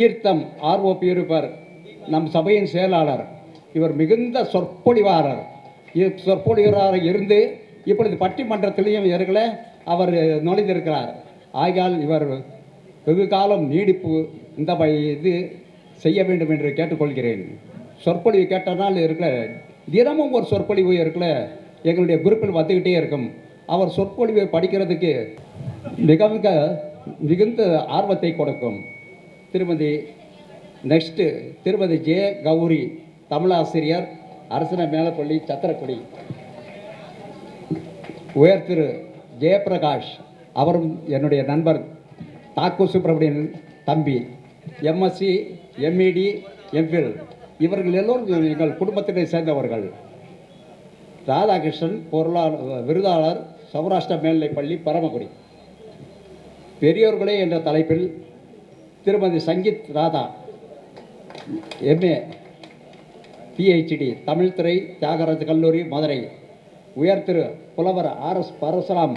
தீர்த்தம் ஆர்வோ பியூரிப்பர் நம் சபையின் செயலாளர். இவர் மிகுந்த சொற்பொழிவாளர். சொற்பொழிவாளராக இருந்து இப்பொழுது பட்டிமன்றத்திலையும் இவர்களை அவர் நுழைந்திருக்கிறார். ஆகையால் இவர் வெகு காலம் நீடிப்பு இந்த இது செய்ய வேண்டும் என்று கேட்டுக்கொள்கிறேன். சொற்பொழிவு கேட்டனால் இருக்கிற தினமும் ஒரு சொற்பொழிவு இருக்கிற எங்களுடைய குரூப்பில் வந்துக்கிட்டே இருக்கும். அவர் சொற்பொழிவை படிக்கிறதுக்கு மிக மிக மிகுந்த ஆர்வத்தை கொடுக்கும். திருமதி ஜே கௌரி, தமிழாசிரியர், அரசின மேலப்பள்ளி, சத்திரக்குடி. உயர் திரு ஜெயபிரகாஷ், அவரும் என்னுடைய நண்பர், தாக்கூர் சுப்பிரமணியன் தம்பி, எம்எஸ்சி, எம்இடி, எம்ஃபில். இவர்கள் எல்லோரும் எங்கள் குடும்பத்தினை சேர்ந்தவர்கள். ராதாகிருஷ்ணன், விருதாளர், சௌராஷ்டிர மேல்நிலைப்பள்ளி, பரமக்குடி. பெரியோர்களே என்ற தலைப்பில் திருமதி சங்கீத் ராதா, எம்ஏ, பிஹெச்டி, தமிழ் துறை, தியாகராஜ கல்லூரி, மதுரை. உயர் திரு புலவர் RS Parasuram,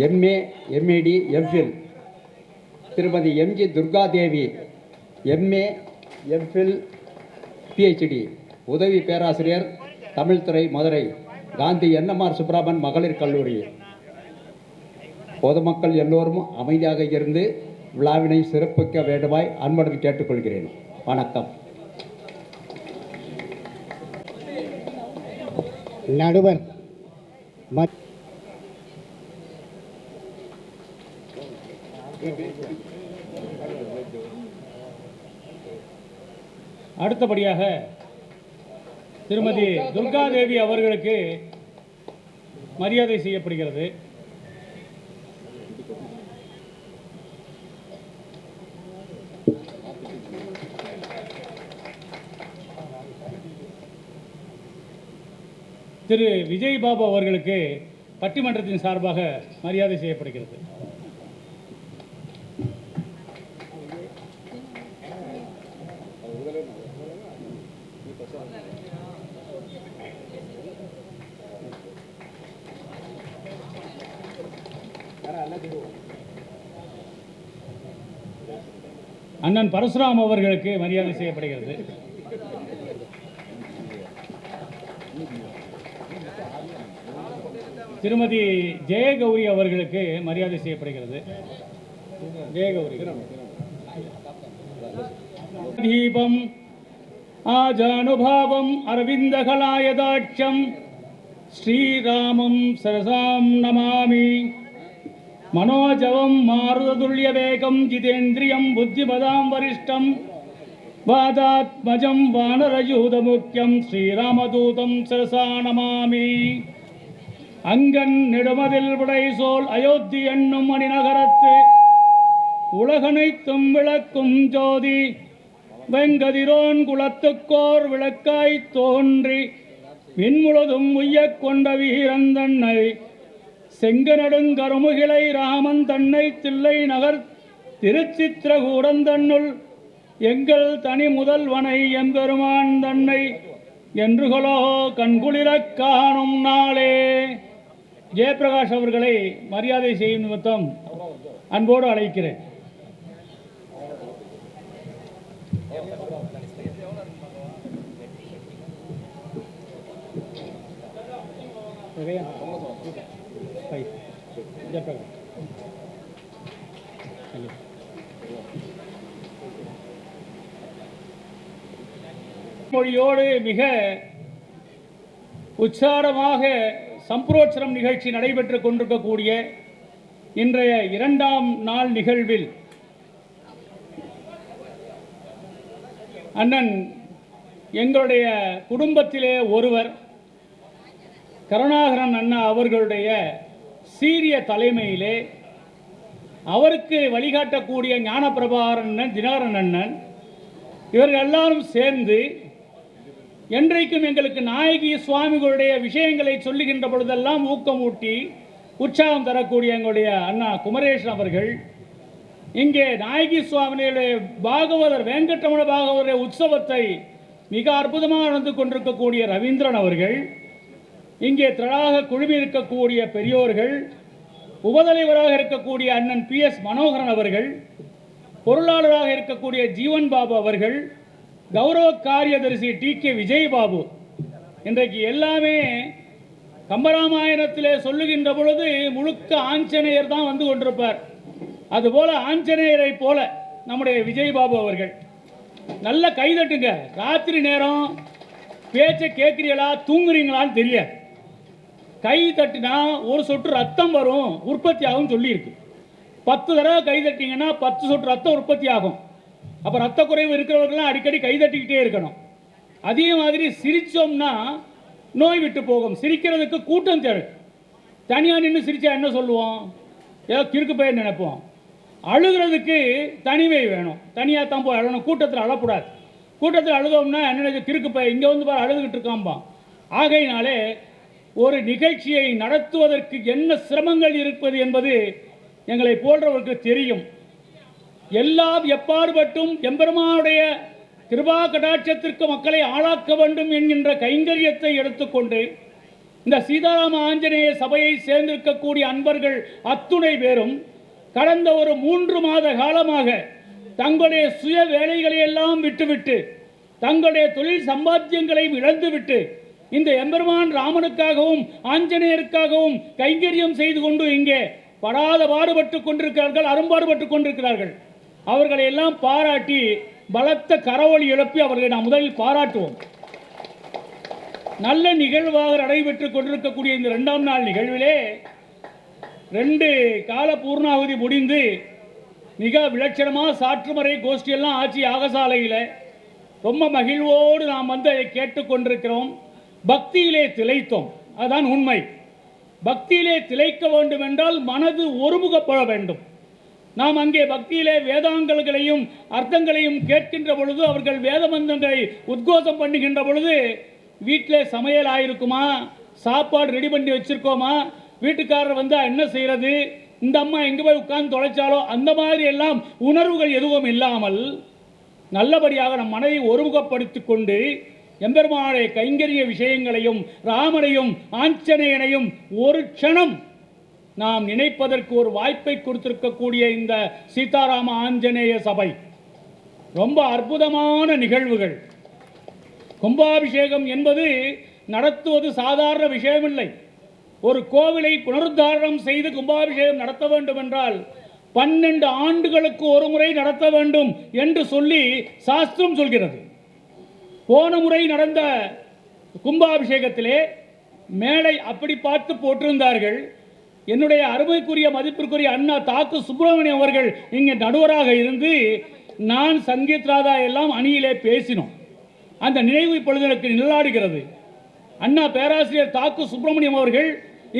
MA, MEd, MPhil. திருமதி MG Durgadevi, MA, MPhil, PhD, உதவி பேராசிரியர், தமிழ் துறை, மதுரை. காந்தி என்எம்ஆர் சுப்பிரமணியன் மகளிர் கல்லூரி. பொதுமக்கள் எல்லோரும் அமைதியாக இருந்து விழாவினை சிறப்பிக்க வேண்டுமாய் அன்புடன் கேட்டுக்கொள்கிறேன். வணக்கம். நடுவர் அடுத்தபடியாக திருமதி துர்காதேவி அவர்களுக்கு மரியாதை செய்யப்படுகிறது. திரு விஜய் பாபு அவர்களுக்கு பட்டிமன்றத்தின் சார்பாக மரியாதை செய்யப்படுகிறது. அண்ணன் பரசுராம் அவர்களுக்கு மரியாதை செய்யப்படுகிறது. திருமதி ஜெயகௌரி அவர்களுக்கு மரியாதை செய்யப்படுகிறது. ஜெயகௌரி. தீபம் ஆஜானுபாவம் அரவிந்தகலாயதாட்சம் ஸ்ரீராமம் சரசாம் நமாமி. மனோஜவம் மாருததுல்ய வேகம் ஜிதேந்திரியம் புத்திமதாம் வரிஷ்டம் வாதாத்மஜம் வானரயூதமுக்கியம் ஸ்ரீராமதூதம் சரசா நமாமி. அங்கன் நெடுமதில் விடைசோல் அயோத்தி என்னும் மணிநகரத்து உலகனைத்தும் விளக்கும் ஜோதி வெங்கதிரோன் குலத்துக்கோர் விளக்காய் தோன்றி விண்முழுதும் உய்யக் கொண்ட வீரந்தன்னை செங்கநடுங்கருமுகிலை ராமன் தன்னை தில்லை நகர் திருச்சித்திரகூடந்தன்னுள் எங்கள் தனி முதல்வனை எம்பெருமான் தன்னை என்றுகளோ கண்குளிரக் காணும் நாளே. ஜெயபிரகாஷ் அவர்களை மரியாதை செய்யும் நிமித்தம் அன்போடு அழைக்கிறேன். மொழியோடு மிக உற்சாகமாக சம்பரோட்சரம் நிகழ்ச்சி நடைபெற்றுக் கொண்டிருக்கக்கூடிய இன்றைய 2ஆம் நாள் நிகழ்வில் அண்ணன் எங்களுடைய குடும்பத்திலே ஒருவர் கருணாகரன் அண்ணா அவர்களுடைய சீரிய தலைமையிலே அவருக்கு வழிகாட்டக்கூடிய ஞானபிரபாகரன் அண்ணன், தினகரன் அண்ணன், இவர்கள் எல்லாரும் சேர்ந்து என்றைக்கும் எங்களுக்கு நாயகி சுவாமிகளுடைய விஷயங்களை சொல்லுகின்ற பொழுதெல்லாம் ஊக்கமூட்டி உற்சாகம் தரக்கூடிய எங்களுடைய அண்ணா குமரேசன் அவர்கள், இங்கே நாயகி சுவாமியுடைய பாகவதர் வெங்கட்ரமண பாகவதர் உற்சவத்தை மிக அற்புதமாக நடந்து கொண்டிருக்கக்கூடிய ரவீந்திரன் அவர்கள், இங்கே திரளாக குழுமி இருக்கக்கூடிய பெரியோர்கள், உபதலைவராக இருக்கக்கூடிய அண்ணன் PS மனோகரன் அவர்கள், பொருளாளராக இருக்கக்கூடிய ஜீவன் பாபு அவர்கள், கௌரவ காரியதரிசி டி.கே. விஜயபாபு, இன்றைக்கு எல்லாமே கம்பராமாயணத்திலே சொல்லுகின்ற பொழுது முழுக்க ஆஞ்சநேயர் தான் வந்து கொண்டிருப்பார். அதுபோல ஆஞ்சநேயரை போல நம்முடைய விஜயபாபு அவர்கள். நல்ல கைதட்டுங்க. ராத்திரி நேரம் பேச்சை கேட்குறீங்களா தூங்குறீங்களான்னு தெரியாது. கை தட்டினா ஒரு சொட்டு ரத்தம் வரும், உற்பத்தி ஆகும் சொல்லியிருக்கு. 10 தடவை கை தட்டிங்கன்னா 10 சொட்டு ரத்தம் உற்பத்தி ஆகும். அப்போ ரத்த குறைவு இருக்கிறவர்கள்லாம் அடிக்கடி கை தட்டிக்கிட்டே இருக்கணும். அதே மாதிரி சிரித்தோம்னா நோய் விட்டு போகும். சிரிக்கிறதுக்கு கூட்டம் தேவை. தனியாக நின்று சிரித்தா என்ன சொல்லுவோம்? ஏதோ கிறுக்கு பயிர் நினைப்போம். அழுகிறதுக்கு தனிமை வேணும். தனியாக தான் போய் அழணும். கூட்டத்தில் அழக்கூடாது. கூட்டத்தில் அழுதோம்னா என்ன கிறுக்கு பயிர் இங்கே வந்து பாரு அழுதுகிட்டு இருக்காம்பான். ஆகையினாலே ஒரு நிகழ்ச்சியை நடத்துவதற்கு என்ன சிரமங்கள் இருப்பது என்பது எங்களை போன்றவருக்கு தெரியும். எல்லாம் எப்பாடுபட்டும் எம்பெருமானுடைய கிருபா கடாட்சத்திற்கு மக்களை ஆளாக்க வேண்டும் என்கின்ற கைங்கரியத்தை எடுத்துக்கொண்டு இந்த சீதாராம ஆஞ்சநேய சபையை சேர்ந்திருக்கக்கூடிய அன்பர்கள் அத்துணை பேரும் கடந்த ஒரு 3 மாத காலமாக தங்களுடைய சுய வேலைகளை எல்லாம் விட்டுவிட்டு, தங்களுடைய தொழில் சம்பாத்தியங்களை இழந்துவிட்டு, இந்த எம்பெருமான் ராமனுக்காகவும் ஆஞ்சநேயருக்காகவும் கைங்கரியம் செய்து கொண்டு இங்கே படாத பாடுபட்டு கொண்டிருக்கிறார்கள், அரும்பாடுபட்டு கொண்டிருக்கிறார்கள். அவர்களை எல்லாம் பாராட்டி பலத்த கரவொலி எழுப்பி அவர்களை நாம் முதலில் பாராட்டுவோம். நல்ல நிகழ்வாக நடைபெற்றுக் கொண்டிருக்கக்கூடிய இந்த 2ஆம் நாள் நிகழ்விலே 2 கால பூர்ணாவதி முடிந்து மிக விலட்சணமாக சாற்றுமறை கோஷ்டியெல்லாம் ஆட்சி யாகசாலையில் ரொம்ப மகிழ்வோடு நாம் வந்து அதை கேட்டுக்கொண்டிருக்கிறோம். பக்தியிலே திளைத்தோம். அதுதான் உண்மை. பக்தியிலே திளைக்க வேண்டும் என்றால் மனது ஒருமுகப்பட வேண்டும். நாம் அங்கே பக்தியிலே வேதாங்கங்களையும் அர்த்தங்களையும் கேட்கின்ற பொழுது, அவர்கள் வேத மந்திரங்களை உத்கோஷம் பண்ணுகின்ற பொழுது, வீட்டில் சமையல் ஆயிருக்குமா, சாப்பாடு ரெடி பண்ணி வச்சிருக்கோமா, வீட்டுக்காரர் வந்து என்ன செய்கிறது, இந்த அம்மா எங்கே போய் உட்கார்ந்து தொலைச்சாலோ, அந்த மாதிரி எல்லாம் உணர்வுகள் எதுவும் இல்லாமல் நல்லபடியாக நம் மனதை ஒருமுகப்படுத்தி கொண்டு எம்பெருமானுடைய கைங்கரிய விஷயங்களையும் ராமனையும் ஆஞ்சநேயனையும் ஒரு க்ஷணம் நாம் நினைப்பதற்கு ஒரு வாய்ப்பை கொடுத்திருக்கக்கூடிய இந்த சீதாராம ஆஞ்சநேய சபை ரொம்ப அற்புதமான நிகழ்வுகள். கும்பாபிஷேகம் என்பது நடத்துவது சாதாரண விஷயமில்லை. ஒரு கோவிலை புனருத்தாரணம் செய்து கும்பாபிஷேகம் நடத்த வேண்டும் என்றால் 12 ஆண்டுகளுக்கு ஒரு முறை நடத்த வேண்டும் என்று சொல்லி சாஸ்திரம் சொல்கிறது. போன முறை நடந்த கும்பாபிஷேகத்திலே மேடை அப்படி பார்த்து போட்டிருந்தார்கள். என்னுடைய அருமைக்குரிய மதிப்பிற்குரிய அண்ணா தாக்கு சுப்பிரமணியம் அவர்கள் இங்கே நடுவராக இருந்து நான் சங்கீத் ராதா எல்லாம் அணியிலே பேசினோம். அந்த நினைவு இப்பொழுது எனக்கு நிழலாடுகிறது. அண்ணா பேராசிரியர் தாக்கு சுப்பிரமணியம் அவர்கள்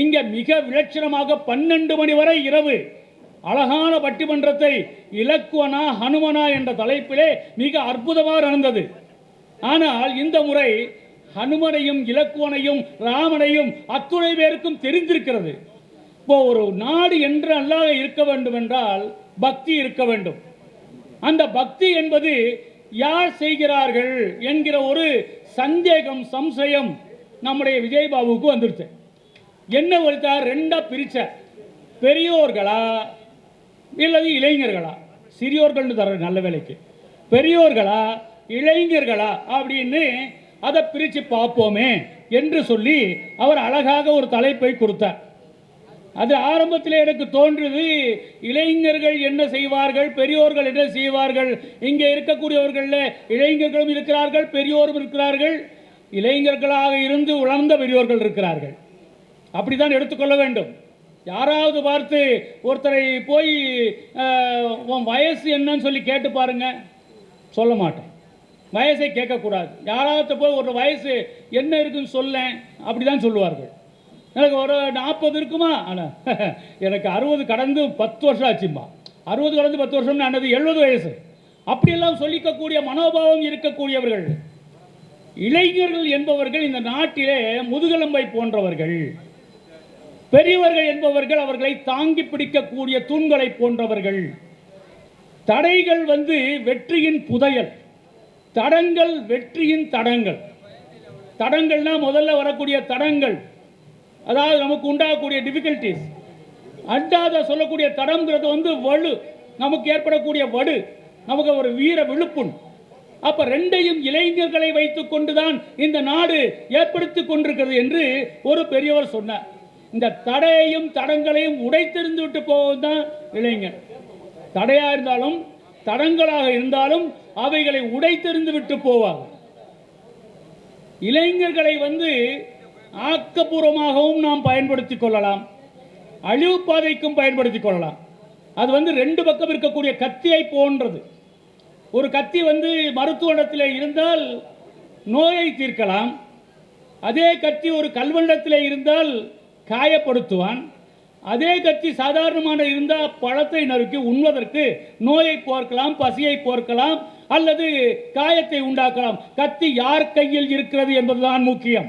இங்கே மிக விலட்சணமாக 12 மணி வரை இரவு அழகான பட்டிமன்றத்தை இலக்குவனா ஹனுமனா என்ற தலைப்பிலே மிக அற்புதமாக நடந்தது. ஆனால் இந்த முறை ஹனுமனையும் இலக்குவனையும் ராமனையும் அத்துணை பேருக்கும் தெரிந்திருக்கிறது. இப்போ ஒரு நாடு என்று அல்லாத இருக்க வேண்டும் என்றால் பக்தி இருக்க வேண்டும். அந்த பக்தி என்பது யார் செய்கிறார்கள் என்கிற ஒரு சந்தேகம் சம்சயம் நம்முடைய விஜயபாபுவுக்கு வந்துருச்சு. என்ன ஒருத்தார் 2ஆ பிரிச்ச, பெரியோர்களா இல்லது இளைஞர்களா, சிறியோர்கள் தர நல்ல வேலைக்கு பெரியோர்களா இளைஞர்களா அப்படின்னு அதை பிரித்து பார்ப்போமே என்று சொல்லி அவர் அழகாக ஒரு தலைப்பை கொடுத்தார். அது ஆரம்பத்தில் எனக்கு தோன்றுது, இளைஞர்கள் என்ன செய்வார்கள், பெரியோர்கள் என்ன செய்வார்கள். இங்கே இருக்கக்கூடியவர்களில் இளைஞர்களும் இருக்கிறார்கள், பெரியோரும் இருக்கிறார்கள். இளைஞர்களாக இருந்து உணர்ந்த பெரியோர்கள் இருக்கிறார்கள். அப்படித்தான் எடுத்துக்கொள்ள வேண்டும். யாராவது பார்த்து ஒருத்தரை போய் உன் வயசு என்னன்னு சொல்லி கேட்டு பாருங்க, சொல்ல மாட்டோம். வயசை கேட்கக்கூடாது. யாராவது போய் ஒரு வயசு என்ன இருக்குன்னு சொல்ல, அப்படி தான் சொல்லுவார்கள். எனக்கு ஒரு 40 இருக்குமா, ஆனால் எனக்கு 60 கடந்து 10 வருஷம் ஆச்சுமா. 60 கடந்து 10 வருஷம் ஆனது 70 வயசு. அப்படியெல்லாம் சொல்லிக்கக்கூடிய மனோபாவம் இருக்கக்கூடியவர்கள் இளைஞர்கள் என்பவர்கள் இந்த நாட்டிலே முதுகெலும்பை போன்றவர்கள். பெரியவர்கள் என்பவர்கள் அவர்களை தாங்கி பிடிக்கக்கூடிய தூண்களை போன்றவர்கள். தடைகள் வெற்றியின் புதையல், தடங்கள் வெற்றியின் தடங்கள். தடங்கள்னா முதல்ல வரக்கூடிய தடங்கள், அதாவது நமக்கு உண்டாகக்கூடிய டிஃபிகல்டிஸ். அண்டாத சொல்லக்கூடிய தடம்ங்கிறது வலு, நமக்கு ஏற்படக்கூடிய வடு. நமக்கு ஒரு வீர விழுப்புண். அப்ப ரெண்டையும் இளைஞர்களை வைத்துக் கொண்டுதான் இந்த நாடு ஏற்படுத்தி கொண்டிருக்கிறது என்று ஒரு பெரியவர் சொன்னார். இந்த தடையையும் தடங்களையும் உடைத்தெறிந்து விட்டு போவதுதான் இளைஞர். தடையா இருந்தாலும் தடங்களாக இருந்தாலும் அவைகளை உடைத்தெறிந்து விட்டு போவாங்க. இளைஞர்களை ஆக்கப்பூர்வமாகவும் நாம் பயன்படுத்திக் கொள்ளலாம், அழிவு பாதைக்கும் பயன்படுத்திக் கொள்ளலாம். அது ரெண்டு பக்கம் இருக்கக்கூடிய கத்தியை போன்றது. ஒரு கத்தி மருத்துவ இடத்தில் இருந்தால் நோயை தீர்க்கலாம், அதே கத்தி ஒரு கல்வனிடத்தில் இருந்தால் காயப்படுத்துவான், அதே கத்தி சாதாரணமான இருந்தால் பழத்தை நறுக்கி உண்வதற்கு நோயை போர்க்கலாம், பசியை போர்க்கலாம், அல்லது காயத்தை உண்டாக்கலாம். கத்தி யார் கையில் இருக்கிறது என்பதுதான் முக்கியம்.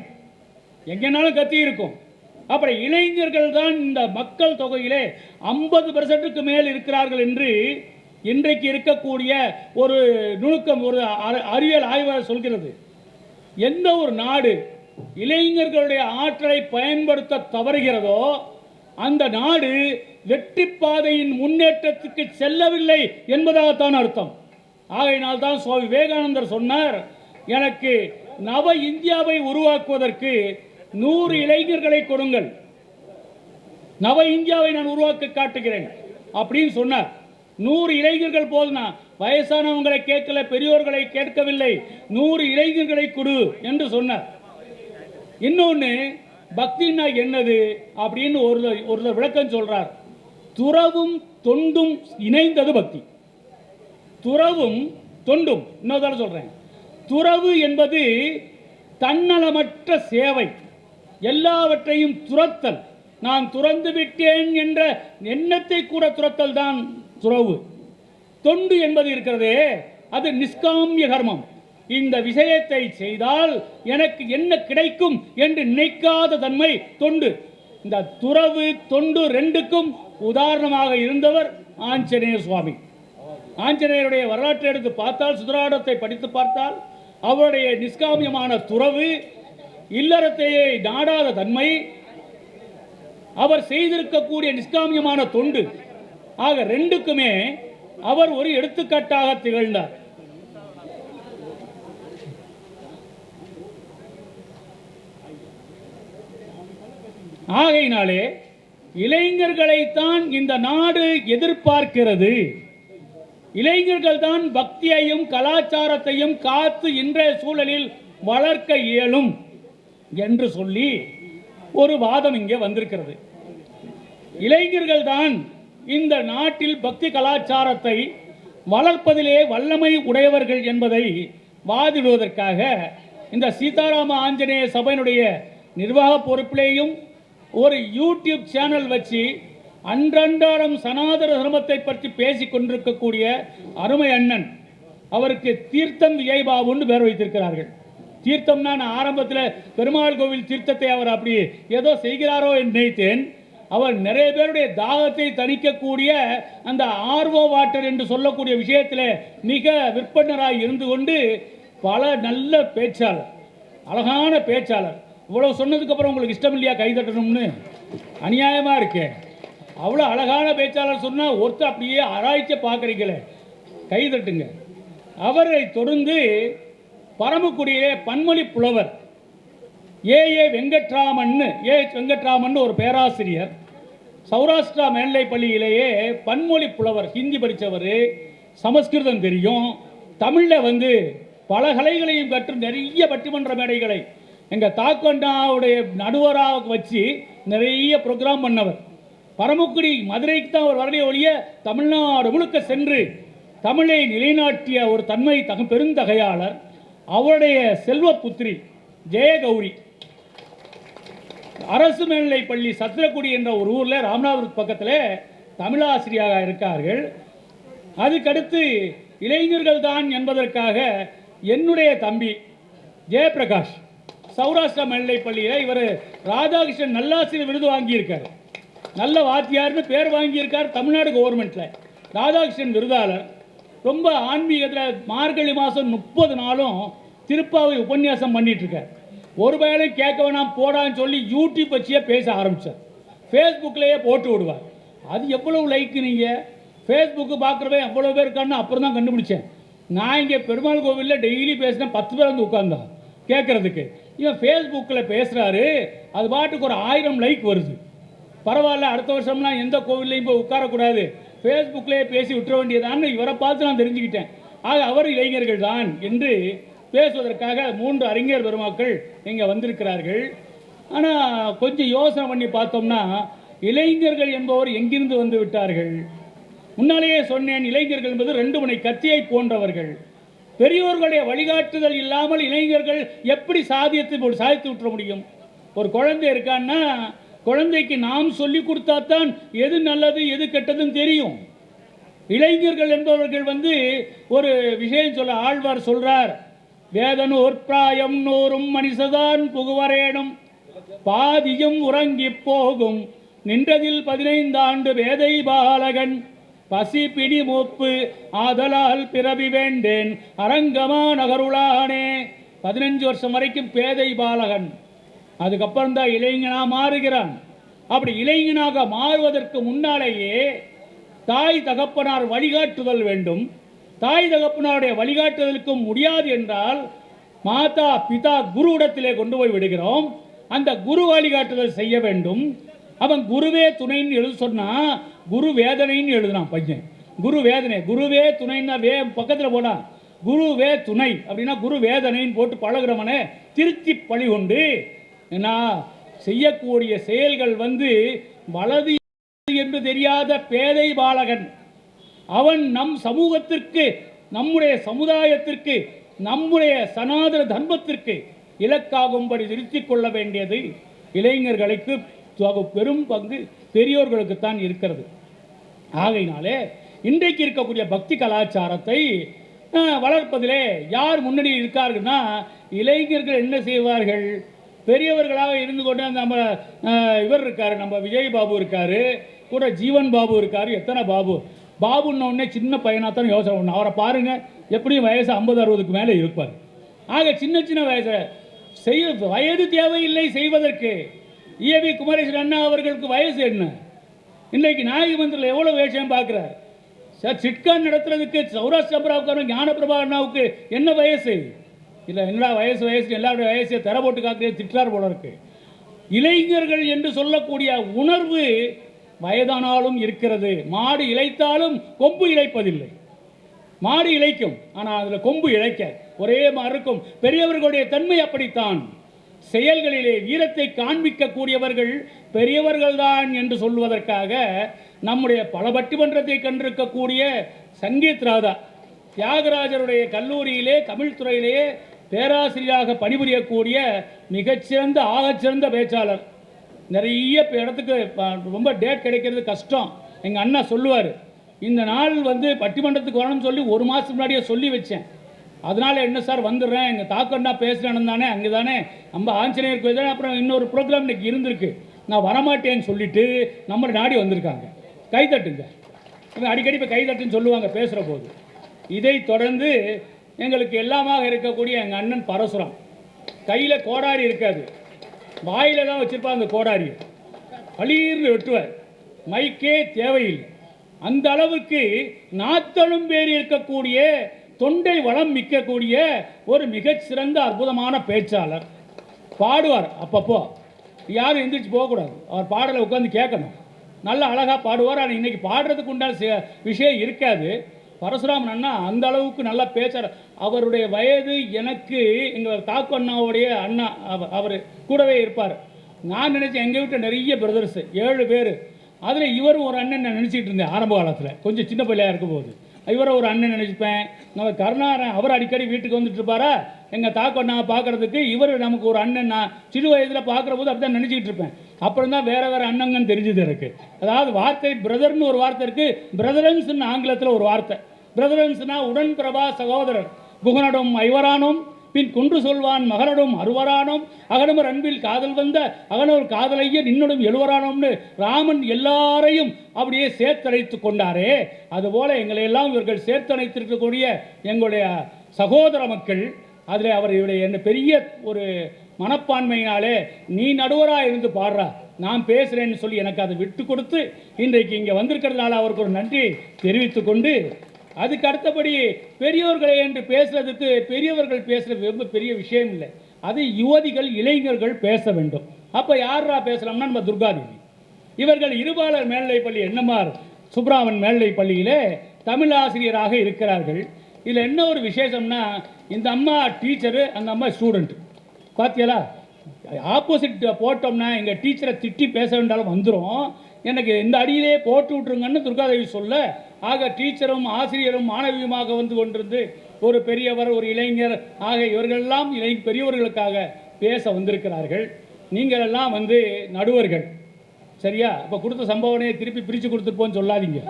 எங்கேனாலும் கத்தி இருக்கும். அப்புறம் இளைஞர்கள் தான் இந்த மக்கள் தொகையிலே 50% மேல் இருக்கிறார்கள் என்று இன்றைக்கு இருக்கக்கூடிய ஒரு நுணுக்கம், ஒரு அறிவியல் ஆய்வாளர் சொல்கிறது. எந்த ஒரு நாடு இளைஞர்களுடைய ஆற்றலை பயன்படுத்த தவறுகிறதோ அந்த நாடு வெற்றி பாதையின் முன்னேற்றத்துக்கு செல்லவில்லை என்பதாகத்தான் அர்த்தம். ஆகையினால் தான் சுவாமி விவேகானந்தர் சொன்னார், எனக்கு நவ இந்தியாவை உருவாக்குவதற்கு 100 இளைஞர்களை கொடுங்கள், நவ இந்தியாவை நான் உருவாக்க காட்டுகிறேன் அப்படின்னு சொன்னார். 100 இளைஞர்கள் போதுனா, வயசானவங்களை கேட்கல, பெரியோர்களை கேட்கவில்லை, 100 இளைஞர்களை கொடு என்று சொன்னார். இன்னொன்று, பக்தினா என்னது அப்படின்னு ஒரு விளக்கம் சொல்றார். துறவும் தொண்டும் இணைந்தது பக்தி. துறவும் தொண்டும், இன்னொரு சொல்றேன். துறவு என்பது தன்னலமற்ற சேவை, எல்லாவற்றையும் துறத்தல், நான் துறந்து விட்டேன் என்ற எண்ணத்தை கூட துறத்தல் தான் துறவு. தொண்டு என்பது இருக்கிறதே, அது நிஷ்காமிய கர்மம். இந்த விஷயத்தை செய்தால் எனக்கு என்ன கிடைக்கும் என்று நினைக்காத தன்மை தொண்டு. இந்த துறவு தொண்டு ரெண்டுக்கும் உதாரணமாக இருந்தவர் ஆஞ்சநேய சுவாமி. ஆஞ்சநேயருடைய வரலாற்றை எடுத்து பார்த்தால், சுந்தராடத்தை படித்து பார்த்தால், அவருடைய நிஷ்காமியமான துறவு, இல்லறத்தையே நாடாத தன்மை, அவர் செய்திருக்கக்கூடிய நிஷ்காமியமான தொண்டு, ஆக ரெண்டுக்குமே அவர் ஒரு எடுத்துக்காட்டாக திகழ்ந்தார். ஆகையினாலே இளைஞர்களைத்தான் இந்த நாடு எதிர்பார்க்கிறது. இளைஞர்கள் தான் பக்தியையும் கலாச்சாரத்தையும் காத்து இன்றைய சூழலில் வளர்க்க இயலும் என்று சொல்லி ஒரு வாதம் இங்கே வந்திருக்கிறது. இளைஞர்கள் தான் இந்த நாட்டில் பக்தி கலாச்சாரத்தை வளர்ப்பதிலே வல்லமை உடையவர்கள் என்பதை வாதிடுவதற்காக இந்த சீதாராம ஆஞ்சநேய சபையினுடைய நிர்வாக பொறுப்பிலேயும் ஒரு யூடியூப் சேனல் வச்சு அன்றாடம் சனாதன தர்மத்தை பற்றி பேசிக் கொண்டிருக்கக்கூடிய அருமை அண்ணன், அவருக்கு தீர்த்தம் விஜயபாபுன்னு பேர் வைத்திருக்கிறார்கள். தீர்த்தம்னா நான் ஆரம்பத்தில் பெருமாள் கோவில் தீர்த்தத்தை அவர் அப்படி ஏதோ செய்கிறாரோ என்று நினைத்தேன். அவர் நிறைய பேருடைய தாகத்தை தணிக்கக்கூடிய அந்த ஆர்வோ வாட்டர் என்று சொல்லக்கூடிய விஷயத்தில் மிக விற்பனராக இருந்து கொண்டு பல நல்ல பேச்சாளர், அழகான பேச்சாளர். இவ்வளோ சொன்னதுக்கப்புறம் உங்களுக்கு இஷ்டம் இல்லையா கைதட்டணும்னு? அநியாயமாக இருக்கு. அவ்வளோ அழகான பேச்சாளர் சொன்னால் ஒருத்தர் அப்படியே ஆராய்ச்சி பார்க்குறீங்களே, கைதட்டுங்க. அவரை தொடர்ந்து பரமக்குடியிலே பன்மொழி புலவர் ஏ வெங்கட்ராமன் ஒரு பேராசிரியர், சௌராஷ்டிரா மேல்நிலை பள்ளியிலேயே பன்மொழி புலவர், ஹிந்தி படித்தவர், சமஸ்கிருதம் தெரியும், தமிழில் பல கலைகளையும் கற்று நிறைய பட்டிமன்ற மேடைகளை எங்கள் தாக்கண்டாவுடைய நடுவராக வச்சு நிறைய ப்ரோக்ராம் பண்ணவர். பரமக்குடி மதுரைக்கு தான் அவர் வரலையே ஒழிய தமிழ்நாடு முழுக்க சென்று தமிழை நிலைநாட்டிய ஒரு தன்மை பெருந்தகையாளர். அவருடைய செல்வ புத்திரி ஜெயகௌரி அரசு மேல்நிலை பள்ளி சத்திரக்குடி என்ற ஒரு ஊரில் ராமநாதபுரம் பக்கத்தில் தமிழாசிரியராக இருக்கார்கள். அதுக்கடுத்து இளைஞர்கள் தான் என்பதற்காக என்னுடைய தம்பி ஜெயபிரகாஷ் சௌராஷ்டிரா மேல்நிலை பள்ளியில் இவர் ராதாகிருஷ்ணன் நல்லாசிரியர் விருது வாங்கியிருக்கார். நல்ல வாத்தியார்னு பேர் வாங்கியிருக்கார் தமிழ்நாடு கவர்மெண்ட்டில். ராதாகிருஷ்ணன் விருதாளர். ரொம்ப ஆன்மீகத்தில் மார்கழி மாதம் 30 நாளும் திருப்பாவை உபன்யாசம் பண்ணிகிட்ருக்கார். ஒரு வேலையும் கேட்க வேணாம் போடான்னு சொல்லி யூடியூப் வச்சியே பேச ஆரம்பித்தார். ஃபேஸ்புக்கிலேயே போட்டு விடுவார். அது எவ்வளவு லைக்கு நீங்கள் ஃபேஸ்புக்கு பார்க்குறவே அவ்வளோ பேர் இருக்கான்னு அப்புறம் தான் கண்டுபிடிச்சேன். நான் இங்கே பெருமாள் கோவிலில் டெய்லி பேசினேன், 10 பேர் வந்து உட்கார்ந்தா கேட்குறதுக்கு. இவன் ஃபேஸ்புக்கில் பேசுகிறாரு, அது பாட்டுக்கு ஒரு 1000 லைக் வருது. பரவாயில்ல, அடுத்த வருஷம்லாம் எந்த கோவில்லையும் போய் உட்காரக்கூடாது, ஃபேஸ்புக்லேயே பேசி விட்டுற வேண்டியதான்னு இவரை பார்த்து நான் தெரிஞ்சுக்கிட்டேன். ஆக அவர் இளைஞர்கள் தான் என்று பேசுவதற்காக 3 அறிஞர் பெருமக்கள் இங்கே வந்திருக்கிறார்கள். ஆனால் கொஞ்சம் யோசனை பண்ணி பார்த்தோம்னா, இளைஞர்கள் என்பவர் எங்கிருந்து வந்து விட்டார்கள்? முன்னாலேயே சொன்னேன், இளைஞர்கள் என்பது 2 முனை கத்தியை போன்றவர்கள். பெரியோர்களுடைய வழிகாட்டுதல் இல்லாமல் இளைஞர்கள் எப்படி சாதித்து விட்டுற முடியும்? ஒரு குழந்தை இருக்கான்னா, குழந்தைக்கு நாம் சொல்லி கொடுத்தாத்தான் எது நல்லது எது கெட்டதுன்னு தெரியும். இளைஞர்கள் என்பவர்கள் வந்து ஒரு விஷயம் சொல்ல ஆழ்வார் சொல்றார், வேதனோர் பிராயம் நூறும் மனிததான் புகுவரேனும் பாதியும் உறங்கி போகும் நின்றதில் 15 ஆண்டு வேதை பாலகன் பசி பிடி மூப்பு ஆதலால் பிறவி வேண்டேன் அரங்கமா நகருளானே. 15 வருஷம் வரைக்கும் பேதை பாலகன், அதுக்கப்புறம் தான் இளைஞனா மாறுகிறான். அப்படி இளைஞனாக மாறுவதற்கு முன்னாலேயே தாய் தகப்பனார் வழிகாட்டுதல் வேண்டும். தாய் தகப்பனாருடைய வழிகாட்டுதலுக்கும் முடியாது என்றால் மாதா பிதா குரு இடத்திலே கொண்டு போய் விடுகிறோம். அந்த குரு வழிகாட்டுதல் செய்ய வேண்டும். அவன் குருவே துணைன்னு எழுத சொன்னா குரு வேதனைன்னு எழுதுனான் பையன். குரு வேதனை, குருவே துணைன்னா பக்கத்தில் போனான், குருவே துணை அப்படின்னா குரு வேதனைன்னு போட்டு பழகிறவனை திருத்தி பழி கொண்டு நான் செய்யக்கூடிய செயல்கள் வந்து வலது என்று தெரியாத பேதை பாலகன். அவன் நம் சமூகத்திற்கு, நம்முடைய சமுதாயத்திற்கு, நம்முடைய சனாதன தர்மத்திற்கு இலக்காகும்படி திருத்திக் கொள்ள வேண்டியது இளைஞர்களுக்கு பெரும் பங்கு பெரியோர்களுக்குத்தான் இருக்கிறது. ஆகையினாலே இன்றைக்கு இருக்கக்கூடிய பக்தி கலாச்சாரத்தை வளர்ப்பதிலே யார் முன்னணி இருக்கார்கள்னா, இளைஞர்கள் என்ன செய்வார்கள்? பெரியவர்களாக இருந்து கொண்டு நம்ம இவர் இருக்கார், நம்ம விஜய் பாபு இருக்கார், கூட ஜீவன் பாபு இருக்கார். எத்தனை பாபு? பாபுன்னொடனே சின்ன பையனாக தான் யோசனை பண்ணணும். அவரை பாருங்கள், எப்படியும் வயசு 50-60க்கு மேலே இருப்பார். ஆக சின்ன சின்ன வயது தேவையில்லை செய்வதற்கு. ஈவி குமரேசன் அண்ணா அவர்களுக்கு வயசு என்ன? இன்றைக்கு நாயகமந்திரில் எவ்வளோ விஷயம் பார்க்குறார். சார் சிட்கான் நடத்துறதுக்கு சௌராஷ்டிரா ஞானபிரபா அண்ணாவுக்கு என்ன வயசு? இல்லை என்னடா வயசு எல்லாருடைய வயசை தர போட்டு காக்கிறே திட்டார் போல இருக்கு. இளைஞர்கள் என்று சொல்லக்கூடிய உணர்வு வயதானாலும் இருக்கிறது. மாடு இளைத்தாலும் கொம்பு இளைப்பதில்லை. மாடு இளைக்கும், ஆனால் அதில் கொம்பு இளைக்க ஒரே மாதிரி இருக்கும். பெரியவர்களுடைய தன்மை அப்படித்தான். செயல்களிலே வீரத்தை காண்பிக்கக்கூடியவர்கள் பெரியவர்கள்தான் என்று சொல்வதற்காக நம்முடைய பல பட்டிமன்றத்தை கண்டிருக்கக்கூடிய சங்கீத் ராதா தியாகராஜருடைய கல்லூரியிலே தமிழ் துறையிலேயே பேராசிரியராக பணிபுரியக்கூடிய மிகச்சிறந்த ஆகச்சிறந்த பேச்சாளர். நிறைய இடத்துக்கு ரொம்ப டேட் கிடைக்கிறது கஷ்டம். எங்கள் அண்ணா சொல்லுவார், இந்த நாள் வந்து பட்டிமன்றத்துக்கு வரணும்னு சொல்லி 1 மாதத்துக்கு முன்னாடியே சொல்லி வச்சேன். அதனால் என்ன சார் வந்துடுறேன், எங்கள் தாக்கண்ணா பேசுகிறேன்னு தானே, அங்கே தானே நம்ம ஆஞ்சநேயர் கோயில் தானே, அப்புறம் இன்னொரு ப்ரோக்ராம் இன்றைக்கி இருந்திருக்கு, நான் வரமாட்டேன்னு சொல்லிவிட்டு நம்ம நாடி வந்திருக்காங்க. கைத்தட்டுங்க, அடிக்கடி இப்போ கைத்தட்டுன்னு சொல்லுவாங்க பேசுகிற போது. இதை தொடர்ந்து எங்களுக்கு எல்லாமாக இருக்கக்கூடிய எங்கள் அண்ணன் பரசுராம், கையில் கோடாரி இருக்காது, வாயில் தான் வச்சுருப்பாங்க. அந்த கோடாரி பளீர்னு வெட்டுவார், மைக்கே தேவையில்லை. அந்த அளவுக்கு நாத்தலும் பேர் இருக்கக்கூடிய தொண்டை வளம் மிக்கக்கூடிய ஒரு மிகச்சிறந்த அற்புதமான பேச்சாளர். பாடுவார், அப்பப்போ யாரும் எந்திரிச்சு போகக்கூடாது, அவர் பாடலை உட்காந்து கேட்கணும். நல்ல அழகாக பாடுவார். ஆனால் இன்றைக்கி பாடுறதுக்கு உண்டான விஷயம் இருக்காது. பரசுராமன் அண்ணா அந்த அளவுக்கு நல்லா பேச்சாளர். அவருடைய வயது எனக்கு எங்கள் தாக்கு அண்ணாவுடைய அண்ணா, அவர் கூடவே இருப்பார். நான் நினச்சேன் எங்கள் வீட்டில் நிறைய பிரதர்ஸு 7 பேர், அதில் இவரும் ஒரு அண்ணன் நான் நினச்சிக்கிட்டு இருந்தேன் ஆரம்ப காலத்தில், கொஞ்சம் சின்ன பிள்ளையாக இருக்கும்போது. இவரை ஒரு அண்ணன் நினச்சிப்பேன். நம்ம கருணாரன் அவர் அடிக்கடி வீட்டுக்கு வந்துட்டு இருப்பாரா எங்கள் தாக்கு அண்ணா பார்க்குறதுக்கு. இவர் நமக்கு ஒரு அண்ணன், நான் சிறு வயதில் பார்க்குற போது அப்படி தான் நினச்சிக்கிட்டு இருப்பேன். அப்புறம் தான் வேறு அண்ணங்கன்னு தெரிஞ்சுது எனக்கு. அதாவது வார்த்தை பிரதர்னு ஒரு வார்த்தை இருக்குது, பிரதரன்ஸ்னு ஆங்கிலத்தில் ஒரு வார்த்தை. பிரதரன்ஸ்னா உடன் பிரபா சகோதரர், குகனடும் ஐவரானும் பின் குன்று சொல்வான் மகனடும் அறுவரானோம் அகனமர் அன்பில் காதல் வந்த அகனவர் காதலைய நின்னடும் எழுவரானோம்னு ராமன் எல்லாரையும் அப்படியே சேர்த்தழைத்து கொண்டாரே, அதுபோல எங்களை எல்லாம் இவர்கள் சேர்த்தணைத்திருக்கக்கூடிய எங்களுடைய சகோதர மக்கள். அதில் அவருடைய என்ன பெரிய ஒரு மனப்பான்மையினாலே நீ நடுவராக இருந்து பாடுறா, நான் பேசுகிறேன்னு சொல்லி எனக்கு அதை விட்டு கொடுத்து இன்றைக்கு இங்கே வந்திருக்கிறதுனால அவருக்கு ஒரு நன்றி தெரிவித்து கொண்டு, அதுக்கு அடுத்தபடி பெரியோர்களே என்று பேசுறதுக்கு பெரியவர்கள் பேசுகிறது ரொம்ப பெரிய விஷயம் இல்லை. அது யுவதிகள் இளைஞர்கள் பேச வேண்டும். அப்போ யாரா பேசலாம்னா நம்ம துர்காதேவி. இவர்கள் இருபாலர் மேல்நிலைப்பள்ளி என்எம்ஆர் சுப்ராமன் மேல்நிலைப்பள்ளியிலே தமிழ் ஆசிரியராக இருக்கிறார்கள். இதில் என்ன ஒரு விசேஷம்னா, இந்த அம்மா டீச்சரு, அந்த அம்மா ஸ்டூடெண்ட். பார்த்தியலா, ஆப்போசிட் போட்டோம்னா எங்கள் டீச்சரை திட்டி பேச வேண்டாலும் வந்துடும், எனக்கு இந்த அடியிலே போட்டு விட்ருங்கன்னு துர்காதேவி சொல்ல, ஆக டீச்சரும் ஆசிரியரும் மாணவியுமாக வந்து கொண்டிருந்து ஒரு பெரியவர் ஒரு இளைஞர் ஆக இவர்களெல்லாம் பெரியவர்களுக்காக பேச வந்திருக்கிறார்கள். நீங்கள் எல்லாம் வந்து நடுவர்கள், சரியா? இப்போ கொடுத்த சம்பவனையை திருப்பி பிரித்து கொடுத்துருப்போன்னு சொல்லாதீங்க.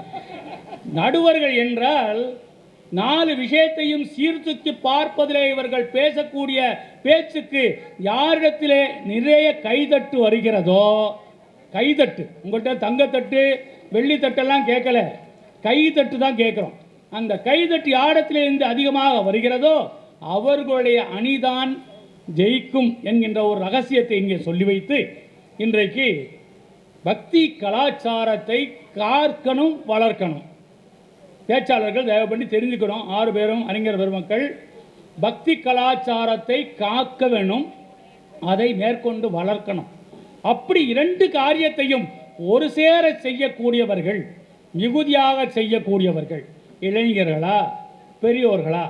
நடுவர்கள் என்றால் 4 விஷயத்தையும் சீர்தூக்கி பார்ப்பதிலே இவர்கள் பேசக்கூடிய பேச்சுக்கு யாரிடத்திலே நிறைய கைதட்டு வருகிறதோ, கைதட்டு, உங்கள்கிட்ட தங்கத்தட்டு வெள்ளித்தட்டெல்லாம் கேட்கல, கைதட்டு தான் கேட்குறோம். அந்த கைதட்டு யாரிடத்திலிருந்து அதிகமாக வருகிறதோ அவர்களுடைய அணிதான் ஜெயிக்கும் என்கின்ற ஒரு ரகசியத்தை இங்கே சொல்லி வைத்து, இன்றைக்கு பக்தி கலாச்சாரத்தை காக்கணும் வளர்க்கணும். பேச்சாளர்கள் தயவு பண்ணி தெரிஞ்சுக்கணும், 6 பேரும் அறிஞர் பெருமக்கள், பக்தி கலாச்சாரத்தை காக்க வேணும், அதை மேற்கொண்டு வளர்க்கணும். அப்படி 2 காரியத்தையும் ஒரு சேர செய்யக்கூடியவர்கள், மிகுதியாக செய்யக்கூடியவர்கள் இளைஞர்களா பெரியோர்களா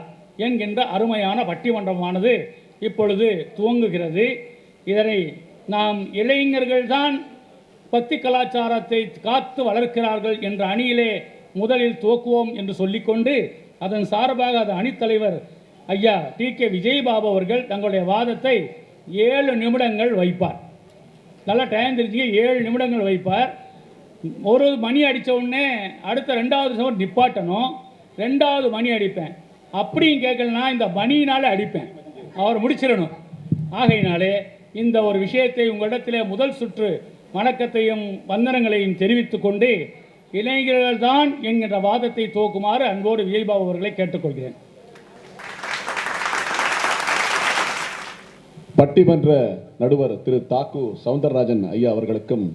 என்கின்ற அருமையான பட்டிமன்றமானது இப்பொழுது துவங்குகிறது. இதனை நாம் இளைஞர்கள்தான் பக்தி கலாச்சாரத்தை காத்து வளர்க்கிறார்கள் என்ற அணியிலே முதலில் துவக்குவோம் என்று சொல்லிக்கொண்டு, அதன் சார்பாக அது அணித்தலைவர் ஐயா டி.கே. விஜயபாபு அவர்கள் தங்களுடைய வாதத்தை 7 நிமிடங்கள் வைப்பார். நல்லா டைம் தெரிஞ்சுங்க, 7 நிமிடங்கள் வைப்பார். ஒரு மணி அடித்த உடனே அடுத்த 2வது சவர் நிப்பாட்டணும், 2வது மணி அடிப்பேன். அப்படியும் கேட்கலனா இந்த மணியினாலே அடிப்பேன், அவர் முடிச்சிடணும். ஆகையினாலே இந்த ஒரு விஷயத்தை உங்களிடத்திலே முதல் சுற்று வணக்கத்தையும் வந்தனங்களையும் தெரிவித்துக் கொண்டு இளைஞர்கள் தான் என்கின்ற வாதத்தை துவக்குமாறு அன்போடு விஜயபாபு அவர்களை கேட்டுக்கொள்கிறேன். பட்டிமன்ற நடுவர் திரு தாக்கு சவுந்தரராஜன் ஐயா அவர்களுக்கும்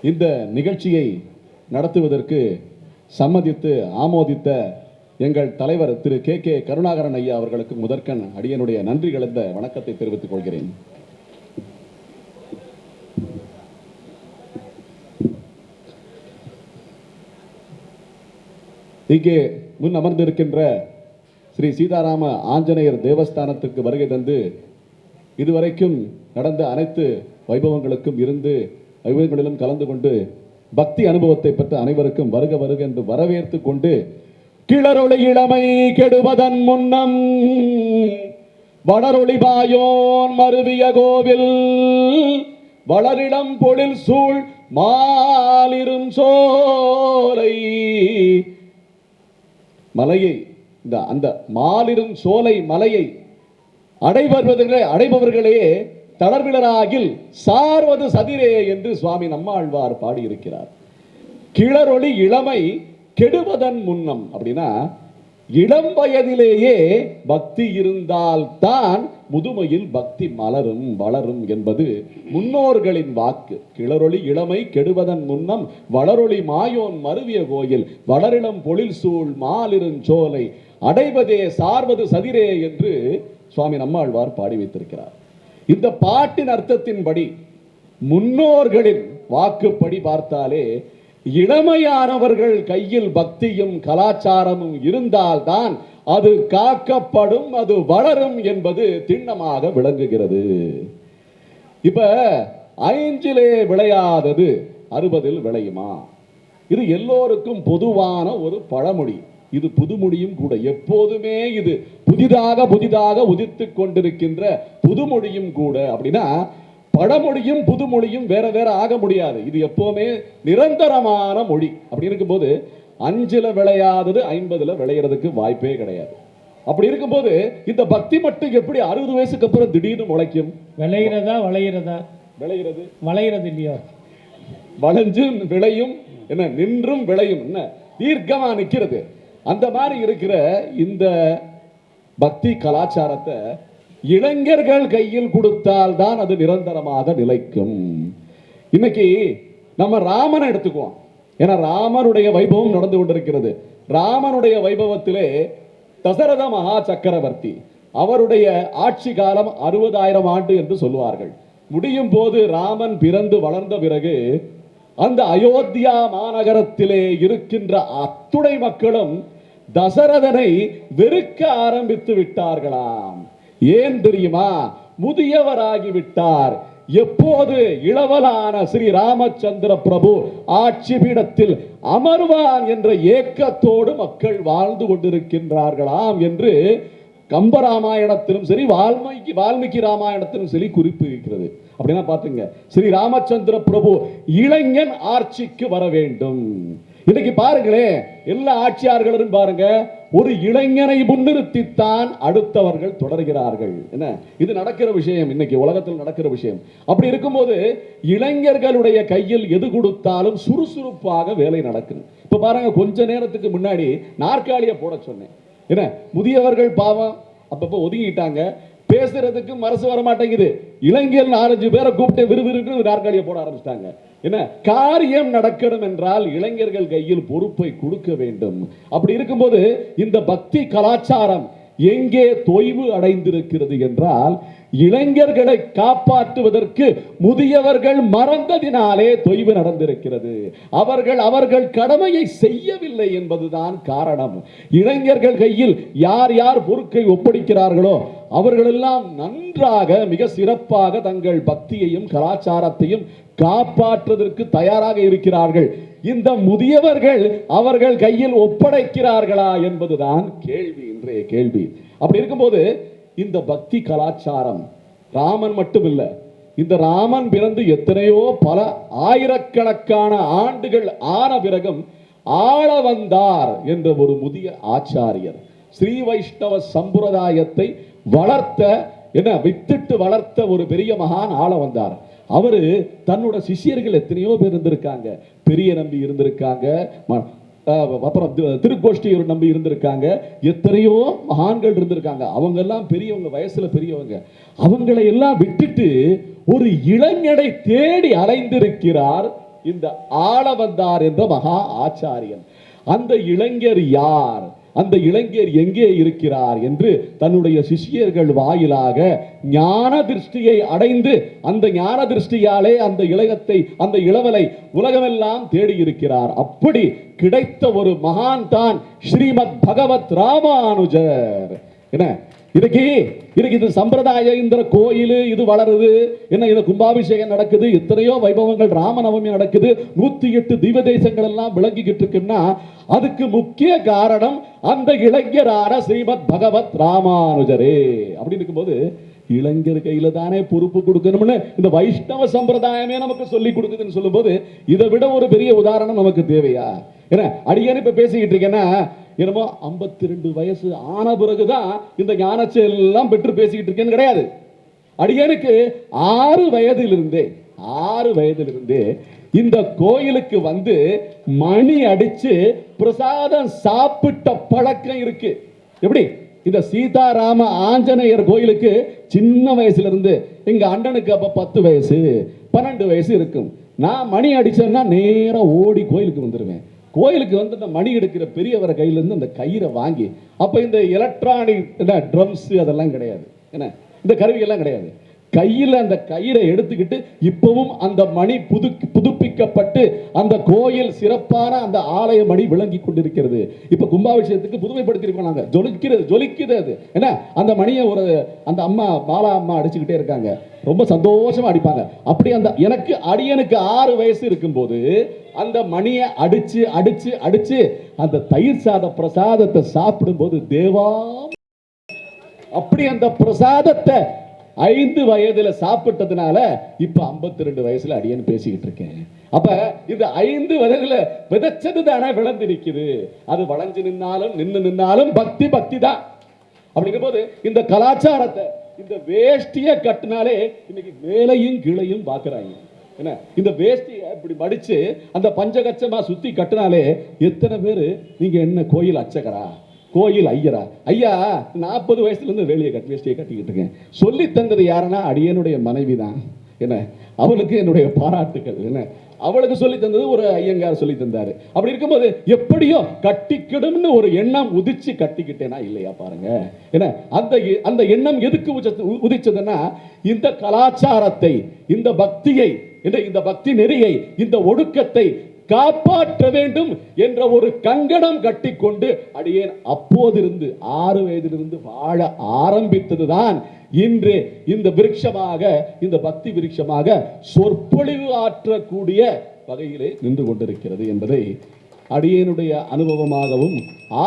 இந்த நிகழ்ச்சியை நடத்துவதற்கு சம்மதித்து ஆமோதித்த எங்கள் தலைவர் திரு கே கருணாகரன் ஐயா அவர்களுக்கு முதற்கண் அடியனுடைய நன்றி கலந்த வணக்கத்தை தெரிவித்துக் கொள்கிறேன். இங்கே முன் அமர்ந்திருக்கின்ற ஸ்ரீ சீதாராம ஆஞ்சநேயர் தேவஸ்தானத்திற்கு வருகை தந்து இதுவரைக்கும் நடந்த அனைத்து வைபவங்களுக்கும் இருந்து வைபவங்களிலும் கலந்து கொண்டு பக்தி அனுபவத்தை பெற்ற அனைவருக்கும் வருக வருக என்று வரவேற்று கொண்டு, கிளரொளி இளமை கெடுவதன் முன்னம் வளரொளி பாயோன் மருவிய கோவில் வளரிடம் பொழில் சூழ் மாலிரும் சோலை மலையை, அந்த மாலிரும் சோலை மலையை அடைபவர்களே தளர்விலராகில் சார்வது சதிரே என்று சுவாமி நம்மாழ்வார் பாடியிருக்கிறார். கிளரொளி இளமை கெடுவதன் முன்னம் அப்படின்னா, இளம் வயதிலேயே பக்தி இருந்தால்தான் முதுமையில் பக்தி மலரும் வளரும் என்பது முன்னோர்களின் வாக்கு. கிளரொளி இளமை கெடுவதன் முன்னம் வளரொளி மாயோன் மருவிய கோயில் வளரிளம் பொழில் சூழ் மாலிருஞ்சோலை அடைவதே சார்வது சதிரே என்று சுவாமி நம்மாழ்வார் பாடி வைத்திருக்கிறார். இந்த பாட்டின் அர்த்தத்தின்படி, முன்னோர்களின் வாக்குப்படி பார்த்தாலே இளமையானவர்கள் கையில் பக்தியும் கலாச்சாரமும் இருந்தால்தான் அது காக்கப்படும், அது வளரும் என்பது திண்ணமாக விளங்குகிறது. இப்ப 5 விளையாதது 60 விளையுமா? இது எல்லோருக்கும் பொதுவான ஒரு பழமொழி. இது புதுமொழியும் கூட. எப்போதுமே இது புதிதாக உதித்துக் கொண்டிருக்கின்ற புதுமொழியும் கூட. அப்படின்னா பழமொழியும் புதுமொழியும் வேற வேற ஆக முடியாது. இது எப்பவுமே நிரந்தரமான மொழி. அப்படி இருக்கும்போது 5 விளையாதது 50 விளையிறதுக்கு வாய்ப்பே கிடையாது. அப்படி இருக்கும்போது இந்த பக்தி மட்டும் எப்படி 60 வயசுக்கு அப்புறம் திடீர்னு முளைக்கும்? விளையிறது இல்லையா? வளைஞ்சு விளையும், என்ன நின்றும் விளையும், என்ன தீர்க்கமா நிற்கிறது. அந்த மாதிரி இருக்கிற இந்த பக்தி கலாச்சாரத்தை இளைஞர்கள் கையில் கொடுத்தால் தான் அது நிரந்தரமாக நிலைக்கும். இன்னைக்கு நம்ம ராமனை எடுத்துக்குவோம். ஏன்னா ராமனுடைய வைபவம் நடந்து கொண்டிருக்கிறது. ராமனுடைய வைபவத்திலே தசரத மகா சக்கரவர்த்தி அவருடைய ஆட்சி காலம் 60,000 ஆண்டு என்று சொல்லுவார்கள். முடியும் போது ராமன் பிறந்து வளர்ந்த பிறகு அந்த அயோத்தியா மாநகரத்திலே இருக்கின்ற அத்துணை மக்களும் தசரதனை வெறுக்க ஆரம்பித்து விட்டார்களாம். ஏன் தெரியுமா? முதியவராகி விட்டார். எப்போது இளவலான ஸ்ரீ ராமச்சந்திர பிரபு ஆட்சி பீடத்தில் அமர்வான் என்ற ஏக்கத்தோடு மக்கள் வாழ்ந்து கொண்டிருக்கின்றார்களாம் என்று கம்பராமாயணத்திலும் சரி வால்மீகி ராமாயணத்திலும் சரி குறிப்பு இருக்கிறது. அப்படின்னா பாத்துங்க, ஸ்ரீ ராமச்சந்திர பிரபு இளைஞன் ஆட்சிக்கு வர வேண்டும். இன்னைக்கு பாருங்களேன், எல்லா ஆட்சியாளர்களும் பாருங்க, ஒரு இளைஞனை முன்னிறுத்தித்தான் அடுத்தவர்கள் தொடர்கிறார்கள். என்ன இது நடக்கிற விஷயம், இன்னைக்கு உலகத்தில் நடக்கிற விஷயம். அப்படி இருக்கும்போது இளைஞர்களுடைய கையில் எது கொடுத்தாலும் சுறுசுறுப்பாக வேலை நடக்குது. இப்ப பாருங்க, கொஞ்ச நேரத்துக்கு முன்னாடி நாற்காலியை போட சொன்னேன். என்ன முதியவர்கள் பாவம் அப்பப்போ ஒதுங்கிட்டாங்க, பேசுறதுக்கு மனசு வர மாட்டேங்குது. இளைஞர் 4-5 பேரை கூப்பிட்டு விறுவிறுன்னு நாற்காலியை போட ஆரம்பிச்சிட்டாங்க. என்ன காரியம் நடக்கணும் என்றால் இளைஞர்கள் கையில் பொறுப்பை கொடுக்க வேண்டும். அப்படி இருக்கும்போது இந்த பக்தி கலாச்சாரம் எங்கே தொய்வு அடைந்திருக்கிறது என்றால், இளைஞர்களை காப்பாற்றுவதற்கு முதியவர்கள் மறந்ததினாலே தொய்வு நடந்திருக்கிறது. அவர்கள் கடமையை செய்யவில்லை என்பதுதான் காரணம். இளைஞர்கள் கையில் யார் யார் பொறுப்பை ஒப்படைக்கிறார்களோ அவர்களெல்லாம் நன்றாக மிக சிறப்பாக தங்கள் பக்தியையும் கலாச்சாரத்தையும் காப்பாற்றுவதற்கு தயாராக இருக்கிறார்கள். இந்த முதியவர்கள் அவர்கள் கையில் ஒப்படைக்கிறார்களா என்பதுதான் கேள்வி, இன்றைய கேள்வி. அப்படி இருக்கும்போது இந்த பக்தி கலாச்சாரம் ராமன் மட்டும் இல்லை, இந்த ராமன் பிறந்து எத்தனையோ பல ஆயிரக்கணக்கான ஆண்டுகள் ஆன பிறகும் ஆள வந்தார் என்ற ஒரு முதிய ஆச்சாரியர் ஸ்ரீ வைஷ்ணவ சம்பிரதாயத்தை வளர்த்த, என்ன வித்திட்டு வளர்த்த ஒரு பெரிய மகான் ஆள வந்தார். அவரு தன்னோட சிஷியர்கள் எத்தனையோ பேர் இருந்திருக்காங்க. பெரிய நம்பி இருந்திருக்காங்க, அப்புறம் திருக்கோஷ்டியூர் நம்பி இருந்திருக்காங்க, எத்தனையோ மகான்கள் இருந்திருக்காங்க. அவங்க எல்லாம் பெரியவங்க, வயசுல பெரியவங்க. அவங்களை எல்லாம் விட்டுட்டு ஒரு இளைஞனை தேடி அலைந்திருக்கிறார் இந்த ஆள வந்தார் என்ற மகா ஆச்சாரியன். அந்த இளைஞர் யார், அந்த இளைஞர் எங்கே இருக்கிறார் என்று தன்னுடைய சிஷியர்கள் வாயிலாக ஞான திருஷ்டியை அடைந்து அந்த ஞான திருஷ்டியாலே அந்த இளையத்தை, அந்த இளவலை உலகமெல்லாம் தேடி இருக்கிறார். அப்படி கிடைத்த ஒரு மகான் தான் ஸ்ரீமத் பகவத் ராமானுஜர். என்ன இன்னைக்கு இது சம்பிரதாயம், இந்த கோயில் இது வளருது, என்ன இது கும்பாபிஷேகம் நடக்குது, எத்தனையோ வைபவங்கள், ராமநவமி நடக்குது, 108 தீப தேசங்கள் எல்லாம் விளங்கிக்கிட்டு இருக்குன்னா அதுக்கு முக்கிய காரணம் அந்த இளைஞரான ஸ்ரீமத் பகவத் ராமானுஜரே. அப்படி இருக்கும்போது இளைஞர் கையில தானே பொறுப்பு கொடுக்கணும்னு இந்த வைஷ்ணவ சம்பிரதாயமே நமக்கு சொல்லி கொடுக்குதுன்னு சொல்லும்போது இதை விட ஒரு பெரிய உதாரணம் நமக்கு தேவையா? ஏன்னா அடியேன்னு இப்ப பேசிக்கிட்டு இருக்கேன்னா என்னமோ 52 வயசு ஆன பிறகுதான் இந்த ஞான செயல் எல்லாம் பெற்று பேசிக்கிட்டு இருக்கேன்னு கிடையாது. அடியனுக்கு 6 வயதிலிருந்தே இந்த கோயிலுக்கு வந்து மணி அடிச்சு பிரசாதம் சாப்பிட்ட பழக்கம் இருக்கு. எப்படி? இந்த சீதாராம ஆஞ்சநேயர் கோயிலுக்கு சின்ன வயசுல இருந்து, எங்க அண்ணனுக்கு அப்ப 10 வயசு 12 வயசு இருக்கும். நான் மணி அடிச்சேன்னா நேரம் ஓடி கோயிலுக்கு வந்துடுவேன். கோயிலுக்கு வந்து இந்த மணி எடுக்கிற பெரியவரை கையில இருந்து அந்த கயிறை வாங்கி, அப்ப இந்த எலக்ட்ரானிக் ட்ரம்ஸ் அதெல்லாம் கிடையாது, என்ன இந்த கருவிகள்லாம் கிடையாது. கையில் அந்த கயிறை எடுத்துக்கிட்டு இப்பவும் அந்த மணி புதுப்பிக்கப்பட்டு அந்த கோயில் சிறப்பான அந்த ஆலய மணி விளங்கி கொண்டிருக்கிறது. இப்ப கும்பாபிஷேகத்துக்கு புதுமைப்படுத்திருக்கோம் நாங்க. ஜொலிக்குது அது. ஏன்னா அந்த மணியை அந்த அம்மா பாலா அம்மா அடிச்சுக்கிட்டே இருக்காங்க, ரொம்ப சந்தோஷமா அடிப்பாங்க. அப்படி அந்த அடியனுக்கு 6 வயசு இருக்கும்போது அந்த மணியை அடிச்சு அடிச்சு அடிச்சு அந்த தயிர் சாத பிரசாதத்தை சாப்பிடும் போது தேவா, அப்படி அந்த பிரசாதத்தை 5 வயதுல சாப்பிட்டதுனால இப்ப 52 வயசுல அடியேன்னு பேசிக்கிட்டு இருக்கேன். அப்ப இந்த 5 வயதுல விதைச்சது தானே விளைந்து நிக்குது. அது வளைஞ்சு நின்னாலும் நின்னாலும் பக்தி தான். அப்படிங்கும் போது இந்த கலாச்சாரத்தை, இந்த வேஷ்டிய கட்டினாலே இன்னைக்கு மேலையும் கீழையும் பாக்குறாங்க. என்ன இந்த வேஷ்டிய இப்படி மடிச்சு அந்த பஞ்சகச்சமா சுத்தி கட்டினாலே எத்தனை பேரு நீங்க என்ன கோயில் அர்ச்சகரா, கோயில் ஐயரா? ஐயா 40 வயசுலேருந்து வேஷ்டியை கட்டிக்கிட்டு இருக்கேன். சொல்லி தந்தது யாருன்னா அடியனுடைய மனைவி தான். என்ன, அவளுக்கு என்னுடைய பாராட்டுகள். என்ன, அவளுக்கு சொல்லி தந்தது ஒரு ஐயங்கார் சொல்லி தந்தாரு. அப்படி இருக்கும்போது எப்படியோ கட்டிக்கிடும்னு ஒரு எண்ணம் உதிச்சு கட்டிக்கிட்டேனா இல்லையா பாருங்க. என்ன, அந்த எண்ணம் எதுக்கு உதிச்சதுன்னா, இந்த கலாச்சாரத்தை, இந்த பக்தியை, இந்த பக்தி நெறியை, இந்த ஒடுக்கத்தை காப்பாற்ற வேண்டும் என்ற ஒரு கங்கணம் கட்டிக்கொண்டு அடியேன் அப்போதிருந்து 6 வயதிலிருந்து வாழ ஆரம்பித்ததுதான் இன்று இந்த விருட்சமாக, இந்த பக்தி விருட்சமாக சொற்பொழிவு ஆற்றக்கூடிய வகையிலே நின்று கொண்டிருக்கிறது என்பதை அடியேனுடைய அனுபவமாகவும்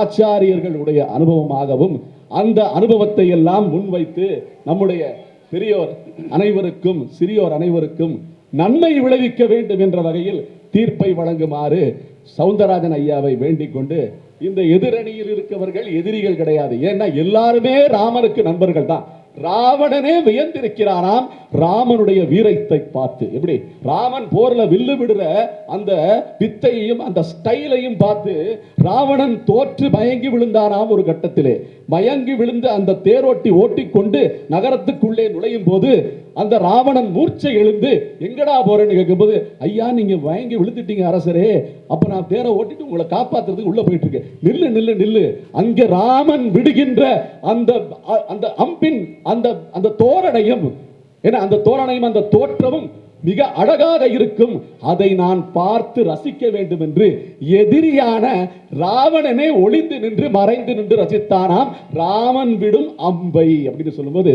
ஆச்சாரியர்களுடைய அனுபவமாகவும் அந்த அனுபவத்தை எல்லாம் முன்வைத்து நம்முடைய பெரியோர் அனைவருக்கும் சிறியோர் அனைவருக்கும் நன்மை விளைவிக்க வேண்டும் என்ற வகையில் தீர்ப்பை வழங்குமாறு சவுந்தரராஜன் ஐயாவை வேண்டிக் கொண்டு, இந்த எதிரணியில் இருக்கவர்கள் எதிரிகள் கிடையாது. ஏன்னா எல்லாருமே ராமனுக்கு நண்பர்கள் தான். ராவணனே வியந்திருக்கிறாராம் ராமனுடைய வீரத்தை பார்த்து. எப்படி ராமன் போர்ல வில்லு விடுற அந்த வித்தையையும் அந்த ஸ்டைலையும் பார்த்து ராவணன் தோற்று மயங்கி விழுந்தாராம். ஒரு கட்டத்திலே மயங்கி விழுந்து அந்த தேரோட்டி ஓட்டிக்கொண்டு நகரத்துக்குள்ளே நுழையும் போது அந்த ராவணன் மூர்ச்சை எழுந்து எங்கடா போறேன்னு கேட்கும்போது, ஐயா நீங்க மயங்கி விழுந்துட்டீங்க அரசரே, அப்ப நான் தேரை ஓட்டிட்டு உங்களை காப்பாத்துறதுக்கு உள்ள போயிட்டு இருக்கேன், நில்லு நில்லு நில்லு. அங்கே ராமன் விடுகின்ற அந்த அந்த அம்பின் அந்த தோரணையும், ஏன்னா அந்த தோரணையும் அந்த தோற்றமும் மிக அழகாக இருக்கும். அதை நான் பார்த்து ரசிக்க வேண்டும் என்று எதிரியான ராவணனே ஒளிந்து நின்று மறைந்து நின்று ரசித்தானாம் ராமன் விடும் அம்பை அப்படின்னு சொல்லும்போது,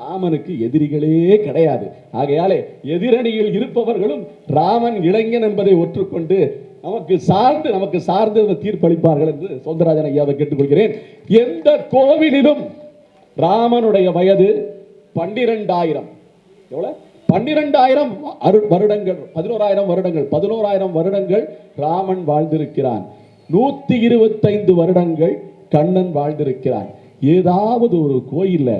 ராமனுக்கு எதிரிகளே கிடையாது. ஆகையாலே எதிரணியில் இருப்பவர்களும் ராமன் இளைஞன் என்பதை ஒற்றுக்கொண்டு நமக்கு சார்ந்து தீர்ப்பளிப்பார்கள் என்று சௌந்தரராஜன் ஐயாவை கேட்டுக்கொள்கிறேன். எந்த கோவிலிலும் ராமனுடைய வயது 12,000 எவ்வளவு 12,000 வருடங்கள், 11,000 வருடங்கள் ராமன் வாழ்ந்திருக்கிறான். 125 வருடங்கள் கண்ணன் வாழ்ந்திருக்கிறான். ஏதாவது ஒரு கோயில்ல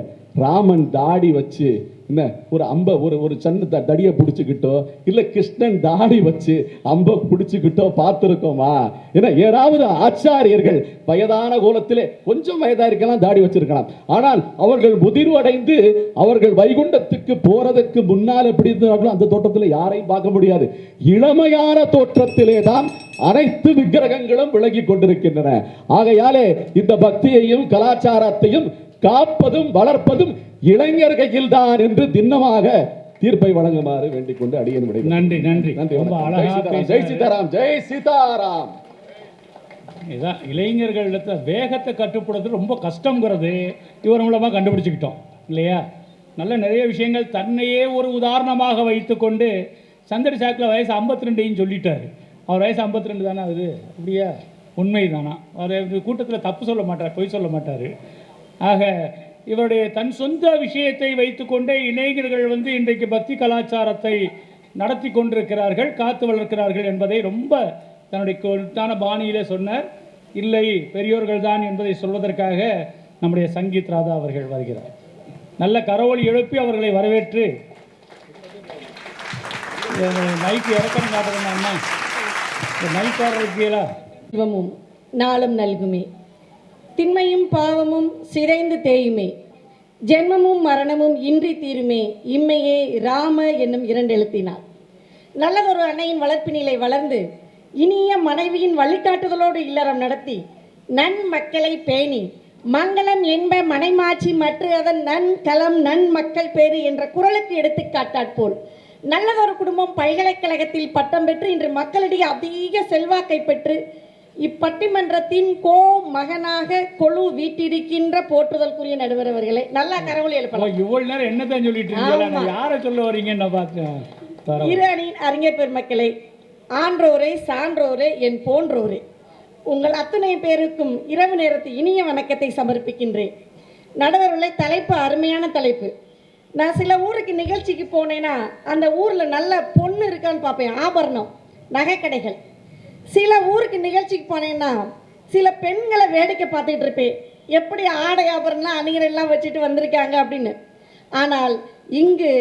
ராமன் தாடி வச்சு என்ன ஒரு அம்ப ஒரு சன்ன தடியை பிடிச்சுக்கிட்டோ இல்ல கிருஷ்ணன் தாடி வச்சு அம்ப பிடிச்சுக்கிட்டோ பார்த்திருக்கோமா? ஏன்னா ஏதாவது ஆச்சாரியர்கள் வயதான கோலத்திலே, கொஞ்சம் வயதா இருக்கலாம், தாடி வச்சிருக்கலாம், ஆனால் அவர்கள் முதிர்வடைந்து அவர்கள் வைகுண்டத்துக்கு போறதுக்கு முன்னால் எப்படி இருந்தார்களோ அந்த தோற்றத்தில் யாரையும் பார்க்க முடியாது. இளமையான தோற்றத்திலே தான் அனைத்து விக்கிரகங்களும் விலகி கொண்டிருக்கின்றன. ஆகையாலே இந்த பக்தியையும் கலாச்சாரத்தையும் காப்பதும் வளர்ப்பதும் இளைஞர் கையில் தான் என்று திண்ணமாக தீர்ப்பை வழங்குமாறு வேண்டிக் கொண்டு அடியேன் விடை. நன்றி நன்றி. ஜெய் சீதாராம், ஜெய் சீதாராம். இதான் இளைஞர்களிடத்தில் வேகத்தை கட்டுப்படுறது ரொம்ப கஷ்டங்கிறது இவர் மூலமாக கண்டுபிடிச்சிக்கிட்டோம் இல்லையா? நல்ல நிறைய விஷயங்கள் தன்னையே ஒரு உதாரணமாக வைத்துக்கொண்டு சந்தடி சாக்கில் வயசு 52 சொல்லிட்டார். அவர் வயசு 52 தானே ஆகுது, அப்படியா? உண்மை தானா? அவர் கூட்டத்தில் தப்பு சொல்ல மாட்டார், பொய் சொல்ல மாட்டார். ஆக இவருடைய தன் சொந்த விஷயத்தை வைத்துக்கொண்டே இளைஞர்கள் இன்றைக்கு பக்தி கலாச்சாரத்தை நடத்தி கொண்டிருக்கிறார்கள், காத்து வளர்க்கிறார்கள் என்பதை ரொம்ப தன்னுடைய கொத்தான பாணியிலே சொன்னார். இல்லை, பெரியோர்கள் தான் என்பதை சொல்வதற்காக நம்முடைய சங்கீத் ராதா அவர்கள் வருகிறார். நல்ல கரவொலி எழுப்பி அவர்களை வரவேற்று மைக்கு இறக்கம் காட்டுறேன். அண்ணா மைக்காரர் இருக்கீங்களா? சிவமும் நாளும் நல்குமே, திண்மையும் பாவமும் சிதைந்து தேயுமே, ஜென்மமும் மரணமும் இன்றி தீருமே, இம்மையே ராம என்னும் 2 எழுத்தினார். நல்லதொரு அன்னையின் வளர்ப்பினிலை வளர்ந்து இனிய மனைவியின் வழிகாட்டுதலோடு இல்லறம் நடத்தி நன்மக்களை பேணி மங்களம் என்ப மனைமாட்சி மற்ற அதன் நன்கலம் நன்மக்கள் பேறு என்ற குரலுக்கு எடுத்துக்காட்டாற்போல் நல்லதொரு குடும்பம் பல்கலைக்கழகத்தில் பட்டம் பெற்று இன்று மக்களிடையே அதிக செல்வாக்கை பெற்று இப்பட்டிமன்றத்தின் மகனாக கொழு வீட்டிருக்கின்ற போற்றுதற்குரிய நடுவர் அவர்களே, நல்லா கரவொலி எழுப்பலாம். இவ்வளவு நேரம் என்னதான் சொல்லிட்டு இருக்கீங்க? யாரை சொல்ல வரீங்கன்னு பார்த்தேன். இரு அணியின் அறிஞர் பெருமக்களே, ஆன்றோரே, சான்றோரே, என் போன்றோரே, உங்கள் அத்தனை பேருக்கும் இரவு நேரத்து இனிய வணக்கத்தை சமர்ப்பிக்கின்றேன். நடுவர்களே, தலைப்பு அருமையான தலைப்பு. நான் சில ஊருக்கு நிகழ்ச்சிக்கு போனேன்னா அந்த ஊரில் நல்ல பொண்ணு இருக்கான்னு பார்ப்பேன், ஆபரணம் நகைக்கடைகள். சில ஊருக்கு நிகழ்ச்சிக்கு போனேன்னா சில பெண்களை வேடிக்கை பார்த்துட்டு இருப்பேன், எப்படி ஆடை ஆபரணம் அணிகரெல்லாம் வச்சுட்டு வந்திருக்காங்க அப்படின்னு. ஆனால் இங்கு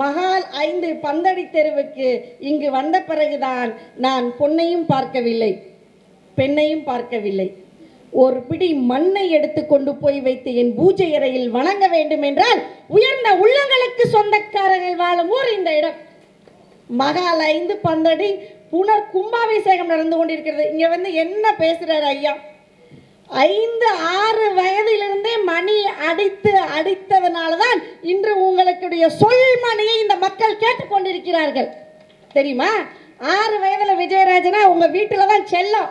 மகால் 5 பந்தடி தெருவுக்கு இங்கு வந்த பிறகுதான் நான் பொண்ணையும் பார்க்கவில்லை, பெண்ணையும் பார்க்கவில்லை, ஒரு பிடி மண்ணை எடுத்து கொண்டு போய் வைத்து என் பூஜை அறையில் வணங்க வேண்டும் என்றால் உயர்ந்த உள்ளங்களுக்கு சொந்தக்காரர்கள் வாழும் ஊர் இந்த இடம். மகால் 5 12 புனர் கும்பாபிஷேகம் நடந்து கொண்டிருக்கிறது. இங்க வந்து என்ன பேசுறாரு ஐயா? 5 6 வயதிலிருந்தே மணி அடித்ததனால தான் இன்று உங்களுடைய சொல் மணியை இந்த மக்கள் கேட்டுக்கொண்டிருக்கிறார்கள். தெரியுமா? 6 வயதுல விஜயராஜனா உங்க வீட்டுல தான் செல்லம்.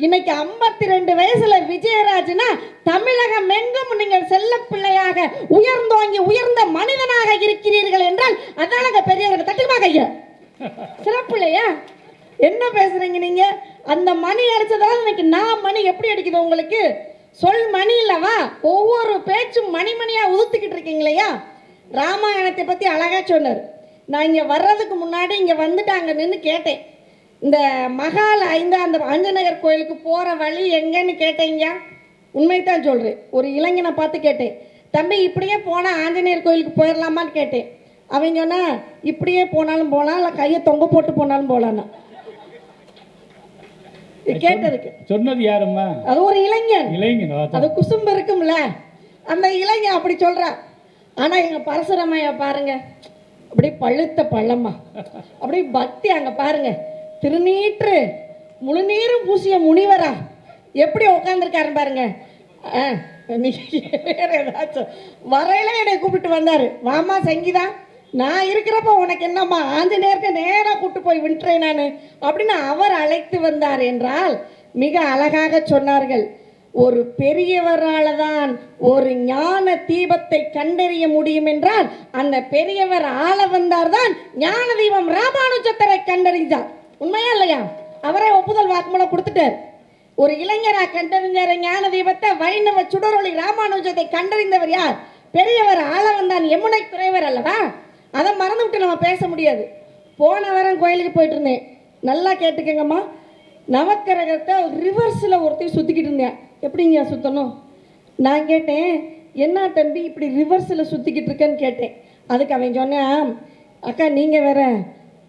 இன்னைக்கு 52 வயசுல விஜயராஜனா தமிழகம் எங்கும் நீங்கள் செல்ல பிள்ளையாக உயர்ந்தோங்கி உயர்ந்த மனிதனாக இருக்கிறீர்கள் என்றால் அதானங்க பெரியவர்கள். தட்டுமாக ஐயா, சிறப்பு இல்லையா? என்ன பேசுறீங்க நீங்க? அந்த மணி அடிச்சதால இன்னைக்கு நான் மணி எப்படி அடிக்குது உங்களுக்கு? சொல் மணி இல்லவா? ஒவ்வொரு பேச்சும் மணிமணியா உதுத்துக்கிட்டு இருக்கீங்களையா? ராமாயணத்தை பத்தி அழகா சொன்னார். நான் இங்க வர்றதுக்கு முன்னாடி இங்க வந்துட்டு அங்க நின்று கேட்டேன், இந்த மகால் 5 அந்த ஆஞ்சநேயர் கோயிலுக்கு போற வழி எங்கன்னு கேட்டீங்க. உண்மைதான் சொல்றேன். ஒரு இளைஞனை பார்த்து கேட்டேன், தம்பி இப்படியே போனா ஆஞ்சநேயர் கோயிலுக்கு போயிடலாமான்னு கேட்டேன். அவங்க சொன்னா இப்படியே போனாலும் போகலாம், இல்லை கையை தொங்க போட்டு போனாலும் போகலான்னா. கேட்டதுக்கு சொன்னது யாரும்மா? அது ஒரு இளைஞன். இளைஞன் அது குசும்பு இருக்கும்ல, அந்த இளைஞன் அப்படி சொல்றா. ஆனா எங்க பரசுராமையா பாருங்க, அப்படியே பழுத்த பள்ளம்மா, அப்படியே பக்தி. அங்க பாருங்க, திருநீற்று முழுநீரும் பூசிய முனிவரா எப்படி உட்காந்துருக்காரு பாருங்க. வேற ஏதாச்சும் வரையில என்னை கூப்பிட்டு வந்தாரு, வாமா சங்கீதா, நான் இருக்கிறப்ப உனக்கு என்னம்மா, ஆஞ்சநேயருக்கு நேராக கூட்டு போய் விட்டுறேன் நான் அப்படின்னு அவர் அழைத்து வந்தார் என்றால் மிக அழகாக சொன்னார்கள். ஒரு பெரியவரால் தான் ஒரு ஞான தீபத்தை கண்டறிய முடியும் என்றால் அந்த பெரியவர் ஆள வந்தார் தான் ஞான தீபம் ராமானுஜத்தரை கண்டறிந்தார். உண்மையா இல்லையா? அவரே ஒப்புதல் வாக்குமூலம் கொடுத்துட்டார். ஒரு இளைஞரா கண்டறிஞர் ஞான தீபத்தை, வைணவ சுடரொளி ராமானுஜத்தை கண்டறிந்தவர் யார்? பெரியவர் ஆள வந்தான் யமுனை துறைவர் அல்லவா? அதை மறந்து விட்டு நம்ம பேச முடியாது. போன வாரம் கோயிலுக்கு போயிட்டு இருந்தேன். நல்லா கேட்டுக்கங்கம்மா, நவக்கிரகத்தை ரிவர்ஸில் ஒருத்தையும் சுற்றிக்கிட்டு இருந்தேன். எப்படிங்க சுற்றணும்? நான் கேட்டேன், என்ன தம்பி இப்படி ரிவர்ஸில் சுற்றிக்கிட்டு இருக்கேன்னு கேட்டேன். அதுக்கு அவன் சொன்னேன், அக்கா நீங்கள் வேற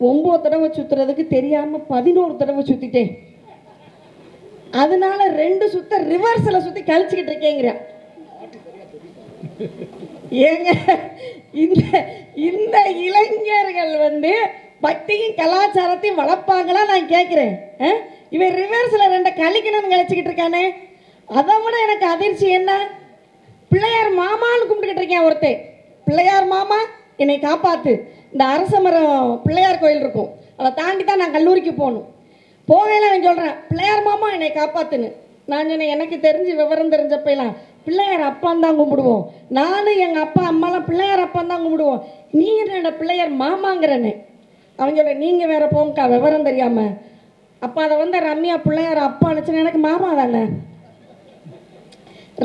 9 தடவை சுற்றுறதுக்கு தெரியாமல் 11 தடவை சுற்றிட்டேன், அதனால 2 சுத்த ரிவர்ஸில் சுற்றி கழிச்சுக்கிட்டு இருக்கேங்கிறேன். ஏங்க, இந்த இளைஞர்கள் வந்து பக்தியும் கலாச்சாரத்தையும் வளர்ப்பாங்களா நான் கேட்குறேன். இவன் ரிவர்ஸில் 2 கழிக்கணும்னு கழிச்சுக்கிட்டு இருக்கானே. அதை விட எனக்கு அதிர்ச்சி என்ன, பிள்ளையார் மாமான்னு கும்பிட்டுக்கிட்டு இருக்கேன் ஒருத்தன். பிள்ளையார் மாமா என்னை காப்பாற்று. இந்த அரச மரம் பிள்ளையார் கோயில் இருக்கும், அதை தாண்டி தான் நான் கல்லூரிக்கு போகணும். போகையில அவன் சொல்கிறேன், பிள்ளையார் மாமா என்னை காப்பாற்றுன்னு. நான் சொன்னேன், எனக்கு தெரிஞ்சு விவரம் தெரிஞ்சப்பெல்லாம் பிள்ளையார் அப்பான்னு தான் கும்பிடுவோம். நானும் எங்கள் அப்பா அம்மாலாம் பிள்ளையார் அப்பான்னு தான் கும்பிடுவோம். நீ என்னோட பிள்ளையார் மாமாங்கிறனே. அவங்க சொல்ல, நீங்கள் வேற போங்கக்கா விவரம் தெரியாமல். அப்போ அதை வந்து ரம்யா பிள்ளையார் அப்பா அனுச்சுன்னா எனக்கு மாமா தானே.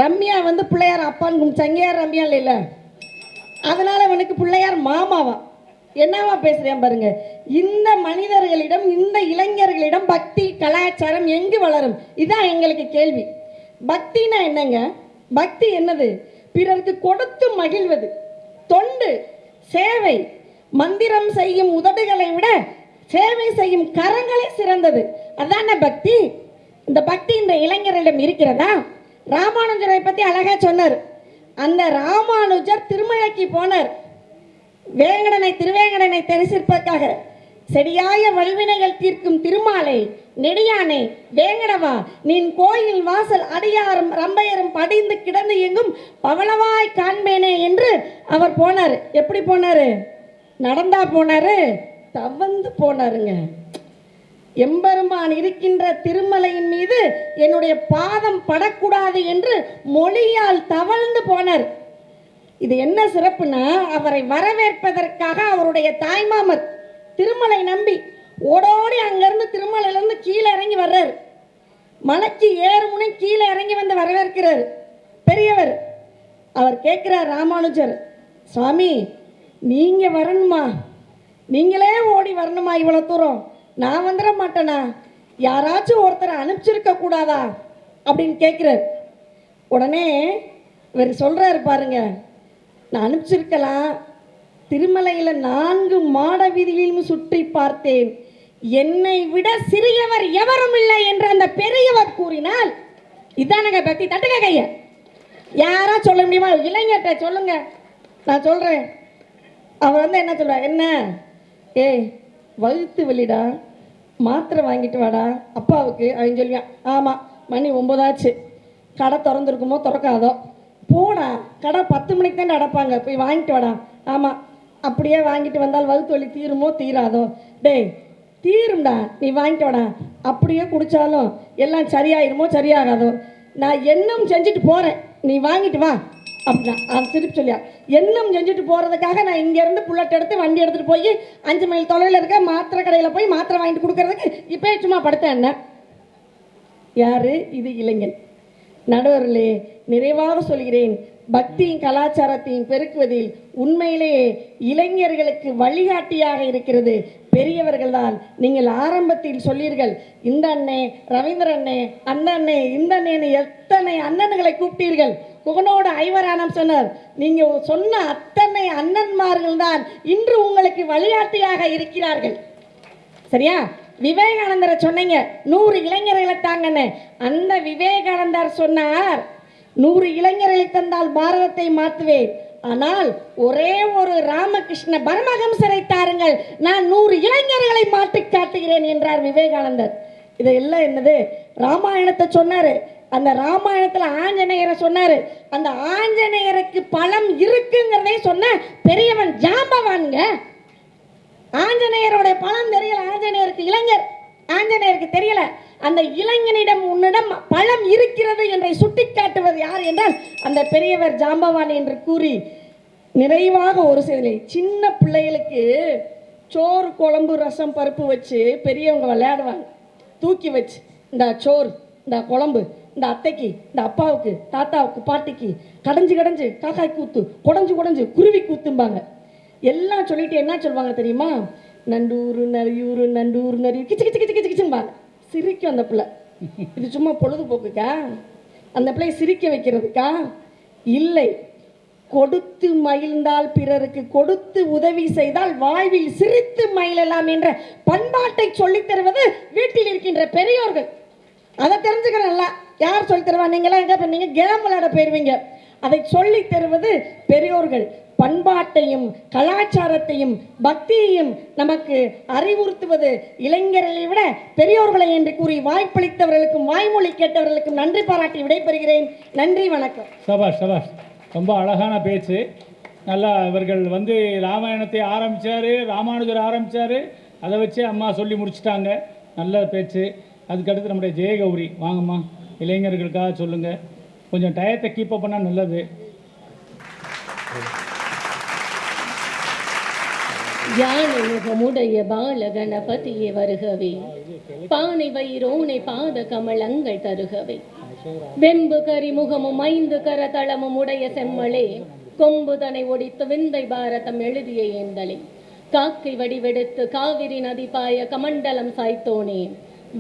ரம்யா வந்து பிள்ளையார் அப்பான்னு சங்கையார் ரம்யா இல்லைல்ல, அதனால அவனுக்கு பிள்ளையார் மாமாவா. என்னவா பேசுகிறேன் பாருங்க. இந்த மனிதர்களிடம், இந்த இளைஞர்களிடம் பக்தி கலாச்சாரம் எங்கு வளரும்? இதுதான் எங்களுக்கு கேள்வி. பக்தினா என்னங்க? பக்தி என்னது? பிறருக்கு கொடுத்து மகிழ்வது, தொண்டு, சேவை. மந்திரம் செய்யும் உதடுகளை விட சேவை செய்யும் கரங்களே சிறந்தது. அதான பக்தி. இந்த பக்தி இந்த இளைஞர்களிடம் இருக்கிறதா? ராமானுஜரை பற்றி அழகா சொன்னார். அந்த ராமானுஜர் திருமலைக்கு போனார். திருவேங்கடனை தரிசிப்பதற்காக. செடியாய வல்வினைகள் தீர்க்கும் திருமாலை, நெடியானே வேங்கடவா, நின் கோயில் வாசல் அடியாரும் ரம்பையரும் படிந்து கிடந்து எங்கும் பவளவாய் காண்பேனே என்று அவர் போனார். எப்படி போனாரு? நடந்தா போனாரு, தவந்து போனாருங்க. எம்பெருமான் இருக்கின்ற திருமலையின் மீது என்னுடைய பாதம் படக்கூடாது என்று மொழியால் தவழ்ந்து போனார். இது என்ன சிறப்புனா, அவரை வரவேற்பதற்காக அவருடைய தாய்மாமர் திருமலை நம்பி ஓடோடி அங்கிருந்து திருமலையிலிருந்து கீழே இறங்கி வர்றாரு. மலைக்கு ஏறுமுனை கீழே இறங்கி வந்து வரவேற்கிறார் பெரியவர். அவர் கேட்கிறார், ராமானுஜர் சுவாமி நீங்க வரணுமா? நீங்களே ஓடி வரணுமா இவ்வளோ தூரம்? நான் வந்துட மாட்டேனா? யாராச்சும் ஒருத்தரை அனுப்பிச்சிருக்க கூடாதா அப்படின்னு கேட்குறார். உடனே இவர் சொல்றாரு பாருங்க, நான் அனுப்பிச்சிருக்கலாம், திருமலையில் 4 மாட வீதியிலும் சுற்றி பார்த்தேன், என்னை விட சிறியவர் எவரும் இல்லை என்று அந்த பெரியவர் கூறினால் இதானங்க பக்தி. தட்டுங்க கைய. யாரா சொல்ல முடியுமா? இளைஞர்கிட்ட சொல்லுங்க, நான் சொல்கிறேன். அவர் வந்து என்ன சொல்லுவார், என்ன ஏய் வகுத்து வெளிடா, மாத்திரை வாங்கிட்டு வாடா அப்பாவுக்கு அப்படின்னு சொல்லுவேன். ஆமாம், மணி 9 ஆச்சு, கடை திறந்துருக்குமோ திறக்காதோ, போடா கடை 10 மணிக்கு தானே அடைப்பாங்க, போய் வாங்கிட்டு வாடா. ஆமாம், அப்படியே வாங்கிட்டு வந்தால் வகுத்து வலி தீருமோ தீராதோ? டேய் தீரும்டா, நீ வாங்கிட்டு வாடா. அப்படியே குடித்தாலும் எல்லாம் சரியாயிருமோ சரியாகாதோ? நான் எண்ணம் செஞ்சுட்டு போகிறேன், நீ வாங்கிட்டு வா அப்படின்னா. அது திருப்பி சொல்லியா, எண்ணம் செஞ்சுட்டு போகிறதுக்காக நான் இங்கேருந்து புல்லட் எடுத்து வண்டி எடுத்துகிட்டு போய் 5 மைல் தொலைவில் இருக்க மாத்திரை கடையில் போய் மாத்திரை வாங்கிட்டு கொடுக்கறதுக்கு இப்போ சும்மா படுத்தேன் என்ன? யார் இது? இளைஞன். நடுவர்களே, நிறைவாக சொல்கிறேன், பக்தியின் கலாச்சாரத்தையும் பெருக்குவதில் உண்மையிலேயே இளைஞர்களுக்கு வழிகாட்டியாக இருக்கிறது பெரியவர்கள் தான். நீங்கள் ஆரம்பத்தில் சொல்லீர்கள், இந்த அண்ணே, ரவீந்திர அண்ணே, அண்ணே, இந்த அண்ணேன்னு எத்தனை அண்ணன்களை கூப்பிட்டீர்கள். குகனோட ஐவரானம் சொன்னார். நீங்கள் சொன்ன அத்தனை அண்ணன்மார்கள் தான் இன்று உங்களுக்கு வழிகாட்டியாக இருக்கிறார்கள். சரியா? விவேகானந்தரை சொன்னீங்க 100 இளைஞர்களை தாங்கன்னு. அந்த விவேகானந்தர் சொன்னார், 100 இளைஞர்களை தந்தால் பாரதத்தை மாற்றுவேன், ஆனால் ஒரே ஒரு ராமகிருஷ்ண பரமஹம்சரை தாருங்கள், நான் 100 இளைஞர்களை மாற்றி காட்டுகிறேன் என்றார் விவேகானந்தர். இதெல்லாம் என்னது? ராமாயணத்தை சொன்னார். அந்த ராமாயணத்தில் ஆஞ்சநேயரை சொன்னார். அந்த ஆஞ்சநேயருக்கு பலம் இருக்குங்கிறதே சொன்ன பெரியவன் ஜாம்பவானுங்க. ஆஞ்சநேயருடைய பலம் தெரியல, ஆஞ்சநேயருக்கு இளைஞர், ஆஞ்சநேயருக்கு தெரியல. அந்த இளைஞனிடம் உன்னிடம் பலம் இருக்கிறது என்றை சுட்டி காட்டுவது யார் என்றால் அந்த பெரியவர் ஜாம்பவான் என்று கூறி நிறைவாக ஒரு சில சின்ன பிள்ளைகளுக்கு சோறு குழம்பு ரசம் பருப்பு வச்சு பெரியவங்க விளையாடுவாங்க. தூக்கி வச்சு இந்த சோறு, இந்த குழம்பு, இந்த அத்தைக்கு, இந்த அப்பாவுக்கு, தாத்தாவுக்கு, பாட்டிக்கு, கடைஞ்சு கடைஞ்சு காக்காய் கூத்து, குடஞ்சு குடஞ்சு குருவி கூத்தும்பாங்க. எல்லாம் சொல்லிட்டு என்ன சொல்லுவாங்க தெரியுமா? நண்டூரு நரியூரு நண்டூரு நரியூர் கிச்சு கிச்சு கிச்சு கிச்சு கிச்சும்பாங்க. சிரிக்கும் அந்த பிள்ளை. இது சும்மா பொழுதுபோக்குக்கா? அந்த பிள்ளையை சிரிக்க வைக்கிறதுக்கா? இல்லை. கொடுத்து மகிழ்ந்தால் பிறருக்கு கொடுத்து உதவி செய்தால் வாழ்வில் சிரித்து மகிழலாம் என்ற பண்பாட்டை சொல்லித் தருவது வீட்டில் இருக்கின்ற பெரியோர்கள். அதை தெரிஞ்சுக்கிறேன்ல. யார் சொல்லித் தருவா? நீங்களாம் எங்கே பண்ணீங்க? கேம் விளையாட போயிடுவீங்க. அதை சொல்லித் தருவது பெரியோர்கள். பண்பாட்டையும் கலாச்சாரத்தையும் பக்தியையும் நமக்கு அறிவுறுத்துவது இளைஞர்களை விட பெரியோர்களை என்று கூறி வாய்ப்பளித்தவர்களுக்கும் வாய்மொழி கேட்டவர்களுக்கும் நன்றி பாராட்டி விடைபெறுகிறேன். நன்றி, வணக்கம். சபாஷ் சபாஷ், ரொம்ப அழகான பேச்சு. நல்லா இவர்கள் வந்து ராமாயணத்தை ஆரம்பித்தார், ராமானுஜர் ஆரம்பித்தார், அதை வச்சு அம்மா சொல்லி முடிச்சிட்டாங்க. நல்ல பேச்சு. அதுக்கடுத்து நம்முடைய ஜெயகௌரி, வாங்கம்மா, இளைஞர்களுக்காக சொல்லுங்கள். கொஞ்சம் டயத்தை கீப்பப் பண்ணால் நல்லது. யானை முகமுடைய பாலகணபதியே வருகவே, பானை வயிரோனை பாத கமலங்கள் தருகவே, வெம்பு கரி முகமும் 5 கரதளமும் உடைய செம்மளே, கொம்புதனை ஒடித்து விந்தை பாரதம் எழுதிய ஏந்தலே, காக்கை வடிவெடுத்து காவிரி நதி பாய கமண்டலம் சாய்த்தோனே,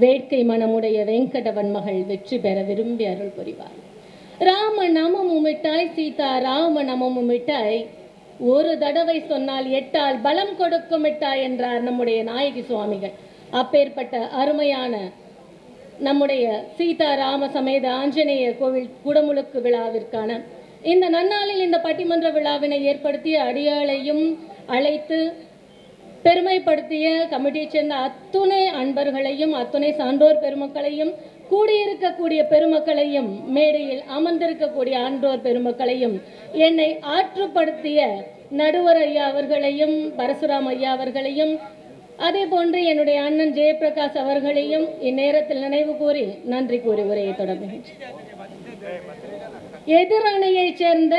வேட்கை மனமுடைய வெங்கடவன் மகள் வெற்றி பெற விரும்பி அருள் புரிவார். ராம நமமும் மிட்டாய், சீதா ராம நமமும் மிட்டாய், ஒரு தடவை சொன்னால் 8 ஆல் பலம் கொடுக்கும் மிட்டாய் என்றார் நம்முடைய நாயகி சுவாமிகள். அப்பேற்பட்ட அருமையான நம்முடைய சீதாராம சமேத ஆஞ்சநேயர் கோவில் குடமுழுக்கு விழாவிற்கான இந்த நன்னாளில் இந்த பட்டிமன்ற விழாவினை ஏற்படுத்திய அடியாளையும் அழைத்து பெருமைப்படுத்திய கமிட்டியைச் சேர்ந்த அத்துணை அன்பர்களையும் அத்துணை சான்றோர் பெருமக்களையும் கூடியிருக்கக்கூடிய பெருமக்களையும் மேடையில் அமர்ந்திருக்கக்கூடிய ஆன்றோர் பெருமக்களையும் என்னை ஆற்றுப்படுத்திய நடுவர் ஐயா அவர்களையும் பரசுராம் ஐயா அவர்களையும் அதே போன்று என்னுடைய அண்ணன் ஜெயபிரகாஷ் அவர்களையும் இந்நேரத்தில் நினைவு கூறி நன்றி கூறி உரையை தொடங்குகின்றேன். எதிரணியைச் சேர்ந்த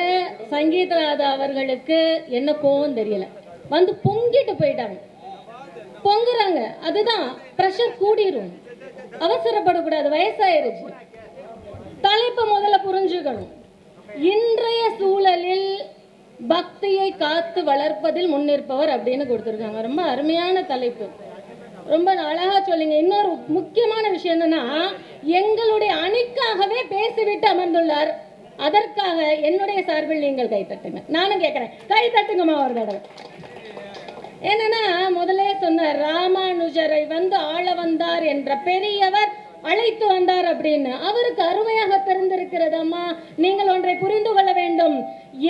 சங்கீதராதா அவர்களுக்கு என்ன கோவம் தெரியல, வந்து பொங்கிட்டு போயிட்டாங்க. பொங்குறாங்க, அதுதான் பிரஷர் கூடிரும். அவசரப்படக்கூடாது, வயசாயிருச்சு. தலைப்பு முதல்ல புரிஞ்சுக்கணும். இன்றைய சூழலில் பக்தியை காத்து வளர்ப்பதில் முன்னிற்பவர் அப்படின்னு கொடுத்துருக்காங்க. ரொம்ப அருமையான தலைப்பு, ரொம்ப அழகா சொல்லுங்க. இன்னொரு முக்கியமான விஷயம் என்னன்னா, எங்களுடைய அணிக்காகவே பேசிவிட்டு அமர்ந்துள்ளார். அதற்காக என்னுடைய சார்பில் நீங்கள் கை தட்டுங்க. நானும் கேட்கிறேன், கை தட்டுங்கம்மா ஒரு தடவை. என்னன்னா, முதலே சொன்னார், ராமானுஜரை வந்து ஆள வந்தார் என்ற பெரியவர் அழைத்து வந்தார் அப்படின்னு அவருக்கு அருமையாக தெரிந்திருக்கிறதம்மா. நீங்கள் ஒன்றை புரிந்து கொள்ள வேண்டும்.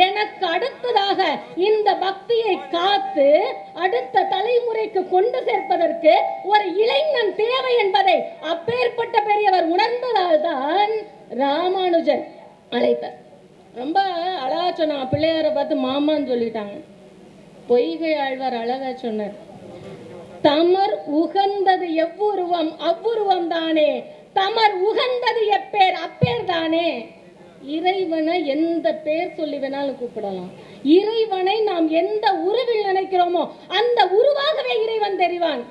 எனக்கு அடுத்ததாக இந்த பக்தியை காத்து அடுத்த தலைமுறைக்கு கொண்டு சேர்ப்பதற்கு ஒரு இளைஞன் தேவை என்பதை அப்பேற்பட்ட பெரியவர் உணர்ந்ததால் தான் ராமானுஜர் அழைத்தார். ரொம்ப அழகா சொன்னாங்க. பிள்ளையாரை பார்த்து மாமான்னு சொல்லிட்டாங்க. பொய்கை ஆழ்வார் அழகா சொன்னார். தமர் உகந்தது எவ்வுருவம் அவ்வுருவம் தானே, தமர் உகந்தது எப்பேர் அப்பேர் தானே. இறைவனை எந்த பேர் சொல்லி வேணாலும் கூப்பிடலாம். இறைவனை நாம் எந்த உருவில் நினைக்கிறோமோ அந்த உருவாகவே இறைவன் தெரிவான்.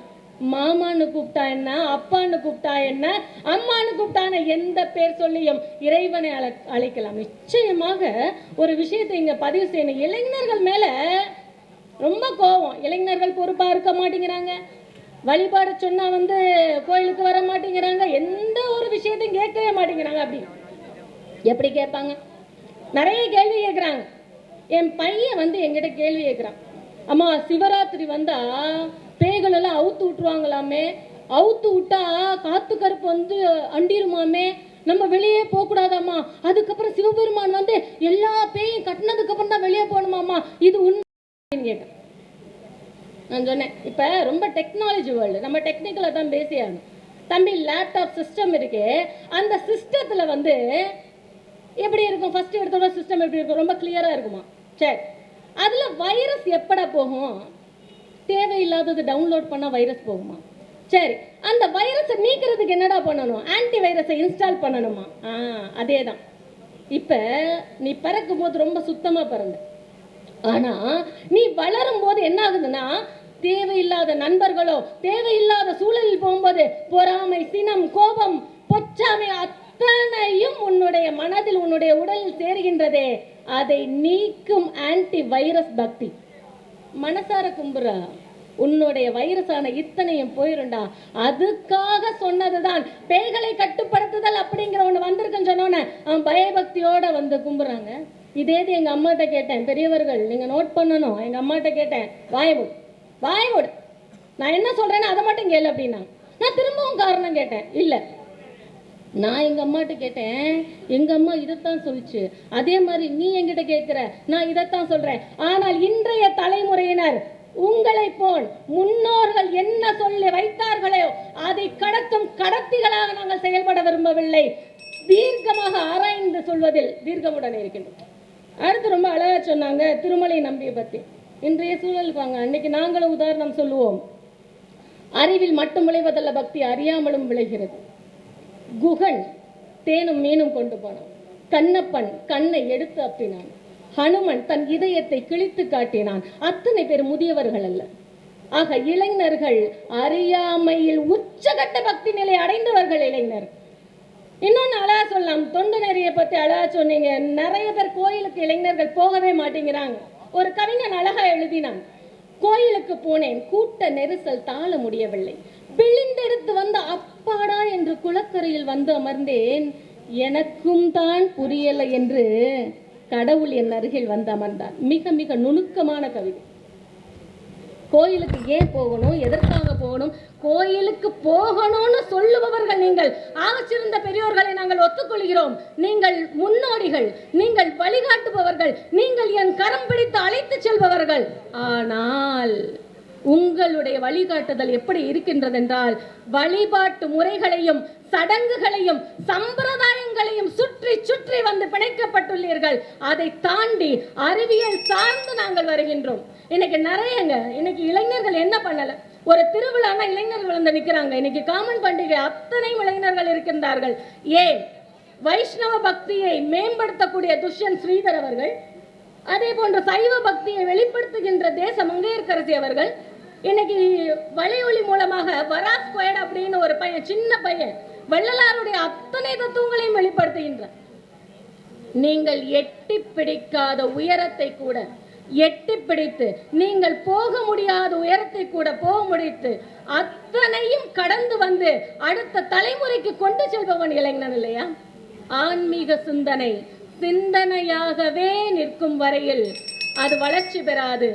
மாமான்னு கூப்பிட்டா என்ன, அப்பான்னு கூப்பிட்டா என்ன, அம்மான்னு கூப்பிட்டான எந்த பேர் சொல்லியும் இறைவனை அழைக்கலாம். நிச்சயமாக ஒரு விஷயத்தை இங்க பதிவு செய்யணும். இளைஞர்கள் மேல ரொம்ப கோபம். இளைஞர்கள் பொறுப்பா இருக்க மாட்டேங்கிறாங்க. வழிபாடு சொன்னா கோயிலுக்கு வர மாட்டேங்கிறாங்க. எந்த ஒரு விஷயத்தையும் கேட்கவே மாட்டேங்கிறாங்க. அப்படி எப்படி கேட்பாங்க? நிறைய கேள்வி கேட்குறாங்க. என் பையன் என்கிட்ட கேள்வி கேட்குறான். அம்மா, சிவராத்திரி வந்தா பேய்கள் எல்லாம் அவுத்து விட்டுருவாங்களாமே, அவுத்து விட்டா காத்து கருப்பு அண்டிருமாமே, நம்ம வெளியே போகக்கூடாதாம்மா, அதுக்கப்புறம் சிவபெருமான் எல்லா பேயும் கட்டினதுக்கு அப்புறம் தான் வெளியே போகணுமாம்மா, இது உண்மை கேட்டேன். நான் சொன்னேன், இப்போ ரொம்ப டெக்னாலஜி வேர்ல்டு, நம்ம டெக்னிக்கலாக தான் பேசியாகணும். தம்பி, லேப்டாப் சிஸ்டம் இருக்கு. அந்த சிஸ்டத்தில் எப்படி இருக்கும்? ஃபர்ஸ்ட் எடுத்தோட சிஸ்டம் எப்படி இருக்கும்? ரொம்ப கிளியராக இருக்குமா? சரி, அதில் வைரஸ் எப்படா போகும்? தேவையில்லாதது டவுன்லோட் பண்ணால் வைரஸ் போகுமா? சரி, அந்த வைரஸை நீக்கிறதுக்கு என்னடா பண்ணணும்? ஆன்டி வைரஸை இன்ஸ்டால் பண்ணணுமா? அதே தான். இப்போ நீ பிறக்கும் போது ரொம்ப சுத்தமாக பிறந்த, ஆனால் நீ வளரும் போது என்ன ஆகுதுன்னா, தேவையில்லாத நண்பர்களோ தேவையில்லாத சூழலில் போகும்போது பொறாமை, சினம், கோபம், பொச்சாமை அத்தனையும் உன்னுடைய மனதில் உன்னுடைய உடலில் சேருகின்றதே, அதை நீக்கும் ஆன்டி வைரஸ் பக்தி. மனசார கும்புறா, உன்னுடைய வைரஸான இத்தனையும் போயிருண்டா. அதுக்காக சொன்னதுதான் பேய்களை கட்டுப்படுத்துதல் அப்படிங்கிற ஒன்று வந்திருக்குன்னு சொன்னோன்னே அவன் பயபக்தியோட கும்புறாங்க. இதே எங்க அம்மாட்ட கேட்டேன். பெரியவர்கள் நீங்க நோட் பண்ணணும். எங்க அம்மாட்ட கேட்டேன், வாய்மூடு, நான் என்ன சொல்றேன்னு அதை மட்டும் கேளு அப்படின்னா. நான் திரும்பவும் காரணம் கேட்டேன். இல்லை, நான் எங்க அம்மாட்ட கேட்டேன், எங்க அம்மா இதைத்தான் சொல்லிச்சு. அதே மாதிரி நீ என்கிட்ட கேட்கிற, நான் இதைத்தான் சொல்றேன். ஆனால் இன்றைய தலைமுறையினர் உங்களை போல் முன்னோர்கள் என்ன சொல்லி வைத்தார்களோ அதை கடத்தும் கடத்திகளாக நாங்கள் செயல்பட விரும்பவில்லை. தீர்க்கமாக ஆராய்ந்து சொல்வதில் தீர்க்கமுடன் இருக்கின்றோம். அடுத்து ரொம்ப அழகா சொன்னாங்க திருமலை நம்பியை பத்தி. இன்றைய சூழல் அன்னைக்கு நாங்களும் உதாரணம் சொல்லுவோம். அறிவில் மட்டும் விளைவதல்ல பக்தி, அறியாமலும் விளைகிறது. குகன் தேனும் மீனும் கொண்டு போனான். கண்ணப்பன் கண்ணை எடுத்து அப்பினான். ஹனுமன் தன் இதயத்தை கிழித்து காட்டினான். அத்தனை பேர் முதியவர்கள் அல்ல. ஆக இளைஞர்கள் அறியாமையில் உச்சகட்ட பக்தி நிலை அடைந்தவர்கள் இளைஞர். இன்னொன்னு அழகா சொல்லலாம். தொண்டு நெறியை பத்தி அழகா சொன்னீங்க. நிறைய பேர் கோயிலுக்கு இளைஞர்கள் போகவே மாட்டேங்கிறாங்க. ஒரு கவிஞன் அழகா எழுதினான், கோயிலுக்கு போனேன், கூட்ட நெரிசல் தாழ முடியவில்லை, விழிந்தெடுத்து அப்பாடா என்று குளக்கரையில் அமர்ந்தேன், எனக்கும் தான் புரியலை என்று கடவுள் என் அருகில் அமர்ந்தார். மிக மிக நுணுக்கமான கவிதை. கோயிலுக்கு ஏன் போகணும், எதற்காக போகணும்? கோயிலுக்கு போகணும்னு சொல்லுபவர்கள் நீங்கள், ஆகச்சிறந்த பெரியோர்களை நாங்கள் ஒத்துக்கொள்கிறோம். நீங்கள் முன்னோடிகள், நீங்கள் வழிகாட்டுபவர்கள், நீங்கள் என் கரம் பிடித்து அழைத்து செல்பவர்கள். ஆனால் உங்களுடைய வழிகாட்டுதல் எப்படி இருக்கின்றது என்றால், வழிபாட்டு முறைகளையும் சடங்குகளையும் சம்பிரதாயங்களையும் சுற்றி சுற்றி பிணைக்கப்பட்டுள்ளீர்கள். அதை தாண்டி அறிவியல் சார்ந்து நாங்கள் வருகின்றோம். இன்னைக்கு இன்னைக்கு இளைஞர்கள் என்ன பண்ணல? ஒரு திருவிழானா இளைஞர்கள் நிற்கிறாங்க. இன்னைக்கு காமன் பண்டிகை அத்தனை இளைஞர்கள் இருக்கின்றார்கள். ஏன்? வைஷ்ணவ பக்தியை மேம்படுத்தக்கூடிய துஷ்யந்த் ஸ்ரீதர் அவர்கள், அதே போன்ற சைவ பக்தியை வெளிப்படுத்துகின்ற தேச மங்கையர்கரசி அவர்கள் இன்னைக்கு வலையொலி மூலமாக வராஸ்கோயட் அப்படின்னு ஒரு பையன், சின்ன பையன், வள்ளலாருடைய அத்தனை தத்துவங்களையும் வெளிப்படுத்துகின்றார். நீங்கள் எட்டி பிடிக்காத உயரத்தை கூட எட்டி பிடித்து, நீங்கள் போக முடியாத உயரத்தை கூட போக முடித்து, அத்தனையும் கடந்து அடுத்த தலைமுறைக்கு கொண்டு செல்பவன் இளைஞன் இல்லையா? ஆன்மீக சிந்தனையாகவே நிற்கும் வரையில் அது வளர்ச்சி பெறாது.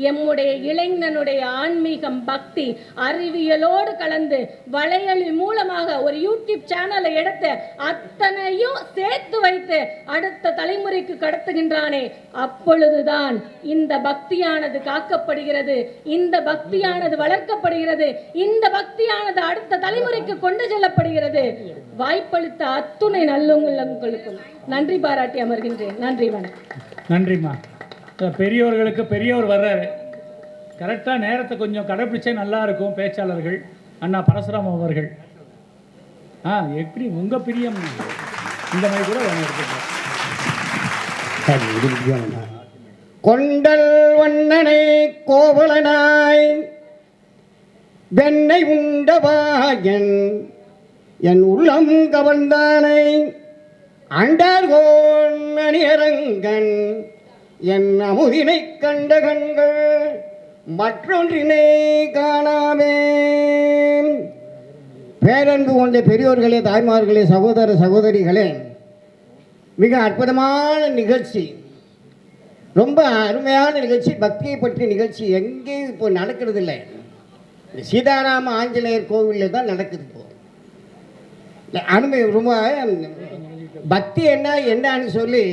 எம்முடைய இளைஞனுடைய ஆன்மீகம் பக்தி அறிவியலோடு கலந்து வலையொலி மூலமாக ஒரு யூடியூப் சேனலை எடுத்து அத்தனையும் சேர்த்து வைத்து அடுத்த தலைமுறைக்கு கடத்துகின்றானே, அப்பொழுதுதான் இந்த பக்தியானது காக்கப்படுகிறது, இந்த பக்தியானது வளர்க்கப்படுகிறது, இந்த பக்தியானது அடுத்த தலைமுறைக்கு கொண்டு செல்லப்படுகிறது. வாய்ப்பளித்த அத்துணை நல்லுங்களுக்கும் நன்றி பாராட்டி அமர்கின்றேன். நன்றி, வணக்கம். நன்றிம்மா. பெரியவர்களுக்கு பெரியவர் வர்றாரு, கரெக்டாக நேரத்தை கொஞ்சம் கடைப்பிடிச்சே நல்லா இருக்கும். பேச்சாளர்கள் அண்ணா பரசுராம அவர்கள், எப்படி உங்கள் பிரியம் இந்த மாதிரி கூட ஒன்று எடுத்துக்கலாம். கொண்டல் வண்ணனை கோவலனாய் வெண்ணை உண்டவாயன் என் உள்ளம் கவர்ந்தானை அண்டார்கோன் அணியரங்கன் என் அமுதினை கண்ட கண்கள் மற்றொன்றினை காணாமே. பேரன்பு கொண்ட பெரியோர்களே, தாய்மார்களே, சகோதர சகோதரிகளே, மிக அற்புதமான நிகழ்ச்சி, ரொம்ப அருமையான நிகழ்ச்சி, பக்தியை பற்றிய நிகழ்ச்சி எங்கேயும் இப்போ நடக்கிறது இல்லை. சீதாராம ஆஞ்சநேயர் கோவிலில் தான் நடக்குது. இப்போ அருமை, ரொம்ப பக்தி என்னன்னு சொல்லி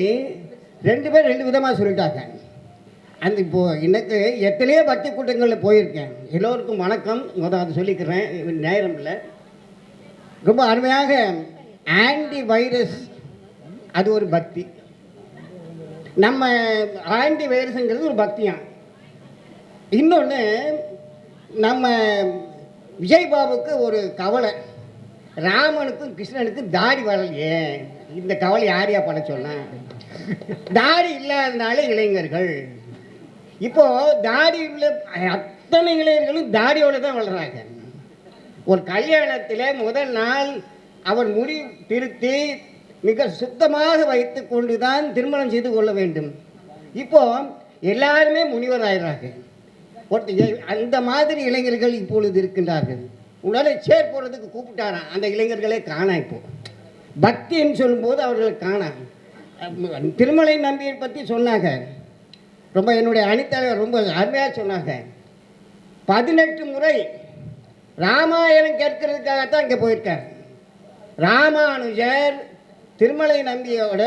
ரெண்டு பேர் ரெண்டு விதமாக சொல்லிட்டாங்க. அந்த இப்போது எனக்கு எத்தனையோ பக்தி கூட்டங்களில் போயிருக்கேன். எல்லோருக்கும் வணக்கம். அதை சொல்லிக்கிறேன், நேரம் இல்லை. ரொம்ப அருமையாக ஆன்டி வைரஸ், அது ஒரு பக்தி. நம்ம ஆன்டி வைரஸுங்கிறது ஒரு பக்தியான். இன்னொன்று, நம்ம விஜய்பாபுக்கு ஒரு கவலை, ராமனுக்கும் கிருஷ்ணனுக்கும் தாடி வரலையே, இந்த கவலை யாரையா பண்ண சொன்னா? தாடி இல்லாதனால இளைஞர்கள் இப்போ தாடி உள்ள அத்தனை இளைஞர்களும் தாடியோடு தான் வளர்றாங்க. ஒரு கல்யாணத்தில் முதல் நாள் அவர் முடி திருத்தி மிக சுத்தமாக வைத்து கொண்டு தான் திருமணம் செய்து கொள்ள வேண்டும். இப்போ எல்லாருமே முனிவர் ஆயிடுறாங்க. அந்த மாதிரி இளைஞர்கள் இப்பொழுது இருக்கின்றார்கள். உடனே சேர் போடுறதுக்கு கூப்பிட்டாராம், அந்த இளைஞர்களே காணா. இப்போ பக்தின்னு சொல்லும்போது அவர்கள் காணா. திருமலை நம்பியை பற்றி சொன்னாங்க, ரொம்ப என்னுடைய அணித்தலைவர் ரொம்ப அருமையாக சொன்னாங்க. 18 முறை ராமாயணம் கேட்கறதுக்காகத்தான் இங்கே போயிருக்கார். ராமானுஜர் திருமலை நம்பியோட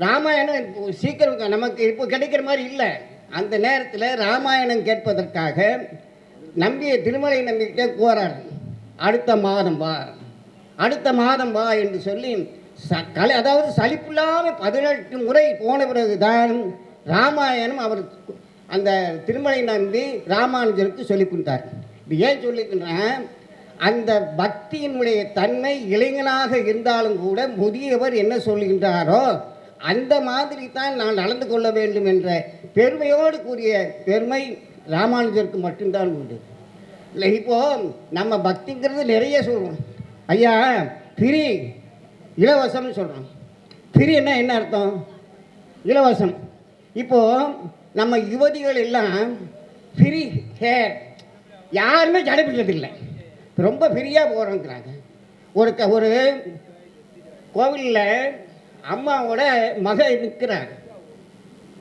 ராமாயணம் சீக்கிரம் நமக்கு இப்போ கிடைக்கிற மாதிரி இல்லை. அந்த நேரத்தில் ராமாயணம் கேட்பதற்காக திருமலை நம்பிக்கிட்டே போகிறார். அடுத்த மாதம் வா என்று சொல்லி அதாவது சலிப்பில்லாமல் 18 முறை போன பிறகுதான் ராமாயணம் அவர் அந்த திருமலை நம்பி ராமானுஜருக்கு சொல்லி கொடுத்தார். இது ஏன் சொல்லிக்கின்றேன், அந்த பக்தியினுடைய தன்மை இளைஞனாக இருந்தாலும் கூட முதியவர் என்ன சொல்லுகின்றாரோ அந்த மாதிரி தான் நான் நடந்து கொள்ள வேண்டும் என்ற பெருமையோடு கூடிய பெருமை ராமானுஜருக்கு மட்டும்தான் உண்டு. இல்லை, இப்போது நம்ம பக்திங்கிறது நிறைய சொல்கிறோம். ஐயா ஃப்ரீ இலவசம்னு சொல்கிறோம். ஃப்ரீன்னா என்ன அர்த்தம்? இலவசம். இப்போது நம்ம யுவதிகள் எல்லாம் ஃப்ரீ ஹேர் யாருமே கடைபிடிக்கிறதில்லை, ரொம்ப ஃப்ரீயாக போகிறோங்கிறாங்க. ஒரு கோவிலில் அம்மாவோட மக நிற்கிறாங்க,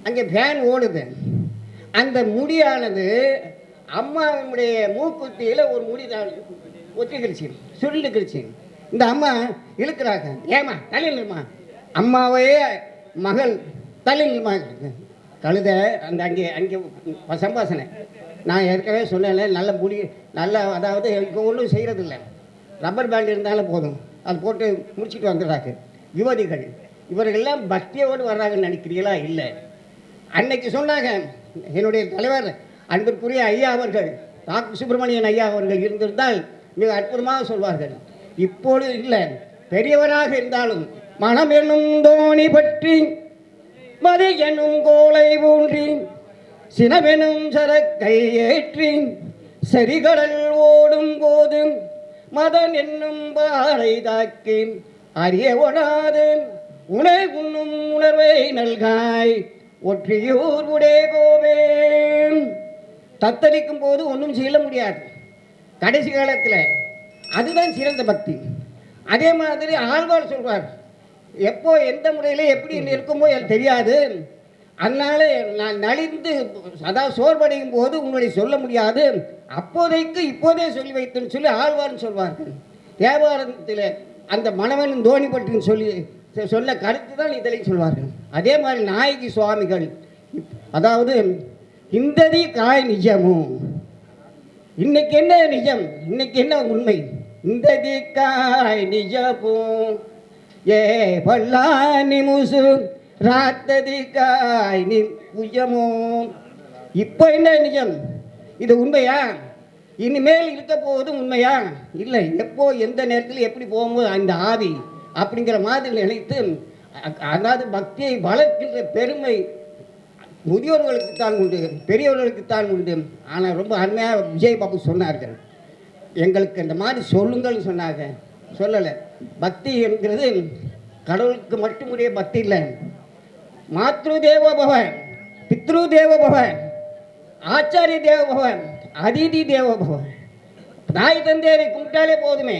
அங்கே ஃபேன் ஓடுது. அந்த முடியானது அம்மாவுடைய மூக்குத்தியில் ஒரு முடி ஒத்திக்கிடுச்சு, சுருண்டுக்கிடுச்சு. இந்த அம்மா இழுக்கிறாங்க, ஏமா தலையில்மா, அம்மாவையே மகள் தலையில்மா கழுதை. அந்த அங்கே சம்பாசனை நான் ஏற்கனவே சொன்னேன்ல, நல்ல முடி நல்ல, அதாவது இப்போ ஒன்றும் செய்கிறதில்ல, ரப்பர் பேண்ட் இருந்தாலும் போதும், அது போட்டு முடிச்சுட்டு வந்துடுறாங்க யுவதிகள். இவர்களெல்லாம் பக்தியோடு வர்றாங்கன்னு நினைக்கிறீங்களா? இல்லை. அன்னைக்கு சொன்னாங்க என்னுடைய தலைவர் அன்பிற்குரிய ஐயா அவர்கள், டாக்டர் சுப்பிரமணியன் ஐயா அவர்கள் இருந்திருந்தால் மிக அற்புதமாக சொல்வார்கள். இப்பொழுது இல்லை, பெரியவராக இருந்தாலும் மனம் என்னும் தோணி பற்றி மதி என்னும் கோலை ஊன்றி சினவெனும் சரக்கை ஏற்றி செறிகடல் ஓடும் போது மதன் என்னும் பாறை தாக்கி அறிய ஒணாது உணை உண்ணும் உணர்வை நல்காய் ஒற்றியூர் உடே கோவே. தத்தளிக்கும் போது ஒன்றும் செய்ய முடியாது கடைசி காலத்தில், அதுதான் சிறந்த பக்தி. அதே மாதிரி ஆழ்வார் சொல்வார், எப்போ எந்த முறையில் எப்படி இருக்குமோ எனக்கு தெரியாது, அதனால நான் நலிந்து அதாவது சோர்வடையும் போது உங்களை சொல்ல முடியாது, அப்போதைக்கு இப்போதே சொல்லி வைத்தேன்னு சொல்லி ஆழ்வார்னு சொல்வார்கள். தேவாரத்தில் அந்த மணவனும் தோணி பற்றின்னு சொல்லி சொல்ல கருத்து தான் இதில் சொல்வார்கள். அதே மாதிரி நாயகி சுவாமிகள் அதாவது இந்ததி காய் நிஜமும், இன்னைக்கு என்ன நிஜம், இன்னைக்கு என்ன உண்மை, இந்ததி காய் நிஜமும் ஏ பல்லானி முசு ராத்ததி காய் நி புஜமும். இப்போ என்ன நிஜம், இது உண்மையா, இனிமேல் இருக்க போவது உண்மையா, இல்லை எப்போ எந்த நேரத்தில் எப்படி போகும்போது அந்த ஆவி அப்படிங்கிற மாதிரி நினைத்து அதாவது பக்தியை வளர்க்கின்ற பெருமை முதியோர்களுக்குத்தான் உண்டு, பெரியவர்களுக்குத்தான் உண்டு. ஆனால் ரொம்ப அருமையாக விஜய் பாபு சொன்னார்கள், எங்களுக்கு இந்த மாதிரி சொல்லுங்கள்னு சொன்னாங்க. சொல்லலை. பக்தி என்கிறது கடவுளுக்கு மட்டுமுடைய பக்தி இல்லை, மாத்ரு தேவோ பவ, பித்ரு தேவோ பவ, ஆச்சாரிய தேவ பவ, அதிதி தேவ பவ. தாய் தந்தையரை கும்பிட்டாலே போதுமே.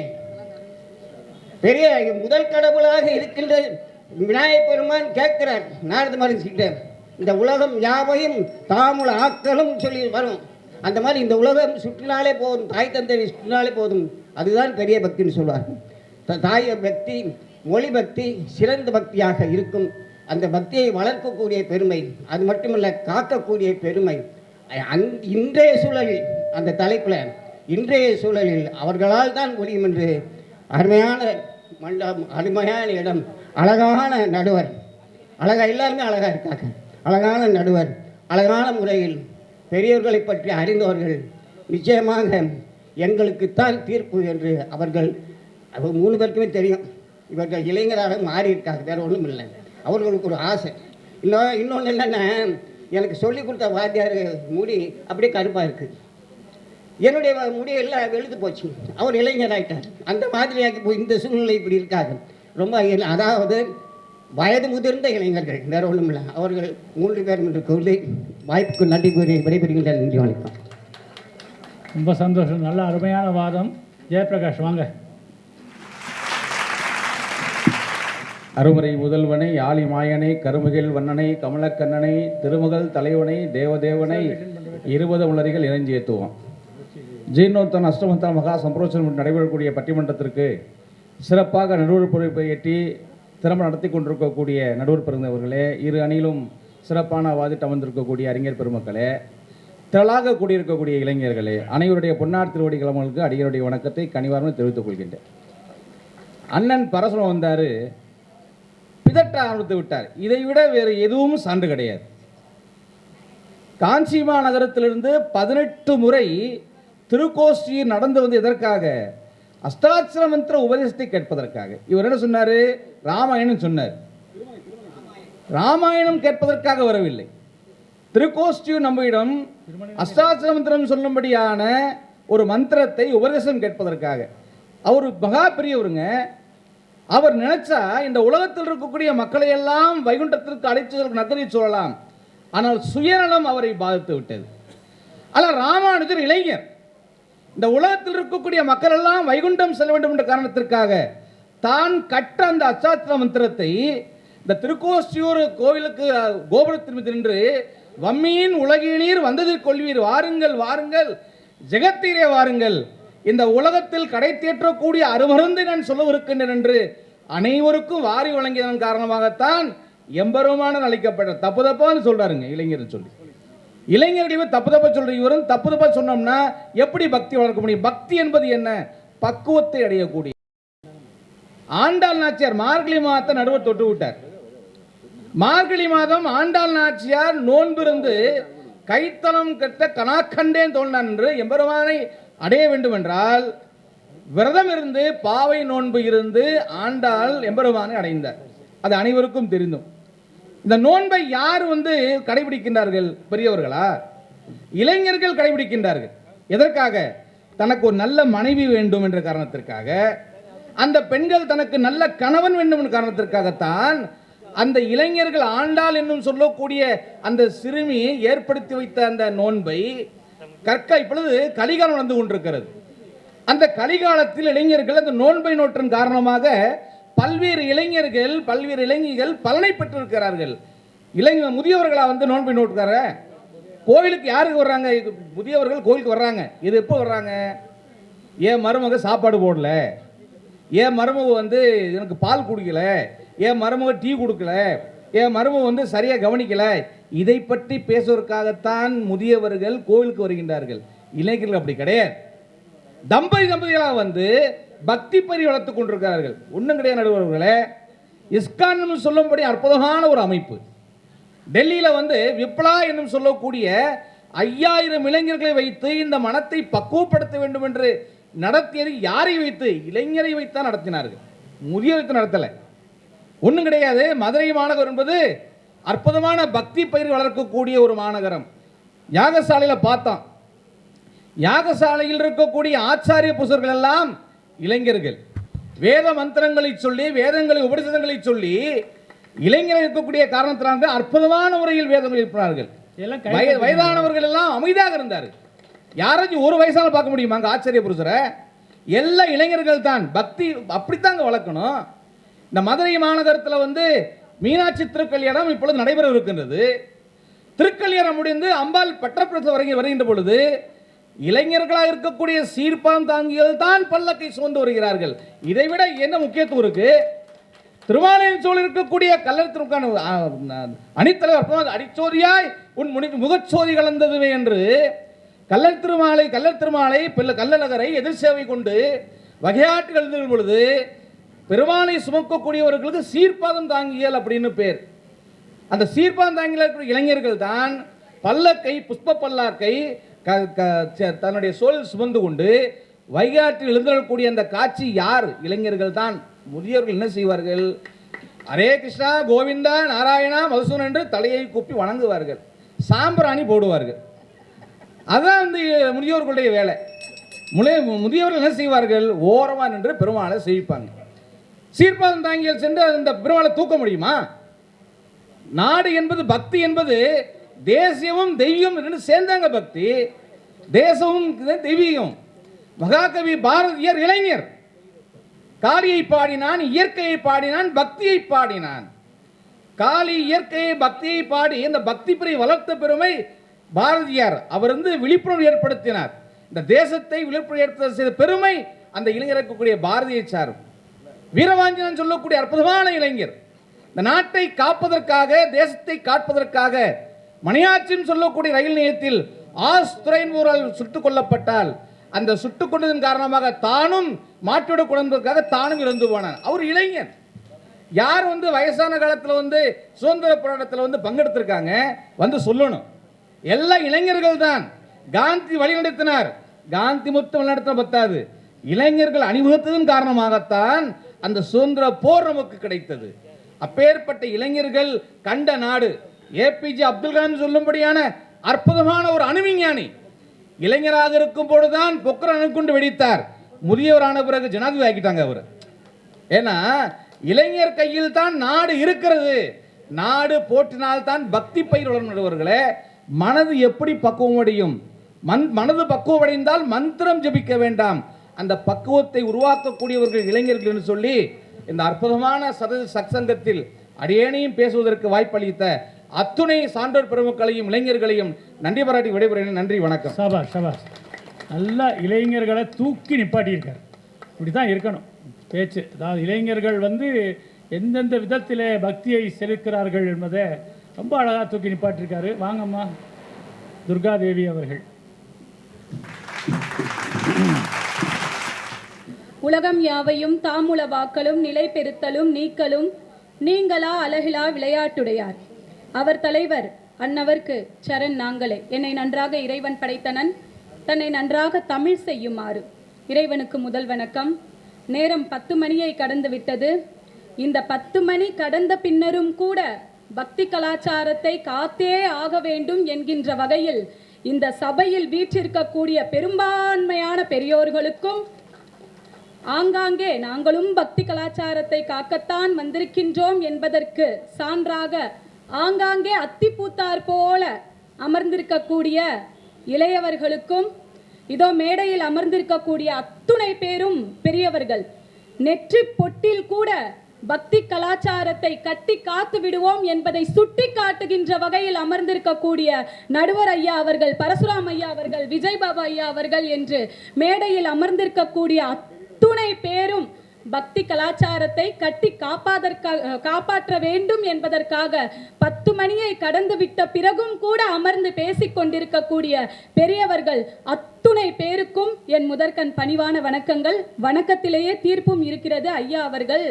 பெரிய முதல் கடவுளாக இருக்கின்ற விநாயகப் பெருமான் கேட்கிறார் நாரத மகரிஷிகிட்ட, இந்த உலகம் யாவையும் தாமுல ஆக்களும் சொல்லி வரும். அந்த மாதிரி இந்த உலகம் சுற்றினாலே போதும், தாய் தந்தையை சுற்றினாலே போதும், அதுதான் பெரிய பக்தின்னு சொல்வார். தாய பக்தி மொழி பக்தி சிறந்த பக்தியாக இருக்கும். அந்த பக்தியை வளர்க்கக்கூடிய பெருமை, அது மட்டுமல்ல காக்கக்கூடிய பெருமை இன்றைய சூழலில், அந்த தலைப்பில் இன்றைய சூழலில் அவர்களால் தான் முடியும் என்று அருமையான மண்டபம், அருமையான இடம், அழகான நடுவர், எல்லாருமே அழகாக இருக்காங்க, அழகான நடுவர், அழகான முறையில் பெரியவர்களை பற்றி அறிந்தவர்கள். நிச்சயமாக எங்களுக்குத்தான் தீர்ப்பு என்று அவர்கள் 3 பேருக்குமே தெரியும். இவர்கள் இளைஞராக மாறியிருக்காங்க, வேறு ஒன்றும் இல்லை. அவர்களுக்கு ஒரு ஆசை. இன்னொன்று என்னென்னா, எனக்கு சொல்லிக் கொடுத்த வாத்தியார் முடி அப்படியே கருப்பாக இருக்குது, என்னுடைய முடியெல்லாம் வெளுத்து போச்சு, அவர் இளைஞராயிட்டார். அந்த மாதிரியாக இப்போ இந்த சூழ்நிலை இப்படி இருக்காது. ரொம்ப அதாவது வயது முதிர்ந்த இளைஞர்கள், வேறு ஒன்றும் இல்லை. அவர்கள் 3 பேரும் என்று கூறி வாய்ப்புக்கு நன்றி கூறி விடைபெறுகின்ற. நன்றி, வணக்கம். ரொம்ப சந்தோஷம், நல்ல அருமையான வாதம். ஜெயபிரகாஷ் வாங்க. அருமறை முதல்வனை, ஆலி மாயனை, கருமுகில் வண்ணனை, கமலக்கண்ணனை, திருமகள் தலைவனை, தேவதேவனை, 20 உளறிகள் இறைஞ்சி ஏற்றுவோம். ஜீர்ணோத்தன் அஷ்டமந்தன் மகா சம்பிரோச்சனம் நடைபெறக்கூடிய பட்டிமன்றத்திற்கு சிறப்பாக நடுவர் பொறுப்பை ஏற்றி திறமை நடத்தி கொண்டிருக்கக்கூடிய நடுவர் பெருந்தவர்களே, 2 அணியிலும் சிறப்பான வாதிட்டு அமர்ந்திருக்கக்கூடிய அறிஞர் பெருமக்களே, திரளாக கூடியிருக்கக்கூடிய இளைஞர்களே, அனைவருடைய பொன்னார் திருவடி கிழமைகளுக்கு அடிகளுடைய வணக்கத்தை கனிவாரம் தெரிவித்துக் கொள்கின்றேன். அண்ணன் பரசுரம் வந்தார், பிதற்ற ஆரம்பித்து விட்டார். இதை விட வேறு எதுவும் சான்று கிடையாது. காஞ்சிமா நகரத்திலிருந்து 18 முறை திருக்கோஷ்டி நடந்து வந்து எதற்காக? அஷ்டாட்சர மந்திர உபதேசத்தை கேட்பதற்காக. இவர் என்ன சொன்னார்? ராமாயணம் சொன்னார். ராமாயணம் கேட்பதற்காக வரவில்லை. திருக்கோஷ்டியும் நம்மிடம் அஷ்டாட்சர மந்திரம் சொல்லும்படியான ஒரு மந்திரத்தை உபதேசம் கேட்பதற்காக. அவர் மகா பெரியவருங்க. அவர் நினைச்சா இந்த உலகத்தில் இருக்கக்கூடிய மக்களை எல்லாம் வைகுண்டத்திற்கு அழைத்து நகரி சொல்லலாம். ஆனால் சுயநலம் அவரை பாதித்து விட்டது. ஆனால் ராமானுஜர் இளைஞர். இந்த உலகத்தில் இருக்கக்கூடிய மக்கள் எல்லாம் வைகுண்டம் செல்ல வேண்டும் என்ற காரணத்திற்காக தான் கட்ட அந்த அஷ்டாட்சர மந்திரத்தை இந்த திருக்கோஷ்டியூர் கோவிலுக்கு கோபுரத்தின் மீது நின்று, வம்மியின் உலகினீர் வந்ததில் கொள்வீர், வாருங்கள் வாருங்கள் ஜெகத்தீரே வாருங்கள், இந்த உலகத்தில் கடை தேற்றக்கூடிய அருமருந்தை நான் சொல்லவிருக்கின்றேன் என்று அனைவருக்கும் வாரி வழங்கியதன் காரணமாகத்தான் எம்பெருமான அழைக்கப்பட்ட. தப்பு தப்பான்னு சொல்றாருங்க இளைஞர் சொல்லி. இளைஞர்களையும் தப்பு தப்பா சொல்ற இவரும் தப்பு தப்பா சொன்னோம்னா எப்படி பக்தி வளர்க்க முடியும்? பக்தி என்பது என்ன? பக்குவத்தை அடையக்கூடிய. ஆண்டாள் நாச்சியார் மார்கழி மாதத்தை நடுவர் தொட்டு விட்டார். மார்கழி மாதம் ஆண்டாள் நாச்சியார் நோன்பிருந்து கைத்தலம் கட்ட கனாக்கண்டேன் தோன்றான் என்று எம்பெருமானை அடைய வேண்டும் என்றால் விரதம் இருந்து பாவை நோன்பு இருந்து ஆண்டாள் எம்பெருமானை அடைந்தார். அது அனைவருக்கும் தெரிந்தும். இந்த நோன்பை யார் கடைபிடிக்கின்றார்கள்? பெரியவர்களா? இளைஞர்கள் கடைபிடிக்கின்றார்கள். எதற்காக? தனக்கு ஒரு நல்ல மனைவி வேண்டும் என்ற காரணத்திற்காக, அந்த பெண்கள் தனக்கு நல்ல கணவன் வேண்டும் என்ற காரணத்திற்காகத்தான் அந்த இளைஞர்கள் ஆண்டாள் என்னும் சொல்லக்கூடிய அந்த சிறுமி ஏற்படுத்தி வைத்த அந்த நோன்பை கற்க. இப்பொழுது கலிகாலம் நடந்து கொண்டிருக்கிறது. அந்த கலிகாலத்தில் இளைஞர்கள் அந்த நோன்பை நோற்றின் காரணமாக பல்வேறு இளைஞர்கள் பல்வேறு இளைஞர்கள் பலனை பெற்றிருக்கிறார்கள். முதியவர்களா வந்து நோன்பை நோட்டுக்கார கோவிலுக்கு யாருக்கு வர்றாங்க? இது முதியவர்கள் கோவிலுக்கு வர்றாங்க. இது எப்போ வர்றாங்க? என் மருமக சாப்பாடு போடல, என் மருமக வந்து எனக்கு பால் குடிக்கல, என் மருமக டீ கொடுக்கல, என் மருமக வந்து சரியாக கவனிக்கல, இதை பற்றி பேசுவதற்காகத்தான் முதியவர்கள் கோவிலுக்கு வருகின்றார்கள். இளைஞர்கள் அப்படி கிடையாது. தம்பதிகளாக வந்து பக்தி பறி வளர்த்து கொண்டிருக்கிறார்கள். ஒன்றும் கிடையாது நடுவர்களே. இஸ்கான் சொல்லும்படி அற்புதமான ஒரு அமைப்பு. டெல்லியில் வந்து விப்ளா என்னும் சொல்லக்கூடிய 5000 இளைஞர்களை வைத்து இந்த மனத்தை பக்குவப்படுத்த வேண்டும் என்று நடத்தியது யாரை வைத்து? இளைஞரை வைத்தான் நடத்தினார்கள், முதிய வைத்து நடத்தலை. ஒன்றும் கிடையாது. மதுரை மாநகரம் என்பது அற்புதமான பக்தி பயிர் வளர்க்கக்கூடிய ஒரு மாநகரம். யாகசாலையில் பார்த்தோம். யாகசாலையில் இருக்கக்கூடிய ஆச்சாரிய புருஷர்கள் எல்லாம் இளைஞர்கள். வேத மந்திரங்களை சொல்லி, வேதங்களை உபனிஷதங்களை சொல்லி இளைஞர்கள் இருக்கக்கூடிய காரணத்தினால அற்புதமான முறையில் வேதங்கள் இருப்பார்கள். வயதானவர்கள் எல்லாம் அமைதியாக இருந்தார்கள். யாராச்சும் ஒரு வயசால பார்க்க முடியுமா அங்க ஆச்சரிய புருஷரை? எல்லா இளைஞர்கள் தான். பக்தி அப்படித்தாங்க வளர்க்கணும். இந்த மதுரை மாநகரத்தில் வந்து மீனாட்சி திருக்கல்யாணம் இப்பொழுது நடைபெற இருக்கின்றது. திருக்கல்யாணம் முடிந்து அம்பாள் பட்டப்பிரசவம் வருகின்ற பொழுது இளைஞர்களாக இருக்கக்கூடிய சீர்பான் தாங்கிகள் தான் பல்லக்கை சுமந்து வருகிறார்கள். இதை விட என்ன முக்கியத்துவம் இருக்கு? திருமாலையின் சோழ இருக்கக்கூடிய கல்லத்திற்கான அணித்தலைவர் அடிச்சோதியாய் உன் முகச்சோதி கலந்ததுவே என்று கல்லர் திருமாலை கள்ளநகரை எதிர் சேவை கொண்டு வகையாட்டு எழுந்த பொழுது பெருமானை சுமக்கக்கூடியவர்களுக்கு சீர்பாதம் தாங்கியல் அப்படின்னு பேர். அந்த சீர்பாதம் தாங்கிய இளைஞர்கள் தான் பல்லக்கை புஷ்ப பல்லாக்கை தன்னுடைய சோழில் சுமந்து கொண்டு வைகாற்றில் எழுந்தக்கூடிய அந்த காட்சி யார்? இளைஞர்கள் தான். முதியவர்கள் என்ன செய்வார்கள்? ஹரே கிருஷ்ணா, கோவிந்தா, நாராயணா, மதுசூன் என்று தலையை கூப்பி வணங்குவார்கள், சாம்பிராணி போடுவார்கள். அதான் வந்து முதியோர்களுடைய வேலை. முதியவர்கள் என்ன செய்வார்கள்? ஓரமா நின்று பெருமாளை சேவிப்பாங்க. சீர்பாதம் தாங்கியல் சென்று அந்த பெருமாளை தூக்க முடியுமா? நாடு என்பது, பக்தி என்பது தேசியமும் தெய்வீகம் ரெண்டு சேர்ந்தாங்க. பக்தி தேசமும் தெய்வீகம். மகாகவி பாரதியார் இளைஞர். காளியை பாடினான், இயற்கையை பாடினான், பக்தியை பாடினான். காளி, இயற்கையை, பக்தியை பாடி இந்த பக்தி பிரிவை வளர்த்த பெருமை பாரதியார். அவர் வந்து விழிப்புணர்வு ஏற்படுத்தினார். இந்த தேசத்தை விழிப்புணர்வு ஏற்படுத்த செய்த பெருமை அந்த இளைஞருக்கு பாரதியை சாரும். வீரவாஞ்சனன் சொல்லக்கூடிய அற்புதமான இளைஞர். இந்த நாட்டை காப்பதற்காக, தேசத்தை காப்பதற்காக மணியாச்சின்னு சொல்லக்கூடிய ரயில் நிலையத்தில் ஆஸ்துரைன்பூரால் சுட்டுக் கொல்லப்பட்டால் அந்த சுட்டுக் கொண்டதன் காரணமாக தானும் மாற்றோடு குழந்தைக்காக தானும் இறந்து போனார். அவர் இளைஞர். யார் வந்து வயசான காலத்தில் வந்து சுதந்திர போராட்டத்தில் வந்து பங்கெடுத்திருக்காங்க வந்து சொல்லணும். எல்லா இளைஞர்கள் தான். காந்தி வழிநடத்தினார். காந்தி மொத்தம் வழிநடத்த பத்தாது, இளைஞர்கள் அணிவகுத்ததன் காரணமாகத்தான் அந்த சுதந்திர போர் நமக்கு கிடைத்தது. அப்பேற்பட்ட இளைஞர்கள் கண்ட நாடு. ஏபிஜே அப்துல் கலாம் சொல்லும்படியான அற்புதமான ஒரு அணுவிஞ்ஞானி. இளைஞராக இருக்கும் பொழுதுதான் பொக்ரான் அணுகுண்டு வெடித்தார். முதியவரான பிறகு ஜனாதிபதி ஆக்கிட்டாங்க அவர். ஏன்னா இளைஞர் கையில் தான் நாடு இருக்கிறது. நாடு போற்றினால் தான் பக்தி பயிர் வளர்ந்தவர்களே. மனது எப்படி பக்குவம் அடையும்? மனது பக்குவம் அடைந்தால் மந்திரம் ஜபிக்க வேண்டாம். அந்த பக்குவத்தை உருவாக்கக்கூடியவர்கள் இளைஞர்கள் என்று சொல்லி இந்த அற்புதமான சத்சங்கத்தில் அடியேனையும் பேசுவதற்கு வாய்ப்பளித்த அத்துணை சான்றோர் பெருமக்களையும் இளைஞர்களையும் நன்றி பாராட்டி விடைபெறுகிறேன். நன்றி, வணக்கம். சபாஷ் சபாஷ். நல்லா இளைஞர்களை தூக்கி நிப்பாட்டியிருக்கார். இப்படி தான் இருக்கணும் பேச்சு. அதாவது இளைஞர்கள் வந்து எந்தெந்த விதத்தில் பக்தியை செலுக்கிறார்கள் என்பதை ரொம்ப அழகாக தூக்கி நிப்பாட்டியிருக்காரு. வாங்கம்மா துர்காதேவி அவர்கள். உலகம் யாவையும் தாமுளவாக்கலும் நிலை பெறுத்தலும் நீக்கலும் நீங்களா அழகிலா விளையாட்டுடையார். அவர் தலைவர் அன்னவர்க்கு சரண் நாங்களே. என்னை நன்றாக இறைவன் படைத்தனன், தன்னை நன்றாக தமிழ் செய்யுமாறு. இறைவனுக்கு முதல் வணக்கம். நேரம் 10 மணியை கடந்து விட்டது. இந்த 10 மணி கடந்த பின்னரும் கூட பக்தி கலாச்சாரத்தை காத்தே ஆக வேண்டும் என்கின்ற வகையில் இந்த சபையில் வீற்றிருக்கக்கூடிய பெரும்பான்மையான பெரியோர்களுக்கும் ஆங்காங்கே நாங்களும் பக்தி கலாச்சாரத்தை காக்கத்தான் வந்திருக்கின்றோம் என்பதற்கு சான்றாக ஆங்காங்கே அத்திப்பூத்தார் போல அமர்ந்திருக்கக்கூடிய இளையவர்களுக்கும், இதோ மேடையில் அமர்ந்திருக்கக்கூடிய அத்துணை பேரும் பெரியவர்கள், நெற்றி பொட்டில் கூட பக்தி கலாச்சாரத்தை கட்டி காத்து விடுவோம் என்பதை சுட்டி காட்டுகின்ற வகையில் அமர்ந்திருக்கக்கூடிய நடுவர் ஐயா அவர்கள், பரசுராம் ஐயா அவர்கள், விஜய் பாபா ஐயா அவர்கள் என்று மேடையில் அமர்ந்திருக்கக்கூடிய அத்துணை பேரும் பக்தி கலாச்சாரத்தை கட்டி காப்பாற்ற வேண்டும் என்பதற்காக 10 மணியை கடந்து விட்ட பிறகும் கூட அமர்ந்து பேசிக் கொண்டிருக்கக்கூடிய பெரியவர்கள் அத்துணை பேருக்கும் என் முதற்கண் பணிவான வணக்கங்கள். வணக்கத்திலேயே தீர்ப்பும் இருக்கிறது. ஐயா அவர்கள்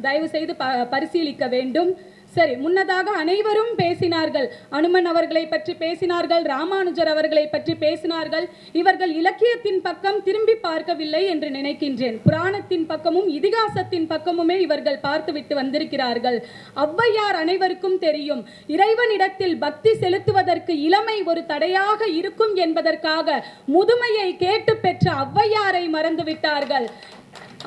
தயவு செய்து பரிசீலிக்க வேண்டும். சரி, முன்னதாக அனைவரும் பேசினார்கள். அனுமன் அவர்களை பற்றி பேசினார்கள், ராமானுஜர் அவர்களை பற்றி பேசினார்கள். இவர்கள் இலக்கியத்தின் பக்கம் திரும்பி பார்க்கவில்லை என்று நினைக்கின்றேன். புராணத்தின் பக்கமும் இதிகாசத்தின் பக்கமுமே இவர்கள் பார்த்துவிட்டு வந்திருக்கிறார்கள். ஔவையார் அனைவருக்கும் தெரியும். இறைவனிடத்தில் பக்தி செலுத்துவதற்கு இளமை ஒரு தடையாக இருக்கும் என்பதற்காக முதுமையை கேட்டு பெற்ற ஔவையாரை மறந்துவிட்டார்கள்.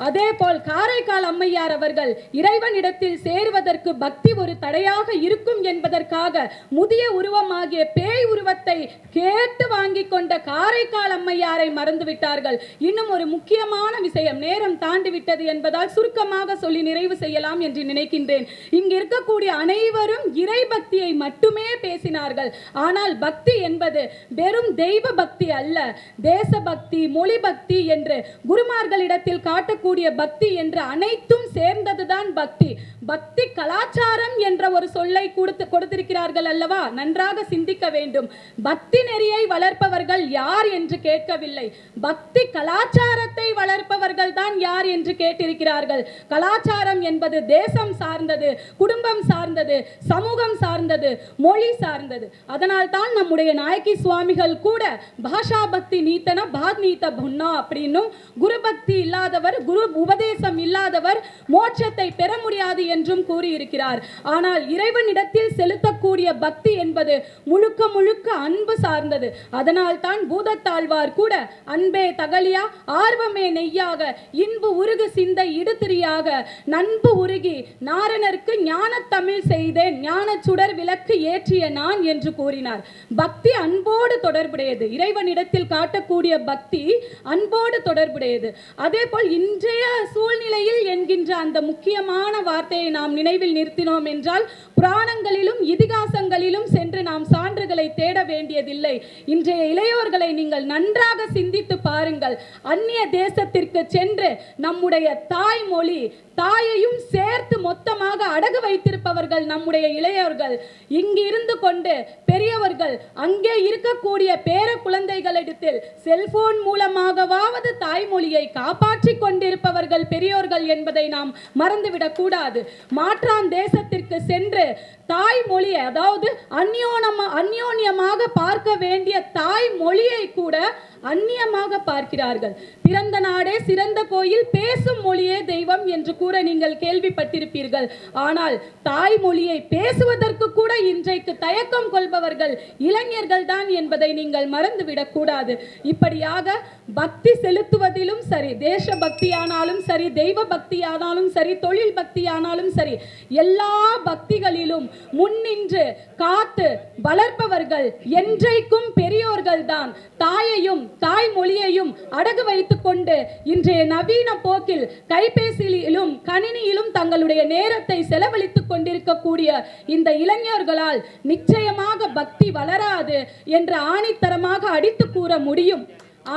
அதேபோல் காரைக்கால் அம்மையார் அவர்கள் இறைவனிடத்தில் சேருவதற்கு பக்தி ஒரு தடையாக இருக்கும் என்பதற்காக முதிய உருவமாகிய பேய் உருவத்தை கேட்டு வாங்கி கொண்ட காரைக்கால் அம்மையாரை மறந்துவிட்டார்கள். இன்னும் ஒரு முக்கியமான விஷயம், நேரம் தாண்டிவிட்டது என்பதால் சுருக்கமாக சொல்லி நிறைவு செய்யலாம் என்று நினைக்கின்றேன். இங்கு இருக்கக்கூடிய அனைவரும் இறை பக்தியை மட்டுமே பேசினார்கள். ஆனால் பக்தி என்பது வெறும் தெய்வ பக்தி அல்ல, தேசபக்தி, மொழி பக்தி என்று குருமார்களிடத்தில் காட்டக்கூடிய பக்தி என்று அனைத்தும் சேர்ந்ததுதான் பக்தி. பக்தி கலாச்சாரம் என்ற ஒரு சொல்லை கொடுத்திருக்கிறார்கள் அல்லவா? நன்றாக சிந்திக்க வேண்டும். பக்தி நெறியை வளர்ப்பவர்கள் யார் என்று கேட்கவில்லை, பக்தி கலாச்சாரத்தை வளர்ப்பவர்கள் தான் யார் என்று கேட்டிருக்கிறார்கள். கலாச்சாரம் என்பது தேசம் சார்ந்தது, குடும்பம் சார்ந்தது, சமூகம் சார்ந்தது, மொழி சார்ந்தது. அதனால் தான் நம்முடைய நாயகி சுவாமிகள் கூட பாஷா பக்தி நீத்தன பாத் நீத்த புன்னா அப்படின்னும், குரு பக்தி இல்லாதவர், குரு உபதேசம் இல்லாதவர் மோட்சத்தை பெற முடியாது என்றும் கூறியிருக்கிறார். ஆனால் இறைவனிடத்தில் செலுத்தக்கூடிய பக்தி என்பது முழுக்க முழுக்க அன்பு சார்ந்தது. அதனால் தான் பூதத்தாழ்வார் கூட அன்பே தகலியா ஆர்வமே நெய்யாக இன்பு உருகு சிந்தை இடுதிரியாக நன்பு உருகி நாரணருக்கு ஞான தமிழ் செய்தேன் ஞான சுடர் விளக்கு ஏற்றிய நான் என்று கூறினார். பக்தி அன்போடு தொடர்புடையது. இறைவனிடத்தில் காட்டக்கூடிய பக்தி அன்போடு தொடர்புடையது. அதே போல் இன்றைய சூழ்நிலையில் என்கின்ற அந்த முக்கியமான வார்த்தையை நாம் நினைவில் நிறுத்தினோம் என்றால் புராணங்களிலும் இதிகாசங்களிலும் சென்று நாம் சான்றுகளை தேட வேண்டியதில்லை. இன்றைய இளையோர்களை நீங்கள் நன்றாக சிந்தித்து பாருங்கள். அந்நிய தேசத்திற்கு சென்று நம்முடைய தாய்மொழி தாயையும் சேர்த்து மொத்தமாக அடகு வைத்திருப்பவர்கள் நம்முடைய இளையோர்கள். இங்கு இருந்து கொண்டு பெரியவர்கள் அங்கே இருக்கக்கூடிய பேர குழந்தைகளிடத்தில் செல்போன் மூலமாகவாவது தாய்மொழியை காப்பாற்றி கொண்டிருப்பவர்கள் பெரியோர்கள் என்பதை நாம் மறந்துவிடக் கூடாது. மாற்றான் தேசத்திற்கு சென்று தாய்மொழியை, அதாவது அந்யோன்யமாக பார்க்க வேண்டிய தாய்மொழியை கூட அந்நியமாக பார்க்கிறார்கள். பிறந்த நாடே சிறந்த கோயில், பேசும் மொழியே தெய்வம் என்று கூற நீங்கள் கேள்விப்பட்டிருப்பீர்கள். ஆனால் தாய்மொழியை பேசுவதற்கு கூட இன்றைக்கு தயக்கம் கொள்பவர்கள் இளைஞர்கள் தான் என்பதை நீங்கள் மறந்துவிடக் கூடாது. இப்படியாக பக்தி செலுத்துவதிலும் சரி, தேச பக்தியானாலும் சரி, தெய்வ பக்தியானாலும் சரி, தொழில் பக்தியானாலும் சரி, எல்லா பக்திகளிலும் முன்னின்று காத்து வளர்ப்பவர்கள் என்றைக்கும் பெரியோர்கள் தான். தாயையும் தாய்மொழியையும் அடகு வைத்துக் கொண்டு இன்றைய நவீன போக்கில் கைபேசியிலும் கணினியிலும் தங்களுடைய நேரத்தை செலவழித்துக் கொண்டிருக்கக்கூடிய இந்த இளைஞர்களால் நிச்சயமாக பக்தி வளராது என்று ஆணித்தரமாக அடித்து கூற முடியும்.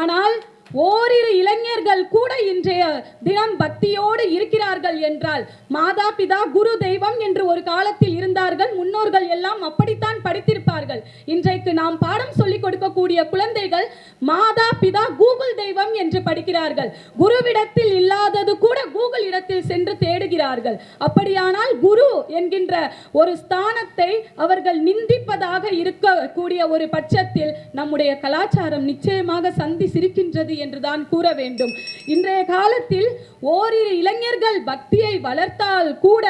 ஆனால் ஓரிரு இளைஞர்கள் கூட இன்றைய தினம் பக்தியோடு இருக்கிறார்கள் என்றால், மாதா பிதா குரு தெய்வம் என்று ஒரு காலத்தில் இருந்தார்கள். முன்னோர்கள் எல்லாம் அப்படித்தான் படித்திருப்பார்கள். இன்றைக்கு நாம் பாடம் சொல்லிக் கொடுக்கக்கூடிய குழந்தைகள் மாதா பிதா கூகுள் தெய்வம் என்று படிக்கிறார்கள். குருவிடத்தில் இல்லாதது கூட கூகுள் இடத்தில் சென்று தேடுகிறார்கள். அப்படியானால் குரு என்கின்ற ஒரு ஸ்தானத்தை அவர்கள் நிந்திப்பதாக இருக்கக்கூடிய ஒரு பட்சத்தில் நம்முடைய கலாச்சாரம் நிச்சயமாக சந்தி சிரிக்கின்றது என்றுதான் கூற வேண்டும். இன்றைய காலத்தில் ஓரிரு இளைஞர்கள் பக்தியை வளர்த்தால் கூட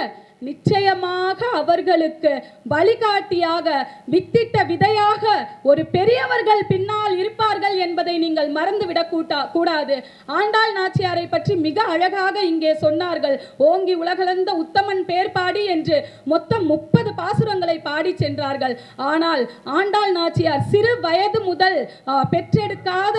நிச்சயமாக அவர்களுக்கு வழிகாட்டியாக, வித்திட்ட விதையாக ஒரு பெரியவர்கள் பின்னால் இருப்பார்கள் என்பதை நீங்கள் மறந்துவிடக் கூடாது. ஆண்டாள் நாச்சியாரை பற்றி மிக அழகாக இங்கே சொன்னார்கள். ஓங்கி உலகளந்த உத்தமன் பேர் பாடி என்று மொத்தம் 30 பாசுரங்களை பாடி சென்றார்கள். ஆனால் ஆண்டாள் நாச்சியார் சிறு வயது முதல் பெற்றெடுக்காத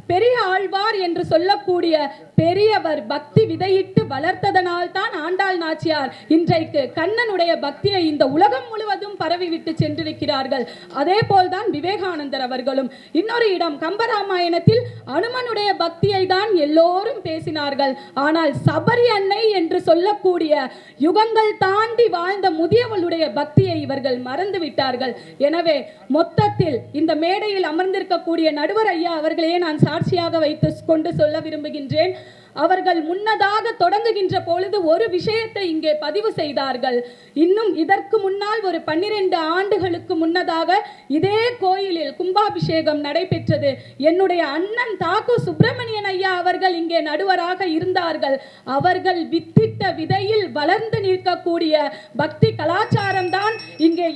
பெரிய ஆழ்வார் என்று சொல்லக்கூடிய பெரியவர் பக்தி விதையிட்டு வளர்த்ததனால் தான் ஆண்டாள் நாச்சியார் இன்றைக்கு கண்ணனுடைய பக்தியை இந்த உலகம் முழுவதும் பரவிவிட்டு சென்றிருக்கிறார்கள். அதே போல்தான் விவேகானந்தர் அவர்களும். இன்னொரு இடம் கம்பராமாயணத்தில் அனுமனுடைய பக்தியை தான் எல்லோரும் பேசினார்கள். ஆனால் சபரி அன்னை என்று சொல்லக்கூடிய யுகங்கள் தாண்டி வாழ்ந்த முதியவளுடைய பக்தியை இவர்கள் மறந்து விட்டார்கள். எனவே மொத்தத்தில் இந்த மேடையில் அமர்ந்திருக்கக்கூடிய நடுவர் ஐயா அவர்களே நான் சாட்சியாக வைத்து கொண்டு சொல்ல விரும்புகின்றேன். அவர்கள் முன்னதாக தொடங்குகின்ற பொழுது ஒரு விஷயத்தை இங்கே பதிவு செய்தார்கள். இன்னும் இதற்கு முன்னால் ஒரு 12 ஆண்டுகளுக்கு முன்னதாக இதே கோயிலில் கும்பாபிஷேகம் நடைபெற்றது. என்னுடைய அண்ணன் தாக்கு சுப்பிரமணியன் ஐயா அவர்கள் இங்கே நடுவராக இருந்தார்கள். அவர்கள் வித்திட்ட விதையில் வளர்ந்து நிற்கக்கூடிய பக்தி கலாச்சாரம் தான் இங்கே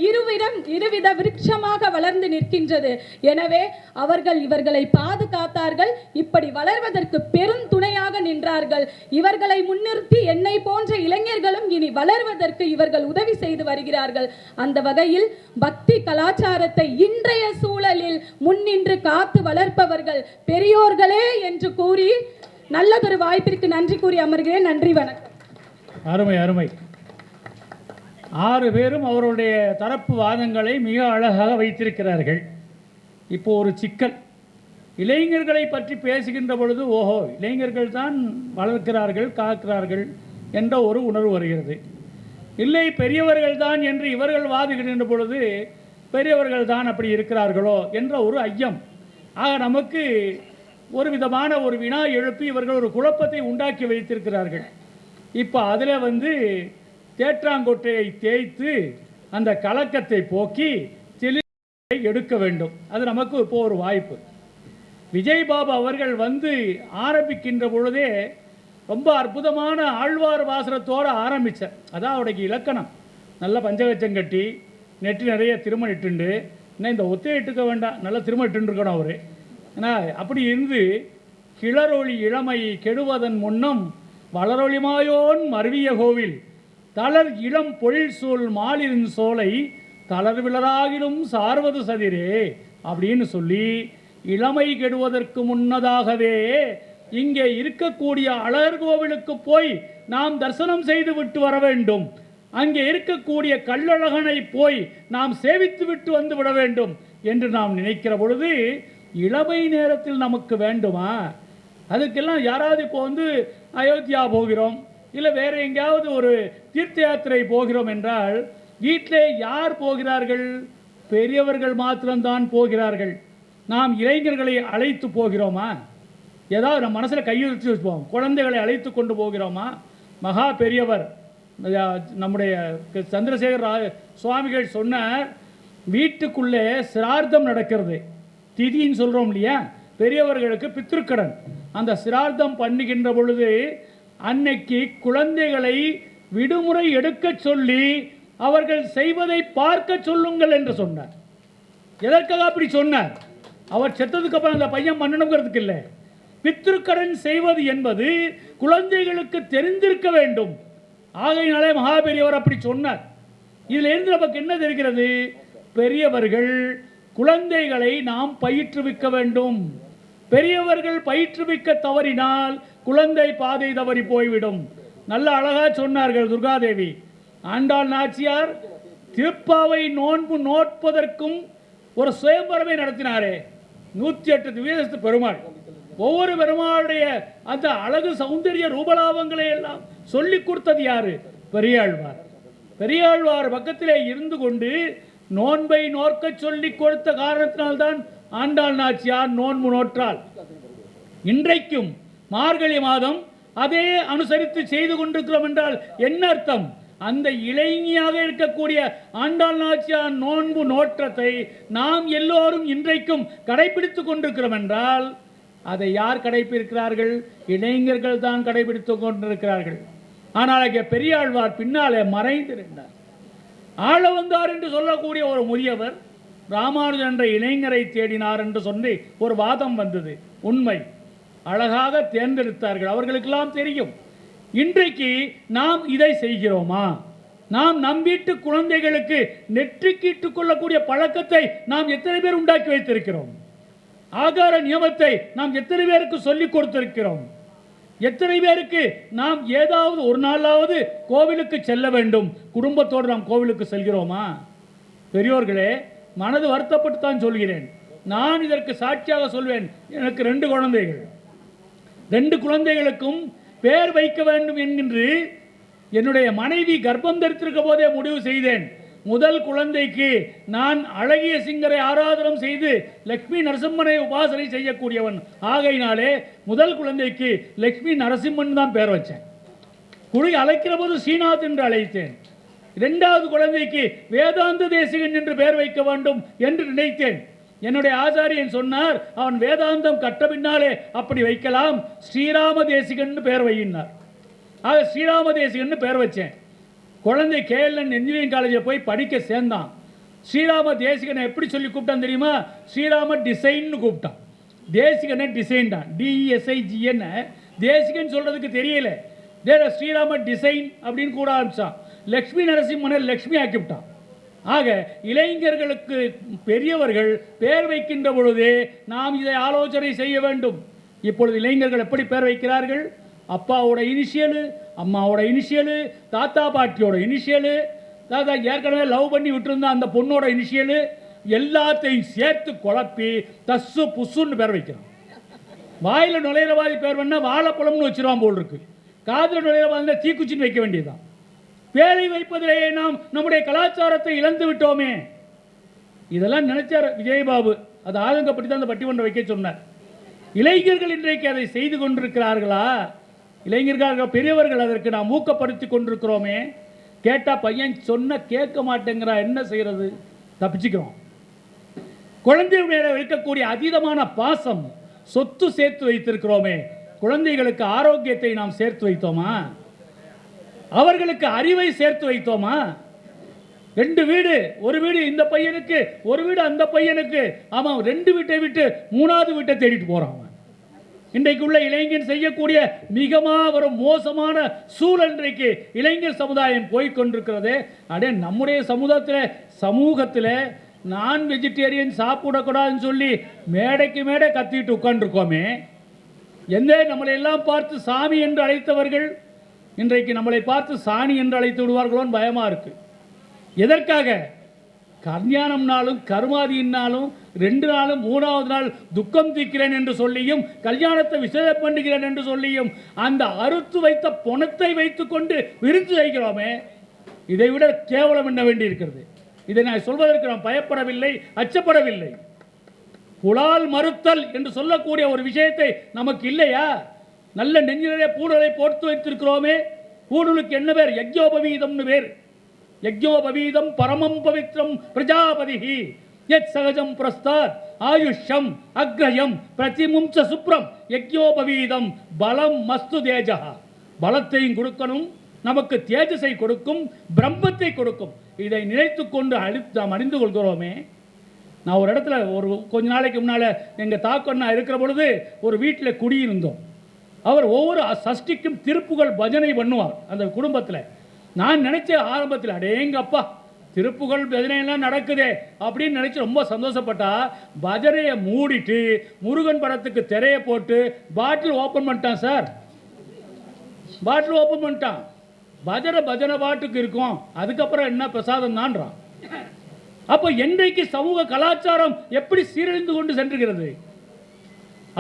இருவித விருட்சமாக வளர்ந்து நிற்கின்றது. எனவே அவர்கள் இவர்களை பாதுகாத்தார்கள். இப்படி வளர்வதற்கு பெரும் துணையாக நின்றார்கள். இவர்களை முன்னிறுத்தி என்னை போன்ற இளைஞர்களும் இனி வளர்வதற்கு இவர்கள் உதவி செய்து வருகிறார்கள். அந்த வகையில் பக்தி கலாச்சாரத்தை இன்றைய சூழலில் முன்னின்று காத்து வளர்ப்பவர்கள் பெரியோர்களே என்று கூறி நல்லதொரு வாய்ப்பிற்கு நன்றி கூறி அமர்கிறேன். நன்றி, வணக்கம். அருமை அருமை. 6 பேரும் அவருடைய தரப்பு வாதங்களை மிக அழகாக வைத்திருக்கிறார்கள். இப்போ ஒரு சிக்கல், இளைஞர்களை பற்றி பேசுகின்ற பொழுது ஓஹோ இளைஞர்கள் தான் வளர்க்கிறார்கள் காக்கிறார்கள் என்ற ஒரு உணர்வு வருகிறது. இல்லை பெரியவர்கள் தான் என்று இவர்கள் வாதிடுகின்ற பொழுது பெரியவர்கள் தான் அப்படி இருக்கிறார்களோ என்ற ஒரு ஐயம். ஆக நமக்கு ஒரு விதமான ஒரு வினா எழுப்பி இவர்கள் ஒரு குழப்பத்தை உண்டாக்கி வைத்திருக்கிறார்கள். இப்போ அதில் தேற்றாங்கொட்டையை தேய்த்து அந்த கலக்கத்தை போக்கி தெளிவை எடுக்க வேண்டும். அது நமக்கு இப்போ ஒரு வாய்ப்பு. விஜய் பாபு அவர்கள் ஆரம்பிக்கின்ற பொழுதே ரொம்ப அற்புதமான ஆழ்வார் வாசனத்தோடு ஆரம்பித்தார். அதான் அவருடைய இலக்கணம். நல்ல பஞ்சகச்சம் கட்டி நெற்றி நிறைய திருமணிட்டுண்டு, இன்னும் இந்த ஒத்தையை இட்டுக்க வேண்டாம், நல்லா திருமணிட்டு இருக்கணும் அவர். ஏன்னா அப்படி இருந்து கிளரொளி இளமை கெடுவதன் முன்னம் வளரொளிமாயோன் மருவிய கோவில் தளர் இளம் பொழில் சூழ் மாலின் சோலை தளர்விளராகிலும் சார்வது சதிரே அப்படின்னு சொல்லி இளமை கெடுவதற்கு முன்னதாகவே இங்கே இருக்கக்கூடிய அழகர் கோவிலுக்கு போய் நாம் தரிசனம் செய்து விட்டு வர வேண்டும். அங்கே இருக்கக்கூடிய கள்ளழகனை போய் நாம் சேவித்து விட்டு வந்து விட வேண்டும் என்று நாம் நினைக்கிற பொழுது இளமை நேரத்தில் நமக்கு வேண்டுமா? அதுக்கெல்லாம் யாராவது இப்போ அயோத்தியா போகிறோம், இல்லை வேறு எங்கேயாவது ஒரு தீர்த்த யாத்திரை போகிறோம் என்றால் வீட்டிலே யார் போகிறார்கள்? பெரியவர்கள் மாத்திரம்தான் போகிறார்கள். நாம் இளைஞர்களை அழைத்து போகிறோமா? ஏதாவது நம்ம மனசில் கையெழுத்து வச்சுப்போம். குழந்தைகளை அழைத்து கொண்டு போகிறோமா? மகா பெரியவர் நம்முடைய சந்திரசேகர் சுவாமிகள் சொன்னார், வீட்டுக்குள்ளே சிரார்த்தம் நடக்கிறது, திதின்னு சொல்கிறோம் இல்லையா, பெரியவர்களுக்கு பித்ருக்கடன். அந்த சிரார்த்தம் பண்ணுகின்ற பொழுது அன்னைக்கு குழந்தைகளை விடுமுறை எடுக்க சொல்லி அவர்கள் செய்வதை பார்க்க சொல்லுங்கள் என்று சொன்னார். எதற்காக அப்படி சொன்னார்? அவர் செத்ததுக்கு அப்புறம் அந்த பையன் பண்ணணுங்கிறதுக்கு இல்லை. பித்ருக்கடன் செய்வது என்பது குழந்தைகளுக்கு தெரிந்திருக்க வேண்டும். ஆகையினாலே மகாபெரியவர் அப்படி சொன்னார். இதிலிருந்து நமக்கு என்ன தெரிகிறது? பெரியவர்கள் குழந்தைகளை நாம் பயிற்றுவிக்க வேண்டும். பெரியவர்கள் பயிற்றுவிக்க தவறினால் குழந்தை பாதை தவறி போய்விடும். நல்ல அழகா சொன்னார்கள் துர்காதேவி. ஆண்டாள் நாச்சியார் திருப்பாவை நோன்பு நோட்பதற்கும் ஒரு சுயம்பரமே நடத்தினாரே. 108 திவ்யதேச பெருமாள், ஒவ்வொரு பெருமாளுடைய அந்த அழகு சௌந்தரிய ரூபலாபங்களை எல்லாம் சொல்லி கொடுத்தது யாரு? பெரியாழ்வார். பெரியாழ்வார் பக்கத்திலே இருந்து கொண்டு நோன்பை நோக்க சொல்லி கொடுத்த காரணத்தினால்தான் ஆண்டாள் நாச்சியார் நோன்பு நோற்றாள். இன்றைக்கும் மார்கழி மாதம் அதே அனுசரித்து செய்து கொண்டிருக்கிறோம் என்றால் என்ன அர்த்தம்? அந்த இளைஞியாக இருக்கக்கூடிய ஆண்டாள் நாச்சியார் நோன்பு நோற்றத்தை நாம் எல்லோரும் இன்றைக்கும் கடைபிடித்துக் கொண்டிருக்கிறோம் என்றால் அதை யார் கடைபிடிக்கிறார்கள்? இளைஞர்கள் தான் கடைபிடித்துக் கொண்டிருக்கிறார்கள். ஆனால் அங்கே பெரியாழ்வார் பின்னாலே மறைந்திருந்தார். ஆள வந்தார் என்று சொல்லக்கூடிய ஒரு முதியவர் ராமானுஜன் என்ற இளைஞரை தேடினார் என்று சொல்லி ஒரு வாதம் வந்தது. உண்மை, அழகாக தேர்ந்தெடுத்தார்கள். அவர்களுக்கெல்லாம் தெரியும். இன்றைக்கு நாம் இதை செய்கிறோமா? நாம் நம் வீட்டு குழந்தைகளுக்கு நெற்றிக்கிட்டுக் கொள்ளக்கூடிய பழக்கத்தை நாம் எத்தனை பேர் உண்டாக்கி வைத்திருக்கிறோம்? ஆகார நியமத்தை நாம் எத்தனை பேருக்கு சொல்லிக் கொடுத்திருக்கிறோம்? எத்தனை பேருக்கு நாம் ஏதாவது ஒரு நாளாவது கோவிலுக்கு செல்ல வேண்டும், குடும்பத்தோடு நாம் கோவிலுக்கு செல்கிறோமா? பெரியோர்களே, மனது வருத்தப்பட்டு தான் சொல்கிறேன். நான் இதற்கு சாட்சியாக சொல்வேன். எனக்கு 2 குழந்தைகள். 2 குழந்தைகளுக்கும் பேர் வைக்க வேண்டும் என்கின்ற என்னுடைய மனைவி கர்ப்பம் தரித்திருக்க போதே முடிவு செய்தேன். முதல் குழந்தைக்கு நான் அழகிய சிங்கரை ஆராதனம் செய்து லக்ஷ்மி நரசிம்மனை உபாசனை செய்யக்கூடியவன் ஆகையினாலே முதல் குழந்தைக்கு லக்ஷ்மி நரசிம்மன் தான் பேர் வச்சேன். குழி அழைக்கிற போது ஸ்ரீநாத் என்று அழைத்தேன். 2வது குழந்தைக்கு வேதாந்த தேசிகன் என்று பெயர் வைக்க வேண்டும் என்று நினைத்தேன். என்னுடைய ஆச்சாரியன் சொன்னார், அவன் வேதாந்தம் கற்ற பின்னாலே அப்படி வைக்கலாம், ஸ்ரீராம தேசிகன் பெயர் வையினார். ஆக ஸ்ரீராம தேசிகன் பெயர் வச்சேன். குழந்தை KLN இன்ஜினியரிங் காலேஜில் போய் படிக்க சேர்ந்தான். ஸ்ரீராம தேசிகனை எப்படி சொல்லி கூப்பிட்டான் தெரியுமா? ஸ்ரீராம டிசைன்னு கூப்பிட்டான். தேசிகனை டிசைன் தான், DESIGN. தேசிகன் சொல்றதுக்கு தெரியல, ஸ்ரீராம டிசைன் அப்படின்னு கூட ஆரம்பிச்சான். லக்ஷ்மி நரசிம்மனை லக்ஷ்மி ஆக்கிவிட்டான். ஆக இளைஞர்களுக்கு பெரியவர்கள் பெயர் வைக்கின்ற பொழுதே நாம் இதை ஆலோசனை செய்ய வேண்டும். இப்பொழுது இளைஞர்கள் எப்படி பெயர் வைக்கிறார்கள்? அப்பாவோட இனிஷியலு, அம்மாவோட இனிஷியலு, தாத்தா பாட்டியோட இனிஷியலு, தாத்தா ஏற்கனவே லவ் பண்ணி விட்டுருந்தா அந்த பொண்ணோட இனிஷியலு, எல்லாத்தையும் சேர்த்து குழப்பி தஸ்ஸு புஸ்ஸுன்னு பேர் வைக்கிறான். வாயில் நுழையிறவாதி பேர் பண்ணால் வாழைப்பழம்னு வச்சிருவான் போல் இருக்கு. காதில் நுழையிறவாதி தீக்குச்சின்னு வைக்க வேண்டியதுதான். பேரை வைப்பதிலேயே நாம் நம்முடைய கலாச்சாரத்தை இழந்து விட்டோமே. இதெல்லாம் நினைச்சார் விஜயபாபு. அது ஆதங்கப்பட்டு தான் அந்த பட்டிமன்றம் வைக்க சொன்னார். இளைஞர்கள் இன்றைக்கு அதை செய்து கொண்டிருக்கிறார்களா? இளைஞர்கள் பெரியவர்கள் அதற்கு நாம் ஊக்கப்படுத்தி கொண்டிருக்கிறோமே. கேட்டால் பையன் சொன்ன கேட்க மாட்டேங்கிறா, என்ன செய்யறது? தப்பிச்சுக்கிறோம். குழந்தைகள் மேலே இருக்கக்கூடிய அதீதமான பாசம், சொத்து சேர்த்து வைத்திருக்கிறோமே. குழந்தைகளுக்கு ஆரோக்கியத்தை நாம் சேர்த்து வைத்தோமா? அவர்களுக்கு அறிவை சேர்த்து வைத்தோமா? 2 வீடு, ஒரு வீடு இந்த பையனுக்கு, ஒரு வீடு அந்த பையனுக்கு. ஆமாம், 2 வீட்டை விட்டு 3வது வீட்டை தேடிட்டு போறான். இன்றைக்கு உள்ள இளைஞன் செய்யக்கூடிய மிக மாபெரும் மோசமான சூழல் இன்றைக்கு இளைஞர் சமுதாயம் போய்கொண்டிருக்கிறது. அடே, நம்முடைய சமூகத்தில் நான் வெஜிடேரியன் சாப்பிடக்கூடாதுன்னு சொல்லி மேடைக்கு மேடை கத்திட்டு உட்கார்ந்துருக்கோமே. நம்மளை எல்லாம் பார்த்து சாமி என்று அழைத்தவர்கள் இன்றைக்கு நம்மளை பார்த்து சாணி என்று அழைத்து விடுவார்களோன்னு பயமா இருக்கு. எதற்காக? கல்யாணம் நாளும் கருமாதியினாலும் 2 நாளும் 3வது நாள் துக்கம் தீர்க்கிறேன் என்று சொல்லியும் கல்யாணத்தை விசேஷம் பண்ணுகிறேன் என்று சொல்லியும் அந்த அறுத்து வைத்த பொணத்தை வைத்துக்கொண்டு விருந்து செய்கிறோமே. இதை விட கேவலம் என்ன வேண்டி இருக்கிறது? இதை நான் சொல்வதற்கு நான் பயப்படவில்லை, அச்சப்படவில்லை. புலால் மறுத்தல் என்று சொல்லக்கூடிய ஒரு விஷயத்தை நமக்கு இல்லையா? நல்ல நெஞ்சிலே பூடலை போட்டு வைத்திருக்கிறோமே. பூடலுக்கு என்ன பேர்? யஜ்ஞோபவீதம்னு பேர். யஜ்ஞோபவீதம் பரமம் பவித்ரம் பிரஜாபதிஹி யத் சகஜம் பிரஸ்தாத் ஆயுஷ்யம் அக்ரயம் பிரதிமும்ச சுப்ரம். யஜ்ஞோபவீதம் பலம் மஸ்து தேஜா. பலத்தையும் கொடுக்கணும், நமக்கு தேஜஸை கொடுக்கும், பிரம்மத்தை கொடுக்கும். இதை நினைத்து கொண்டு நாம் அறிந்து கொள்கிறோமே. நான் ஒரு இடத்துல கொஞ்ச நாளைக்கு முன்னால் எங்கள் தாக்கண்ணா இருக்கிற பொழுது ஒரு வீட்டில் குடியிருந்தோம். அவர் ஒவ்வொரு சஷ்டிக்கும் திருப்புகள் பஜனை பண்ணுவார் அந்த குடும்பத்தில். நான் நினைச்ச ஆரம்பத்தில், அடேங்கப்பா திருப்புகள் பஜனையெல்லாம் நடக்குதே அப்படின்னு நினச்சி ரொம்ப சந்தோஷப்பட்டா, பஜனையை மூடிட்டு முருகன் படத்துக்கு திரையை போட்டு பாட்டில் ஓப்பன் பண்ணிட்டான் சார். பாட்டில் ஓப்பன் பண்ணிட்டான். பஜனை பாட்டுக்கு இருக்கும், அதுக்கப்புறம் என்ன பிரசாதம் தான்றான். அப்போ என்றைக்கு சமூக கலாச்சாரம் எப்படி சீரழிந்து கொண்டு சென்றுகிறது?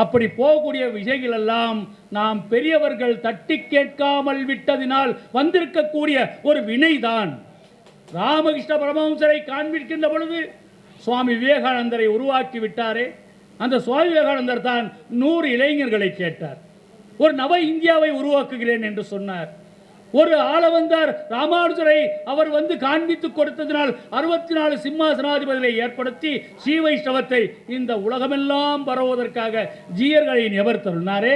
அப்படி போகக்கூடிய விஷயங்கள் எல்லாம் நாம் பெரியவர்கள் தட்டி கேட்காமல் விட்டதினால் வந்திருக்கக்கூடிய ஒரு வினைதான். ராமகிருஷ்ண பரமஹம்சரை காண்பிக்கின்ற பொழுது சுவாமி விவேகானந்தரை உருவாக்கி விட்டாரே. அந்த சுவாமி விவேகானந்தர் தான் 100 இளைஞர்களை கேட்டார். ஒரு நவ இந்தியாவை உருவாக்குகிறேன் என்று சொன்னார். ஒரு ஆளவந்தார் ராமானுஜரை அவர் வந்து காண்பித்து கொடுத்ததினால் 64 சிம்மாசனாதிபதிகளை ஏற்படுத்தி ஸ்ரீ வைஷ்ணவத்தை இந்த உலகமெல்லாம் பரவுவதற்காக ஜீயர்களை நியமித்தாரே.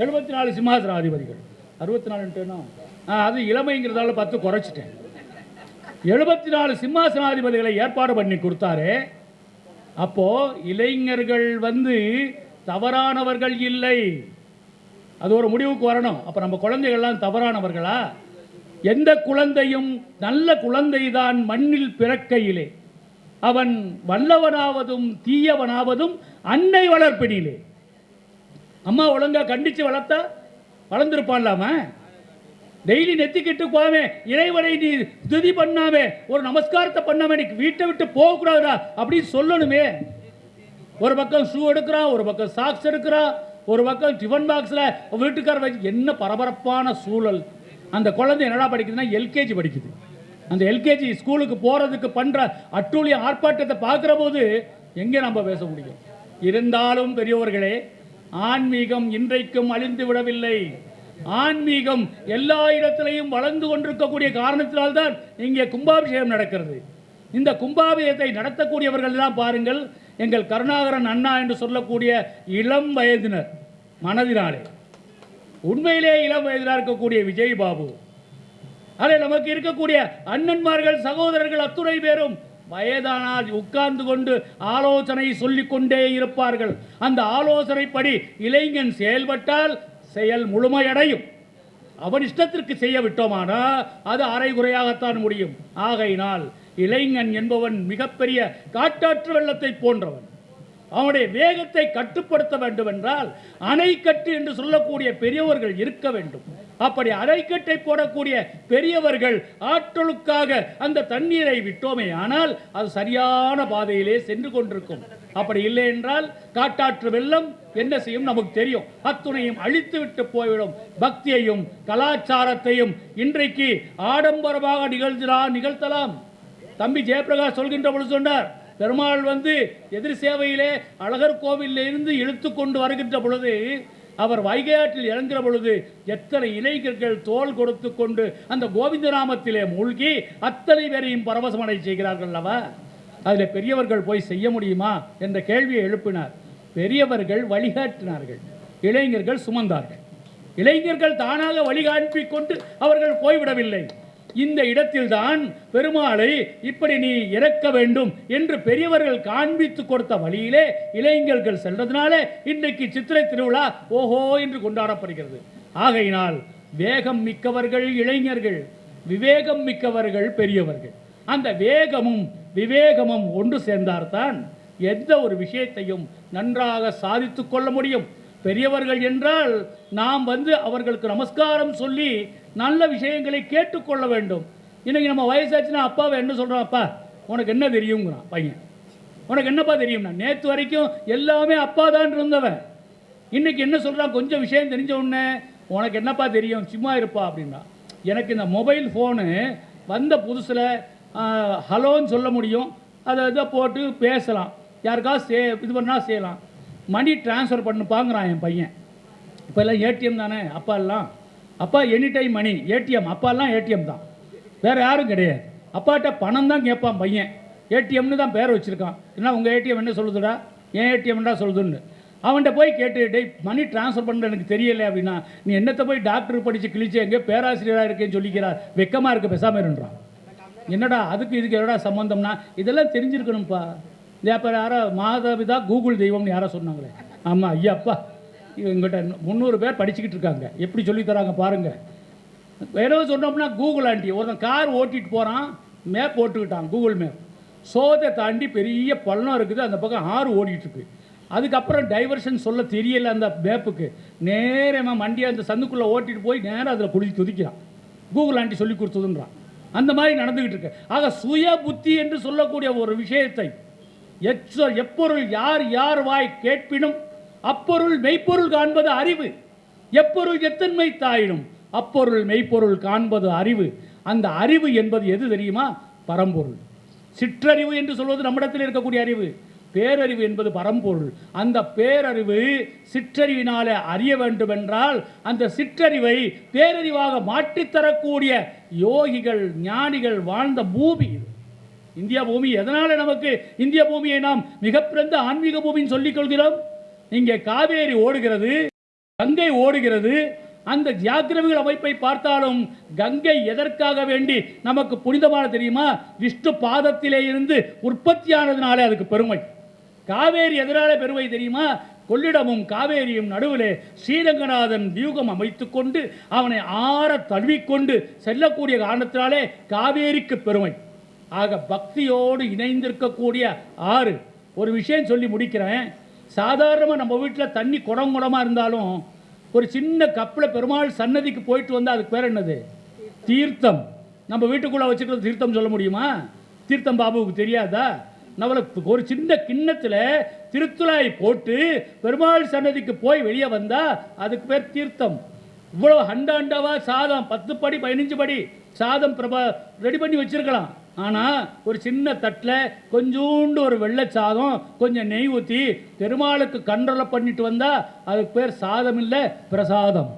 74 சிம்மாசனாதிபதிகள், 64 அது இளமைங்கிறதால 10 குறைச்சிட்டேன். 74 சிம்மாசனாதிபதிகளை ஏற்பாடு பண்ணி கொடுத்தாரே. அப்போ இளைஞர்கள் வந்து தவறானவர்கள் இல்லை, அது ஒரு முடிவுக்கு வரணும். அப்போ நம்ம குழந்தைகள்லாம் தவறானவர்களா? எந்த குழந்தையும் நல்ல குழந்தை தான் மண்ணில் பிறக்கையிலே. அவன் வல்லவனாவதும் தீயவனாவதும் அன்னை வளர்ப்பினிலே. அம்மா ஒழுங்கா கண்டித்து வளர்த்தா வளர்ந்துருப்பான்லாம. டெய்லி நெத்திக்கிட்டு போவே, இறைவனை நீ துதி பண்ணாமே, ஒரு நமஸ்காரத்தை பண்ணாமே, நீ வீட்டை விட்டு போகக்கூடாதுடா அப்படின்னு சொல்லணுமே. ஒரு பக்கம் ஷூ எடுக்கிறான், ஒரு பக்கம் சாக்ஸ் எடுக்கிறான், ஒரு பக்கம் டிஃபன் பாக்ஸில் வீட்டுக்கார வச்சு. என்ன பரபரப்பான சூழல். அந்த குழந்தை என்னடா படிக்குதுன்னா எல்கேஜி படிக்குது. அந்த எல்கேஜி ஸ்கூலுக்கு போகிறதுக்கு பண்ணுற அட்டூழிய ஆர்ப்பாட்டத்தை பார்க்குற போது எங்கே நம்ம பேச முடியும்? இருந்தாலும் பெரியவர்களே, ஆன்மீகம் இன்றைக்கும் அழிந்து விடவில்லை. ஆன்மீகம் எல்லா இடத்திலையும் வளர்ந்து கொண்டிருக்கக்கூடிய காரணத்தினால்தான் இங்கே கும்பாபிஷேகம் நடக்கிறது. இந்த கும்பாபிஷேகத்தை நடத்தக்கூடியவர்கள் தான் பாருங்கள், எங்கள் கருணாகரன் அண்ணா என்று சொல்லக்கூடிய இளம் வயதினர். மனதினாலே உண்மையிலே இளம் வயதினாக இருக்கக்கூடிய விஜய் பாபு, அதே நமக்கு இருக்கக்கூடிய அண்ணன்மார்கள் சகோதரர்கள் அத்துணை பேரும் வயதானால் உட்கார்ந்து கொண்டு ஆலோசனை சொல்லிக் கொண்டே இருப்பார்கள். அந்த ஆலோசனைப்படி இளைஞன் செயல்பட்டால் செயல் முழுமையடையும். அவன் இஷ்டத்திற்கு செய்ய விட்டோமானா அது அரைகுறையாகத்தான் முடியும். ஆகையினால் இளைஞன் என்பவன் மிகப்பெரிய காட்டாற்று வெள்ளத்தை போன்றவன். அவனுடைய வேகத்தை கட்டுப்படுத்த வேண்டும் என்றால் அணைக்கட்டு என்று சொல்லக்கூடிய பெரியவர்கள் இருக்க வேண்டும். அப்படி அணைக்கட்டை போடக்கூடிய பெரியவர்கள் ஆற்றலுக்காக அந்த தண்ணீரை விட்டோமே ஆனால் அது சரியான பாதையிலே சென்று கொண்டிருக்கும். அப்படி இல்லை என்றால் காட்டாற்று வெள்ளம் என்ன செய்யும் நமக்கு தெரியும். அத்துணையும் அழித்து விட்டு போய்விடும். பக்தியையும் கலாச்சாரத்தையும் இன்றைக்கு ஆடம்பரமாக நிகழ்த்தலாம். தம்பி ஜெயபிரகாஷ் சொல்கின்ற பொழுது சொன்னார், பெருமாள் எதிர் சேவையிலே அழகர் கோவிலில் இருந்து இழுத்து கொண்டு வருகின்ற பொழுது, அவர் வைகை ஆற்றில் இறங்குகிற பொழுது எத்தனை இளைஞர்கள் தோள் கொடுத்து கொண்டு அந்த கோவிந்தநாமத்திலே மூழ்கி அத்தனை பேரையும் பரவசமடை செய்கிறார்கள் அல்லவா? அதில் பெரியவர்கள் போய் செய்ய முடியுமா என்ற கேள்வியை எழுப்பினார். பெரியவர்கள் வழிகாட்டினார்கள், இளைஞர்கள் சுமந்தார்கள். இளைஞர்கள் தானாக வழிகாட்டி கொண்டு அவர்கள் போய்விடவில்லை. இந்த இடத்தில்தான் பெருமாளை இப்படி நீ இறக்க வேண்டும் என்று பெரியவர்கள் காண்பித்து கொடுத்த வழியிலே இளைஞர்கள் சென்றதுனாலே இன்றைக்கு சித்திரை திருவிழா ஓஹோ என்று கொண்டாடப்படுகிறது. ஆகையினால் வேகம் மிக்கவர்கள் இளைஞர்கள், விவேகம் மிக்கவர்கள் பெரியவர்கள். அந்த வேகமும் விவேகமும் ஒன்று சேர்ந்தால்தான் எந்த ஒரு விஷயத்தையும் நன்றாக சாதித்து கொள்ள முடியும். பெரியவர்கள் என்றால் நாம் அவர்களுக்கு நமஸ்காரம் சொல்லி நல்ல விஷயங்களை கேட்டுக்கொள்ள வேண்டும். இன்னைக்கு நம்ம வயசாச்சுன்னா அப்பாவை என்ன சொல்கிறோம், அப்பா உனக்கு என்ன தெரியுங்கிறான் பையன். உனக்கு என்னப்பா தெரியும்னா, நேற்று வரைக்கும் எல்லாமே அப்பா தான் இருந்தவன். இன்னைக்கு என்ன சொல்கிறான், கொஞ்சம் விஷயம் தெரிஞ்ச உடனே உனக்கு என்னப்பா தெரியும், சும்மா இருப்பா அப்படின்னா. எனக்கு இந்த மொபைல் ஃபோனு வந்த புதுசில் ஹலோன்னு சொல்ல முடியும், அதை போட்டு பேசலாம், யாருக்காவது இது பண்ணால் செய்யலாம். மணி டிரான்ஸ்ஃபர் பண்ணுப்பாங்கிறான் என் பையன். இப்போ எல்லாம் ஏடிஎம் தானே அப்பா எல்லாம். அப்பா எனி டைம் மணி ஏடிஎம், அப்பாலாம் ஏடிஎம் தான், வேறு யாரும் கிடையாது. அப்பாட்ட பணம் தான் கேட்பான் பையன். ஏடிஎம்னு தான் பேர் வச்சுருக்கான். என்ன உங்கள் ஏடிஎம் என்ன சொல்லுதுடா, ஏன் ஏடிஎம்டா சொல்லுதுன்னு அவன்கிட்ட போய் கேட்டு, மணி டிரான்ஸ்ஃபர் பண்ணுற எனக்கு தெரியலை அப்படின்னா, நீ என்னத்தை போய் டாக்டர் படித்து கிழிச்சு எங்கே பேராசிரியராக இருக்கேன்னு சொல்லிக்கிறார், வெக்கமாக இருக்க பேசாமல் இருன்றான். என்னடா அதுக்கு இதுக்கு என்னடா சம்மந்தம்னா, இதெல்லாம் தெரிஞ்சிருக்கணும்ப்பா. இப்போ யாரோ மாதாபிதா கூகுள் தெய்வம்னு யாரோ சொன்னாங்களே, ஆமாம் ஐயாப்பா, எங்கிட்ட 300 பேர் படிச்சுக்கிட்டு இருக்காங்க, எப்படி சொல்லித்தராங்க பாருங்கள். வேற சொன்னோம்னா கூகுள் ஆண்டி ஒருத்தன் கார் ஓட்டிகிட்டு போகிறான், மேப் போட்டுக்கிட்டான் கூகுள் மேப். சோதை தாண்டி பெரிய பள்ளம் இருக்குது, அந்த பக்கம் ஆறு ஓடிட்டுருக்கு. அதுக்கப்புறம் டைவர்ஷன் சொல்ல தெரியல அந்த மேப்புக்கு, நேரமாக மண்டியை அந்த சந்துக்குள்ளே ஓட்டிகிட்டு போய் நேராக அதில் குடிச்சு துதிக்கிறான். கூகுள் ஆண்டி சொல்லி கொடுத்ததுன்றான். அந்த மாதிரி நடந்துக்கிட்டு இருக்கு. ஆக சுய புத்தி என்று சொல்லக்கூடிய ஒரு விஷயத்தை எப்பொருள் யார் யார் வாய் கேட்பினும் அப்பொருள் மெய்ப்பொருள் காண்பது அறிவு. எப்பொருள் எத்தன்மை தாயினும் அப்பொருள் மெய்ப்பொருள் காண்பது அறிவு. அந்த அறிவு என்பது எது தெரியுமா? பரம்பொருள். சிற்றறிவு என்று சொல்வது நம்மிடத்தில் இருக்கக்கூடிய அறிவு. பேரறிவு என்பது பரம்பொருள். அந்த பேரறிவு சிற்றறிவினாலே அறிய வேண்டும் என்றால் அந்த சிற்றறிவை பேரறிவாக மாற்றித்தரக்கூடிய யோகிகள் ஞானிகள் வாழ்ந்த பூமி இது இந்தியா பூமி. எதனால நமக்கு இந்திய பூமியை நாம் மிகப்பிறந்த ஆன்மீக பூமின்னு சொல்லிக் கொள்கிறோம்? இங்கே காவேரி ஓடுகிறது, கங்கை ஓடுகிறது. அந்த ஜியாகிரபிகள் அமைப்பை பார்த்தாலும் கங்கை எதற்காக வேண்டி நமக்கு புனிதமான தெரியுமா? விஷ்ணு பாதத்திலே இருந்து உற்பத்தியானதுனாலே அதுக்கு பெருமை. காவேரி எதனால பெருமை தெரியுமா? கொள்ளிடமும் காவேரியும் நடுவிலே ஸ்ரீரங்கநாதன் வியூகம் அமைத்து கொண்டு அவனை ஆற தழுவிக்கொண்டு செல்லக்கூடிய காரணத்தினாலே காவேரிக்கு பெருமை. ஆக பக்தியோடு இணைந்திருக்கக்கூடிய ஆறு. ஒரு விஷயம் சொல்லி முடிக்கிறேன். சாதாரணமாக நம்ம வீட்டில் தண்ணி குடமாக இருந்தாலும் ஒரு சின்ன கப்பில் பெருமாள் சன்னதிக்கு போயிட்டு வந்தால் அதுக்கு பேர் என்னது? தீர்த்தம். நம்ம வீட்டுக்குள்ளே வச்சுக்கிறது தீர்த்தம் சொல்ல முடியுமா? தீர்த்தம் பாபுவுக்கு தெரியாதா? நம்மளுக்கு ஒரு சின்ன கிண்ணத்தில் திருத்துழாய் போட்டு பெருமாள் சன்னதிக்கு போய் வெளியே வந்தால் அதுக்கு பேர் தீர்த்தம். இவ்வளோ ஹண்டாண்டவா சாதம் 10 படி 15 படி சாதம் ரெடி பண்ணி வச்சிருக்கலாம். ஆனால் ஒரு சின்ன தட்டில் கொஞ்சோண்டு ஒரு வெள்ளை சாதம் கொஞ்சம் நெய் ஊற்றி பெருமாளுக்கு கண்ட்ரோலை பண்ணிட்டு வந்தால் அதுக்கு பேர் சாதம் இல்லை, பிரசாதம்.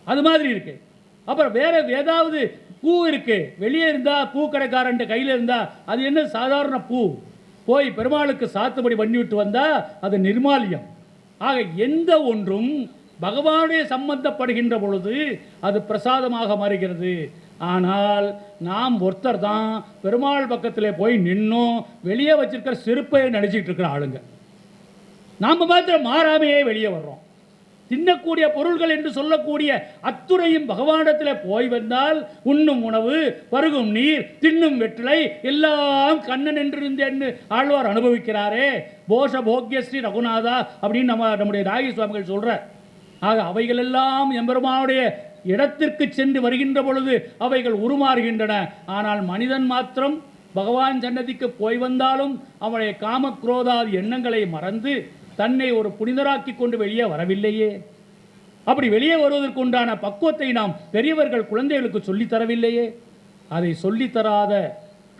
அது மாதிரி இருக்கு. அப்புறம் வேற ஏதாவது பூ இருக்கு, வெளியே இருந்தால் பூ கடைக்காரன் கையில் இருந்தால் அது என்ன சாதாரண பூ, போய் பெருமாளுக்கு சாத்துபடி பண்ணிவிட்டு வந்தால் அது நிர்மால்யம். ஆக எந்த ஒன்றும் பகவானே சம்பந்தப்படுகின்ற பொழுது அது பிரசாதமாக மாறுகிறது. ஆனால் நாம் ஒருத்தர் தான் பெருமாள் பக்கத்தில் போய் நின்னும் வெளியே வச்சிருக்கிற செருப்பை நினைச்சிட்டு இருக்கிற ஆளுங்க. நாம் மாத்திரம் மாறாமையே வெளியே வர்றோம். தின்னக்கூடிய பொருள்கள் என்று சொல்லக்கூடிய அத்துறையும் பகவானிடத்தில் போய் வந்தால் உண்ணும் உணவு, பருகும் நீர், தின்னும் வெற்றிலை எல்லாம் கண்ணன் என்று ஆழ்வார் அனுபவிக்கிறாரே. போஷ போக்யஸ்ரீ ரகுநாதா அப்படின்னு நம்முடைய நாகி சுவாமிகள் சொல்றார். ஆக அவைகளெல்லாம் எம்பெருமானுடைய இடத்திற்கு சென்று வருகின்ற பொழுது அவைகள் உருமாறுகின்றன. ஆனால் மனிதன் மாத்திரம் பகவான் சன்னதிக்கு போய் வந்தாலும் அவனுடைய காம குரோதாதி எண்ணங்களை மறந்து தன்னை ஒரு புனிதராக்கி கொண்டு வெளியே வரவில்லையே. அப்படி வெளியே வருவதற்குண்டான பக்குவத்தை நாம் பெரியவர்கள் குழந்தைகளுக்கு சொல்லித்தரவில்லையே. அதை சொல்லித்தராத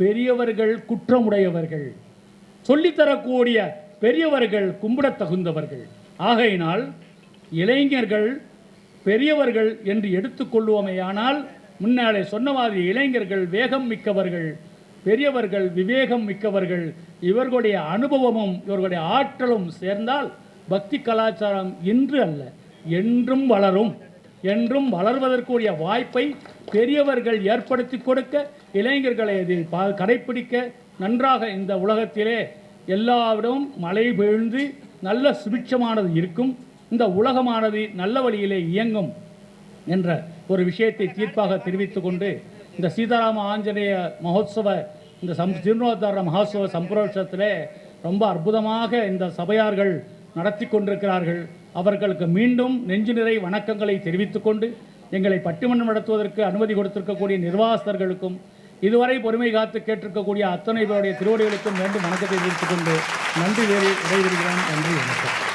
பெரியவர்கள் குற்றமுடையவர்கள், சொல்லித்தரக்கூடிய பெரியவர்கள் கும்பிடத் தகுந்தவர்கள். ஆகையினால் இளைஞர்கள் பெரியவர்கள் என்று எடுத்துக்கொள்வோமேயானால் முன்னாலே சொன்ன மாதிரி இளைஞர்கள் வேகம் மிக்கவர்கள், பெரியவர்கள் விவேகம் மிக்கவர்கள். இவர்களுடைய அனுபவமும் இவர்களுடைய ஆற்றலும் சேர்ந்தால் பக்தி கலாச்சாரம் இன்று அல்ல என்றும் வளரும். என்றும் வளர்வதற்குரிய வாய்ப்பை பெரியவர்கள் ஏற்படுத்தி கொடுக்க, இளைஞர்களை இதை கடைப்பிடிக்க நன்றாக இந்த உலகத்திலே எல்லாவிடமும் மழை பெய்ந்து நல்ல சுபிட்சமானது இருக்கும், இந்த உலகமானது நல்ல வழியிலே இயங்கும் என்ற ஒரு விஷயத்தை தீர்ப்பாக தெரிவித்துக் கொண்டு இந்த சீதாராம ஆஞ்சநேய மகோத்சவ இந்த ஜீர்ணோத்தார மகோத்சவ சம்பிரோஷத்திலே ரொம்ப அற்புதமாக இந்த சபையார்கள் நடத்தி கொண்டிருக்கிறார்கள். அவர்களுக்கு மீண்டும் நெஞ்சு நிறை வணக்கங்களை தெரிவித்துக் கொண்டு எங்களை பட்டிமன்றம் நடத்துவதற்கு அனுமதி கொடுத்திருக்கக்கூடிய நிர்வாகஸ்தர்களுக்கும் இதுவரை பொறுமை காத்து கேட்டிருக்கக்கூடிய அத்தனை பேருடைய திருவடிகளுக்கும் மீண்டும் வணக்கத்தை தெரிவித்துக் கொண்டு நன்றி வேறு விடைபெறுகிறேன். நன்றி, வணக்கம்.